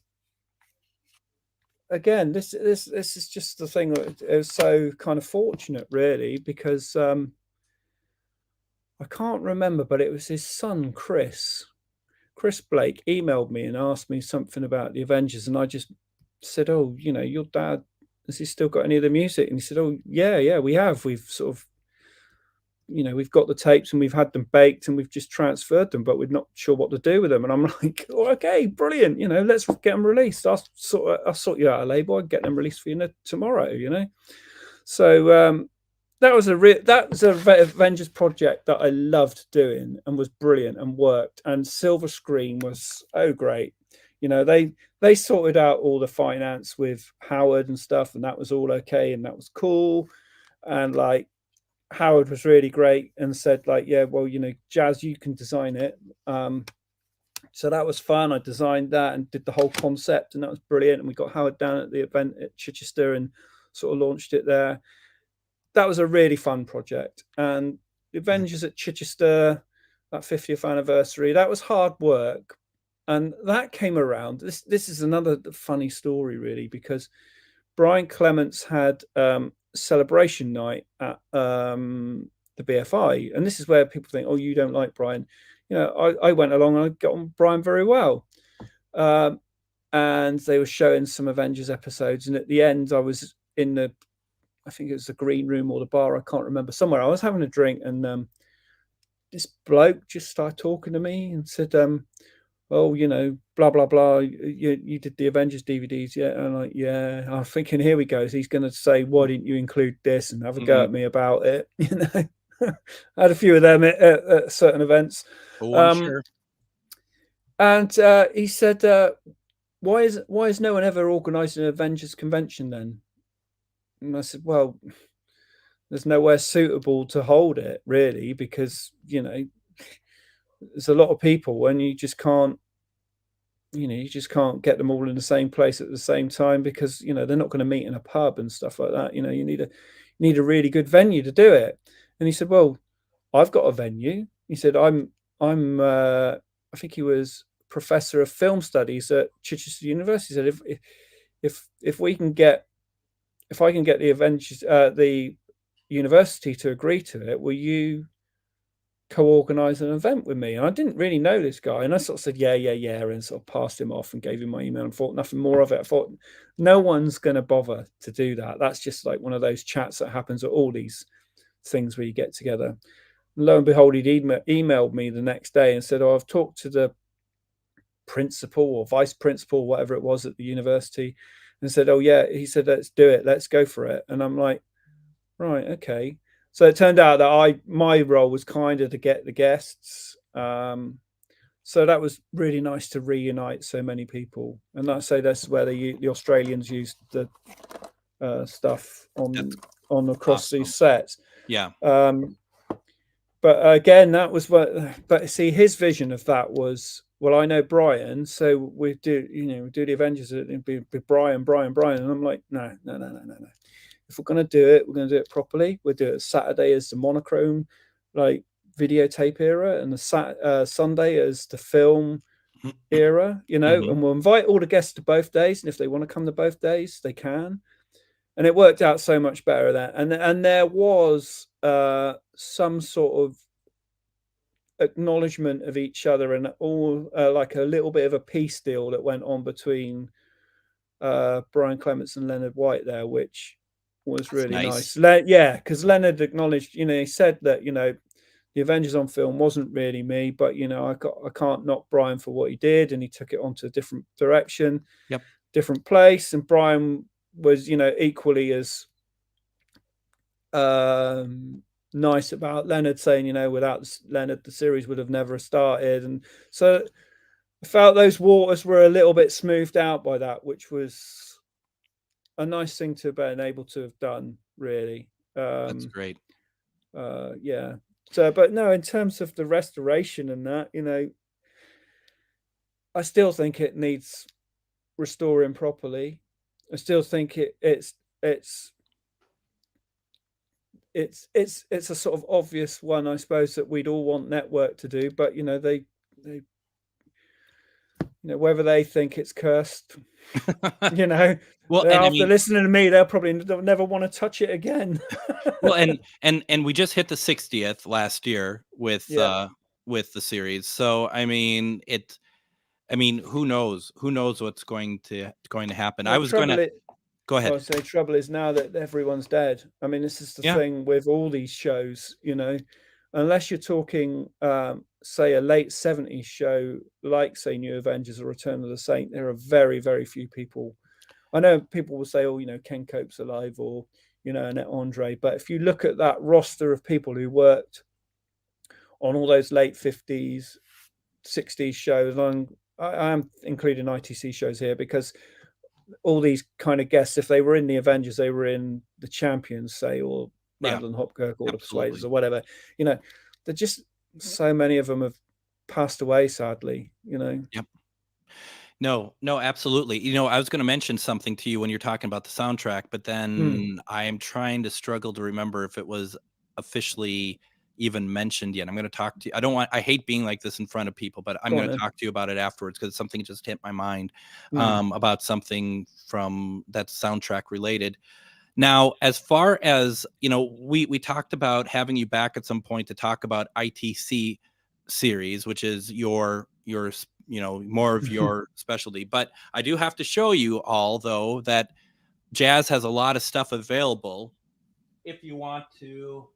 again, this is just the thing that it was so kind of fortunate, really, because I can't remember, but it was his son Chris Blake emailed me and asked me something about the Avengers, and I just said, "Oh, your dad, has he still got any of the music?" And he said, "Oh, yeah, we have. We've sort of, we've got the tapes and we've had them baked and we've just transferred them, but we're not sure what to do with them." And I'm like, "Oh, okay, brilliant. Let's get them released. I'll sort you out a label. I'll get them released for you tomorrow." So that was a Avengers project that I loved doing and was brilliant and worked. And Silver Screen was great. They sorted out all the finance with Howard and stuff, and that was all okay, and that was cool. And like, Howard was really great and said, like, "Yeah, well, Jazz, you can design it." So that was fun. I designed that and did the whole concept, and that was brilliant. And we got Howard down at the event at Chichester and sort of launched it there. That was a really fun project. And the Avengers at Chichester, that 50th anniversary, that was hard work. And that came around. This is another funny story, really, because Brian Clements had celebration night at the BFI. And this is where people think, "Oh, you don't like Brian." I went along and I got on Brian very well. And they were showing some Avengers episodes. And at the end, I was in I think it was the green room or the bar, I can't remember, somewhere. I was having a drink, and this bloke just started talking to me and said, "Oh, blah, blah, blah. You did the Avengers DVDs, yeah?" And I'm like, "Yeah." I'm thinking, here we go. He's going to say, "Why didn't you include this?" and have a go at me about it. I had a few of them at certain events. Oh, I'm sure. And he said, why is no one ever organised an Avengers convention then? And I said, "Well, there's nowhere suitable to hold it, really, because there's a lot of people, and you just can't get them all in the same place at the same time, because they're not going to meet in a pub and stuff like that. You need a really good venue to do it." And he said, "Well, I've got a venue." He said, I think he was professor of film studies at Chichester University. He said, if I can get the Avengers, the university to agree to it, will you co-organize an event with me? And I didn't really know this guy, and I sort of said, yeah, and sort of passed him off and gave him my email and thought nothing more of it. I thought, no one's going to bother to do that. That's just like one of those chats that happens at all these things where you get together. And lo and behold, he'd emailed me the next day and said, "Oh, I've talked to the principal or vice principal, whatever it was at the university," and said, "Oh yeah," he said, "let's do it, let's go for it." And I'm like, right, okay. So it turned out that my role was kind of to get the guests. So that was really nice to reunite so many people. And I say that's where the Australians used the stuff on across awesome. these sets. Yeah. But again, that was but see, his vision of that was, well, I know Brian, so we do the Avengers, it'd be Brian. And I'm like, no. If we're going to do it, we're going to do it properly. We'll do it Saturday as the monochrome, like videotape era, and the Sunday as the film era, and we'll invite all the guests to both days. And if they want to come to both days, they can. And it worked out so much better there. And there was some sort of acknowledgement of each other, and all like a little bit of a peace deal that went on between Brian Clements and Leonard White there, which was really nice. Yeah, because Leonard acknowledged, he said that, the Avengers on film wasn't really me, but I can't knock Brian for what he did, and he took it onto a different direction, different place, and Brian was equally as nice about Leonard, saying without Leonard the series would have never started. And so I felt those waters were a little bit smoothed out by that, which was a nice thing to have been able to have done, really. That's great. Yeah. So, but no, in terms of the restoration and that, I still think it needs restoring properly. I still think it's a sort of obvious one, I suppose, that we'd all want network to do, but they whether they think it's cursed, well, after listening to me, they'll never want to touch it again. Well, and we just hit the 60th last year with the series, so who knows what's going to happen. I was going to go ahead. I say trouble is now that everyone's dead. This is the thing with all these shows, unless you're talking say a late 70s show like, say, New Avengers or Return of the Saint, there are very, very few people. I know people will say, Ken Cope's alive, or Annette Andre, but if you look at that roster of people who worked on all those late 50s 60s shows, I am including ITC shows here, because all these kind of guests, if they were in the Avengers, they were in the Champions, say, or Randall and Hopkirk, or the Persuaders, or whatever. They're just, so many of them have passed away, sadly. Yep. No, absolutely. I was going to mention something to you when you're talking about the soundtrack, but then I am trying to struggle to remember if it was officially even mentioned yet. I'm going to talk to you. I hate being like this in front of people, but I'm going to talk to you about it afterwards, because something just hit my mind about something from that soundtrack related. Now, as far as, we talked about having you back at some point to talk about ITC series, which is your more of your specialty. But I do have to show you all, though, that Jaz has a lot of stuff available if you want to,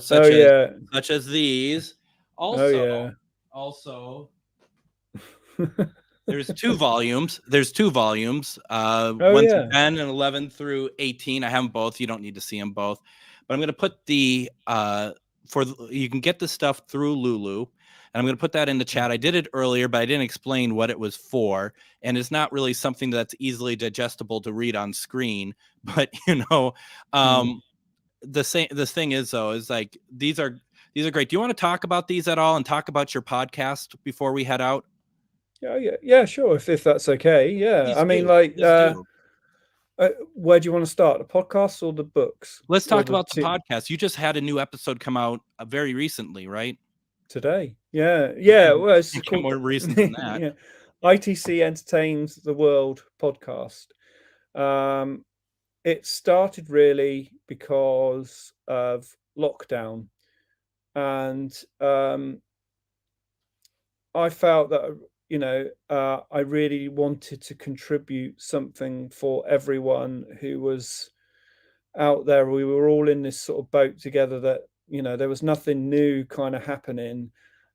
such as these. Also, there's two volumes. 1 through 10 and 11 through 18. I have them both. You don't need to see them both. But I'm going to put you can get the stuff through Lulu, and I'm going to put that in the chat. I did it earlier, but I didn't explain what it was for, and it's not really something that's easily digestible to read on screen. But the thing is, though, is like these are great. Do you want to talk about these at all and talk about your podcast before we head out? Yeah, sure. If that's okay. Yeah, where do you want to start? The podcast or the books? Let's talk about the podcast. You just had a new episode come out very recently, right? Today. Yeah. Well, it's more recent than that. ITC Entertains the World podcast. It started really because of lockdown, and I felt that I really wanted to contribute something for everyone who was out there. We were all in this sort of boat together, that there was nothing new kind of happening,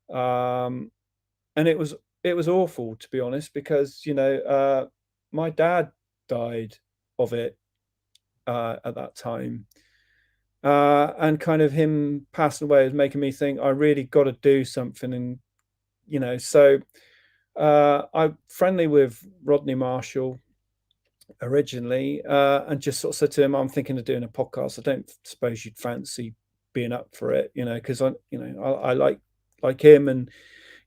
and it was awful, to be honest, because my dad died of it at that time, and kind of him passing away was making me think I really got to do something. And so I'm friendly with Rodney Marshall originally, and just sort of said to him, I'm thinking of doing a podcast. I don't suppose you'd fancy being up for it, because I like him, and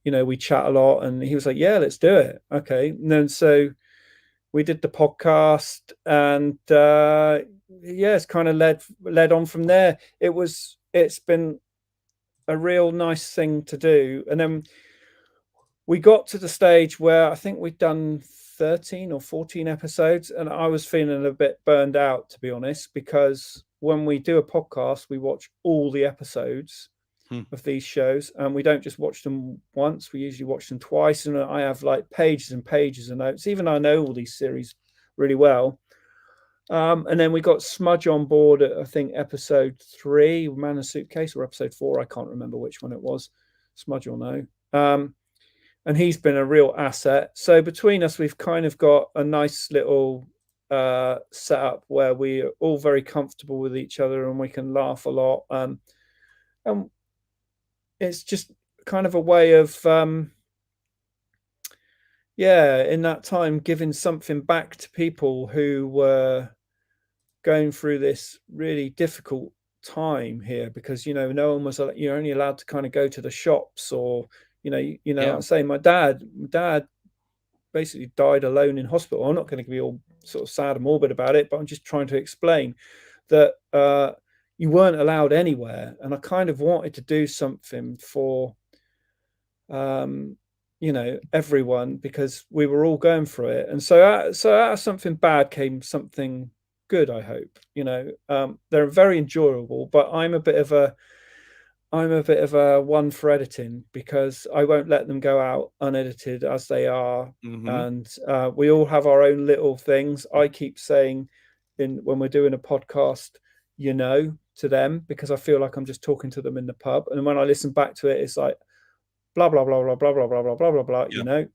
we chat a lot. And he was like, yeah, let's do it. Okay. And then so we did the podcast, and it's kind of led on from there. It's been a real nice thing to do. And then we got to the stage where I think we'd done 13 or 14 episodes, and I was feeling a bit burned out, to be honest, because when we do a podcast, we watch all the episodes of these shows, and we don't just watch them once. We usually watch them twice, and I have like pages and pages of notes, even though I know all these series really well. And then we got Smudge on board at, I think, episode 3, Man in a Suitcase, or episode 4. I can't remember which one it was. Smudge will know. And he's been a real asset. So between us, we've kind of got a nice little setup where we are all very comfortable with each other and we can laugh a lot. And it's just kind of a way of, in that time, giving something back to people who were going through this really difficult time here, because, you know, no one was, you're only allowed to kind of go to the shops, or, I'm saying my dad basically died alone in hospital. I'm not going to be all sort of sad and morbid about it, but I'm just trying to explain that you weren't allowed anywhere. And I kind of wanted to do something for, everyone, because we were all going through it. And so out of something bad came something good, I hope. They're very enjoyable, but I'm a bit of a one for editing, because I won't let them go out unedited as they are. And we all have our own little things. I keep saying when we're doing a podcast, to them, because I feel like I'm just talking to them in the pub. And when I listen back to it, it's like blah blah blah blah blah blah blah blah blah blah blah,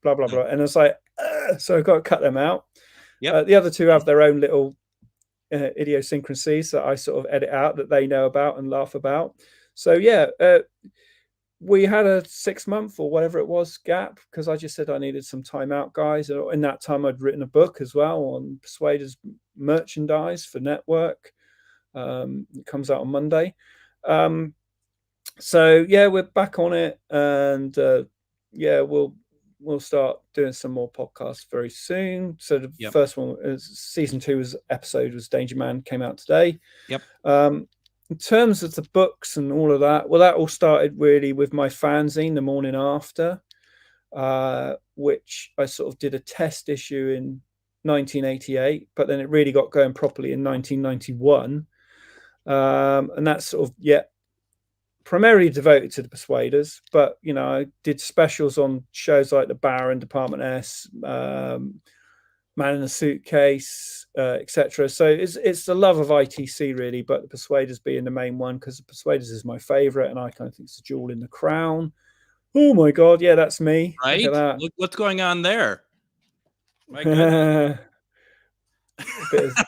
blah blah blah, and it's like so I've got to cut them out. The other two have their own little idiosyncrasies that I sort of edit out, that they know about and laugh about. So we had a 6-month or whatever it was gap, because I just said I needed some time out, guys. In that time, I'd written a book as well on Persuaders merchandise for Network. It comes out on Monday. So we're back on it, and we'll start doing some more podcasts very soon. So the first one is season 2 episode was Danger Man, came out today. In terms of the books and all of that, well, that all started really with my fanzine, The Morning After, which I sort of did a test issue in 1988, but then it really got going properly in 1991. And that's sort of, primarily devoted to the Persuaders, but, I did specials on shows like The Baron, Department S, Man in a Suitcase, etc. So it's the love of ITC really, but the Persuaders being the main one, because the Persuaders is my favorite, and I kind of think it's a jewel in the crown. Oh my God, that's me. Right? Look at that. Look what's going on there. My goodness.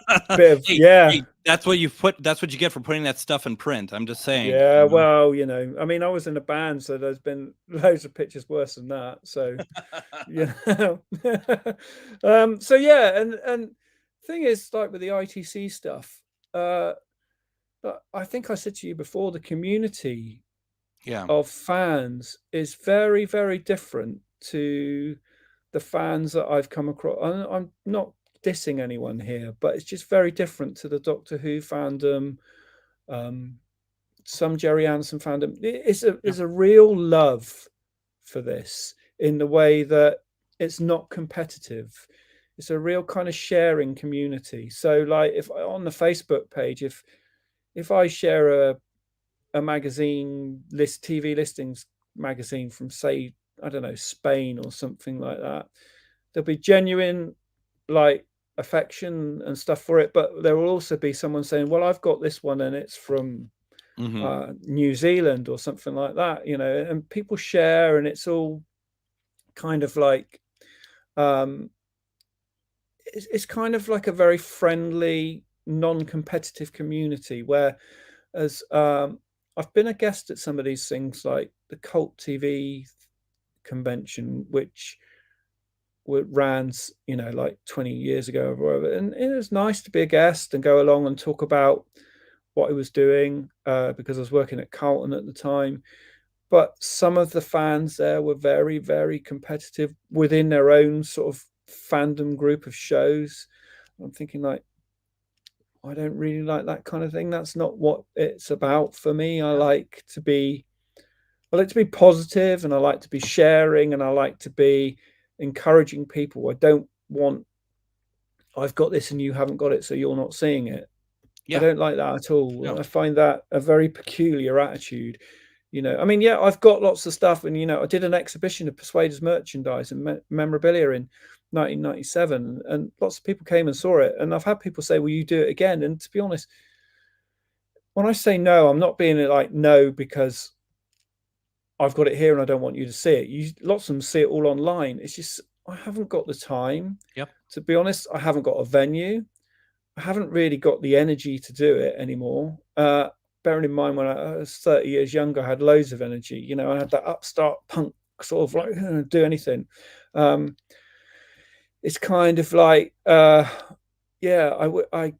Hey, that's what you put. That's what you get for putting that stuff in print. I'm just saying. Well, I mean, I was in a band, so there's been loads of pictures worse than that. So, and thing is, like with the ITC stuff, I think I said to you before, the community of fans is very, very different to the fans that I've come across. I'm not dissing anyone here, but it's just very different to the Doctor Who fandom, some Jerry Anderson fandom. It's a real love for this, in the way that it's not competitive. It's a real kind of sharing community. So like, if on the Facebook page, if I share a magazine list, TV listings magazine from, say, I don't know, Spain or something like that, there'll be genuine like affection and stuff for it, but there will also be someone saying, well, I've got this one and it's from New Zealand or something like that, and people share, and it's all kind of like it's kind of like a very friendly, non-competitive community, where as I've been a guest at some of these things like the Cult TV convention, which ran, like 20 years ago or whatever, and it was nice to be a guest and go along and talk about what I was doing, because I was working at Carlton at the time. But some of the fans there were very, very competitive within their own sort of fandom group of shows. I'm thinking, like, I don't really like that kind of thing. That's not what it's about for me. I like to be positive, and I like to be sharing, and I like to be encouraging people. I don't want, I've got this and you haven't got it, so you're not seeing it. I don't like that at all. I find that a very peculiar attitude. I mean, I've got lots of stuff, and I did an exhibition of Persuaders merchandise and memorabilia in 1997, and lots of people came and saw it. And I've had people say, "Will you do it again?" And to be honest, when I say no, I'm not being like no because I've got it here and I don't want you to see it. Lots of them see it all online. It's just I haven't got the time. Yep. To be honest, I haven't got a venue. I haven't really got the energy to do it anymore. Bearing in mind when I was 30 years younger, I had loads of energy. You know, I had that upstart punk sort of like do anything. It's kind of like, yeah, I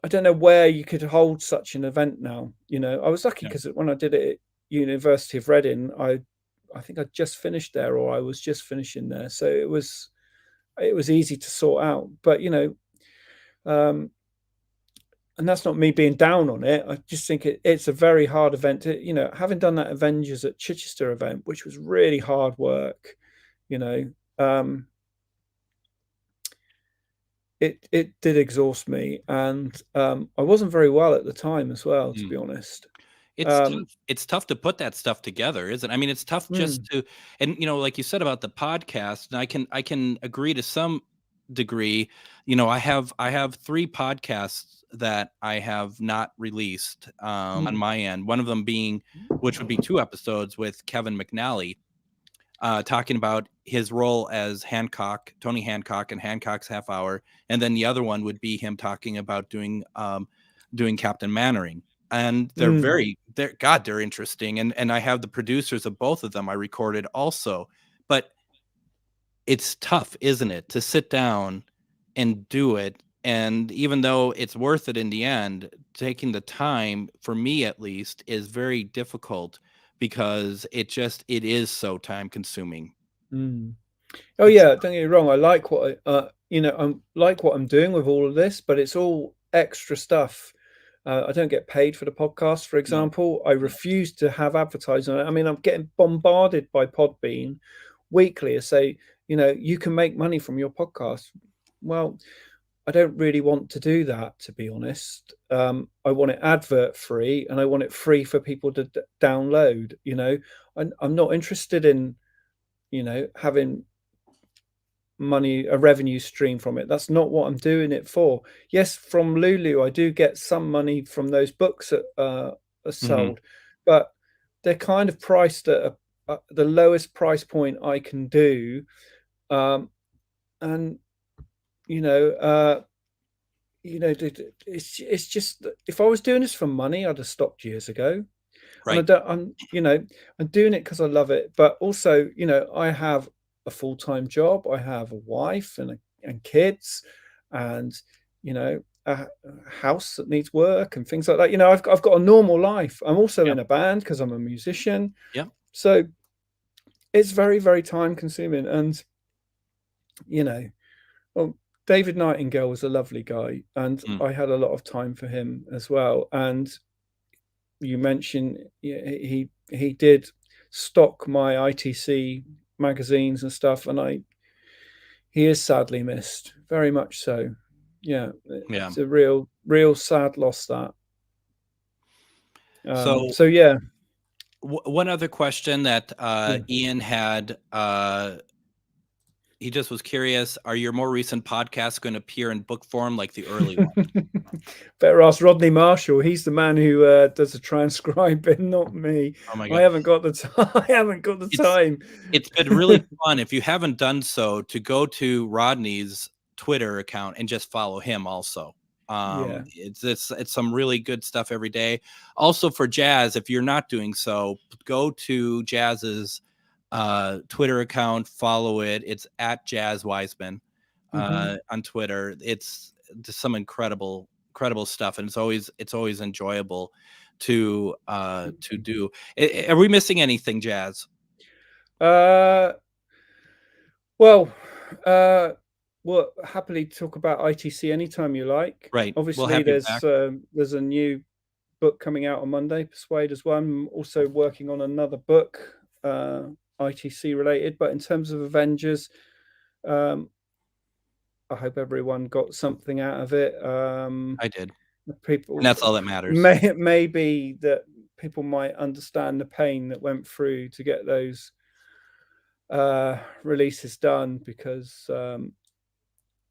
don't know where you could hold such an event now. You know, I was lucky because when I did it at University of Reading, I think I just finished there, or I was just finishing there, so it was easy to sort out. But you know, and that's not me being down on it. I just think it's a very hard event to, you know, having done that Avengers at Chichester event, which was really hard work, you know, it did exhaust me, and I wasn't very well at the time as well, to be honest. It's tough to put that stuff together, isn't it? I mean, it's tough just to, and you know, like you said about the podcast, and I can agree to some degree. You know, I have 3 podcasts that I have not released on my end. One of them being, which would be 2 episodes with Kevin McNally, talking about his role as Hancock, Tony Hancock, and Hancock's Half Hour, and then the other one would be him talking about doing Captain Mannering. And they're interesting. And I have the producers of both of them I recorded also. But it's tough, isn't it, to sit down and do it. And even though it's worth it in the end, taking the time, for me at least, is very difficult because it is so time consuming. Oh yeah, don't get me wrong. I like what you know, I'm like what I'm doing with all of this, but it's all extra stuff. I don't get paid for the podcast, for example. I refuse to have advertising on it. I mean, I'm getting bombarded by Podbean weekly to say, you know, you can make money from your podcast. Well, I don't really want to do that, to be honest. I want it advert free, and I want it free for people to download. You know, I'm not interested in, you know, having money, a revenue stream from it. That's not what I'm doing it for. Yes, from Lulu I do get some money from those books that are sold, but they're kind of priced at the lowest price point I can do, and you know, it's just, if I was doing this for money, I'd have stopped years ago. Right. And I'm doing it because I love it, but also, you know, I have a full-time job, I have a wife and kids, and you know, a house that needs work and things like that. You know, I've got a normal life. I'm also in a band because I'm a musician. Yeah. So it's very, very time consuming. And you know, well, David Nightingale was a lovely guy, and I had a lot of time for him as well. And you mentioned he did stock my ITC magazines and stuff, and he is sadly missed, very much so. Yeah, it's a real sad loss, that. So yeah. One other question that Ian had, he just was curious, are your more recent podcasts going to appear in book form like the early ones? Better ask Rodney Marshall. He's the man who does the transcribing, not me. Oh my God. I haven't got the time. It's been really fun. If you haven't done so, to go to Rodney's Twitter account and just follow him also. It's some really good stuff every day. Also for Jaz, if you're not doing so, go to Jaz's Twitter account, follow it. It's at Jaz Wiseman on Twitter. It's just some incredible stuff, and it's always enjoyable to do. Are we missing anything, Jaz? Well, we'll happily talk about ITC anytime you like. Right. Obviously, there's a new book coming out on Monday, Persuade, as well. I'm also working on another book, ITC related, but in terms of Avengers, I hope everyone got something out of it. I did. People, and that's all that matters. Maybe that people might understand the pain that went through to get those releases done, because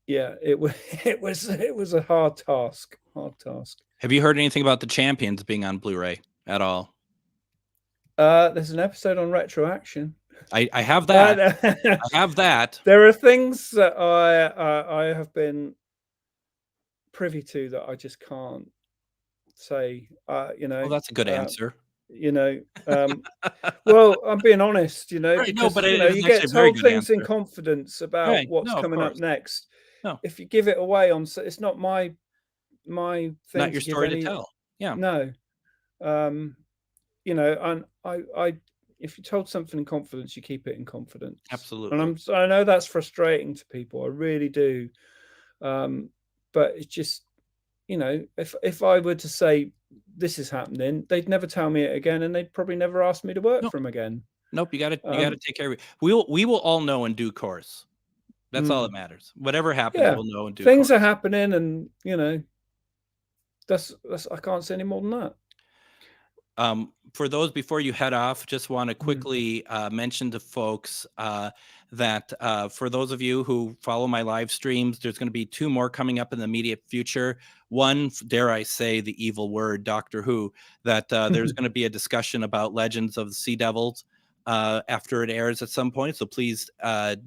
yeah, it was it was a hard task. Have you heard anything about the Champions being on Blu-ray at all? There's an episode on Retroaction. I have that. I have that. There are things that I have been privy to that I just can't say. You know, Well, that's a good answer. You know, well, I'm being honest. You know, Right, because no, but you know, you get told things in confidence about right. what's No, coming up next. No, if you give it away on, it's not my thing. not your story to tell. Yeah. No. You know, and I if you told something in confidence, you keep it in confidence. Absolutely. And I know that's frustrating to people. I really do. But it's just, you know, if I were to say this is happening, they'd never tell me it again, and they'd probably never ask me to work for them again. Nope. You got to take care of it. We will all know in due course. That's all that matters. Whatever happens, we'll know in due course. Things are happening, and you know, that's I can't say any more than that. For those, before you head off, just want to quickly mention to folks that for those of you who follow my live streams, there's going to be 2 more coming up in the immediate future. One, dare I say the evil word, Doctor Who, that there's going to be a discussion about Legends of the Sea Devils after it airs at some point. So please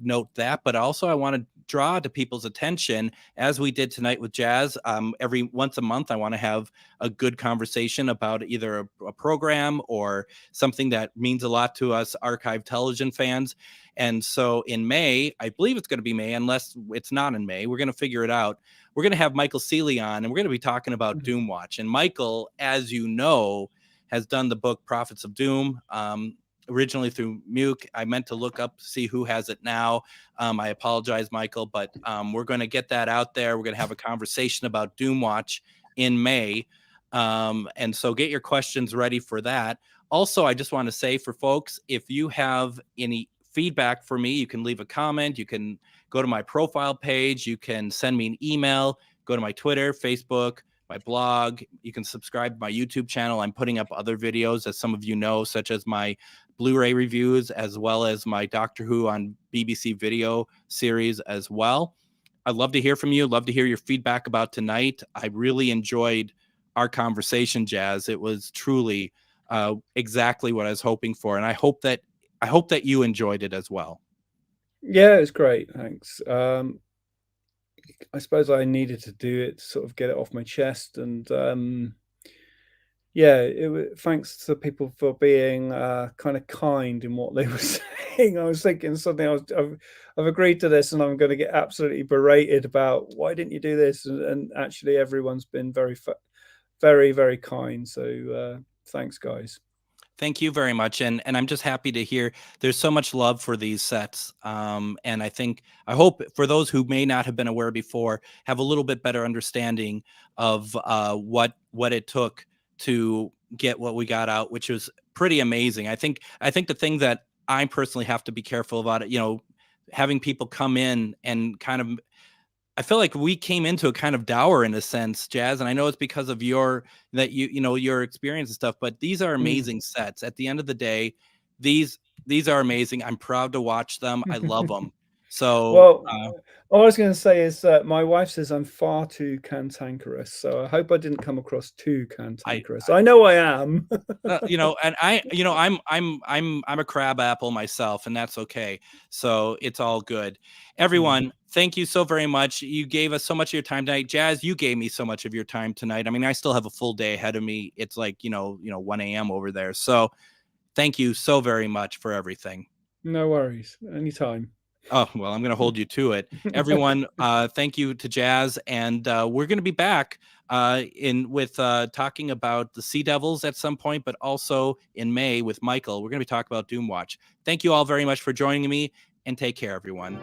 note that. But also I want to draw to people's attention, as we did tonight with Jaz. Every once a month, I want to have a good conversation about either a program or something that means a lot to us archive television fans. And so in May, I believe it's going to be May, unless it's not in May, we're going to figure it out. We're going to have Michael Seeley on, and we're going to be talking about Doom Watch. And Michael, as you know, has done the book Prophets of Doom, originally through Muke. I meant to look up to see who has it now. I apologize, Michael, but we're going to get that out there. We're going to have a conversation about Doom Watch in May. And so get your questions ready for that. Also, I just want to say for folks, if you have any feedback for me, you can leave a comment. You can go to my profile page. You can send me an email, go to my Twitter, Facebook, my blog. You can subscribe to my YouTube channel. I'm putting up other videos, as some of you know, such as my Blu-ray reviews, as well as my Doctor Who on BBC video series as well. I'd love to hear from you. Love to hear your feedback about tonight. I really enjoyed our conversation, Jaz. It was truly exactly what I was hoping for. And I hope that you enjoyed it as well. Yeah, it was great. Thanks. I suppose I needed to do it to sort of get it off my chest. And yeah, thanks to people for being kind of kind in what they were saying. I was thinking something. I've agreed to this, and I'm going to get absolutely berated about why didn't you do this? And actually, everyone's been very, very kind. So thanks, guys. Thank you very much. And I'm just happy to hear there's so much love for these sets. And I hope for those who may not have been aware before, have a little bit better understanding of what it took to get what we got out, which was pretty amazing. I think the thing that I personally have to be careful about it, you know, having people come in and kind of, I feel like we came into a kind of dour in a sense, Jaz, and I know it's because of your experience and stuff, but these are amazing sets. At the end of the day, these are amazing. I'm proud to watch them. I love them. So, well, all I was going to say is that my wife says I'm far too cantankerous, so I hope I didn't come across too cantankerous. I know I am. You know, and I'm a crab apple myself, and that's okay. So it's all good. Everyone, thank you so very much. You gave us so much of your time tonight. Jaz, you gave me so much of your time tonight. I mean, I still have a full day ahead of me. It's like, 1 a.m. over there. So thank you so very much for everything. No worries. Anytime. Oh, well, I'm going to hold you to it. Everyone, thank you to Jaz. And we're going to be back with talking about the Sea Devils at some point, but also in May with Michael. We're going to be talking about Doom Watch. Thank you all very much for joining me, and take care, everyone.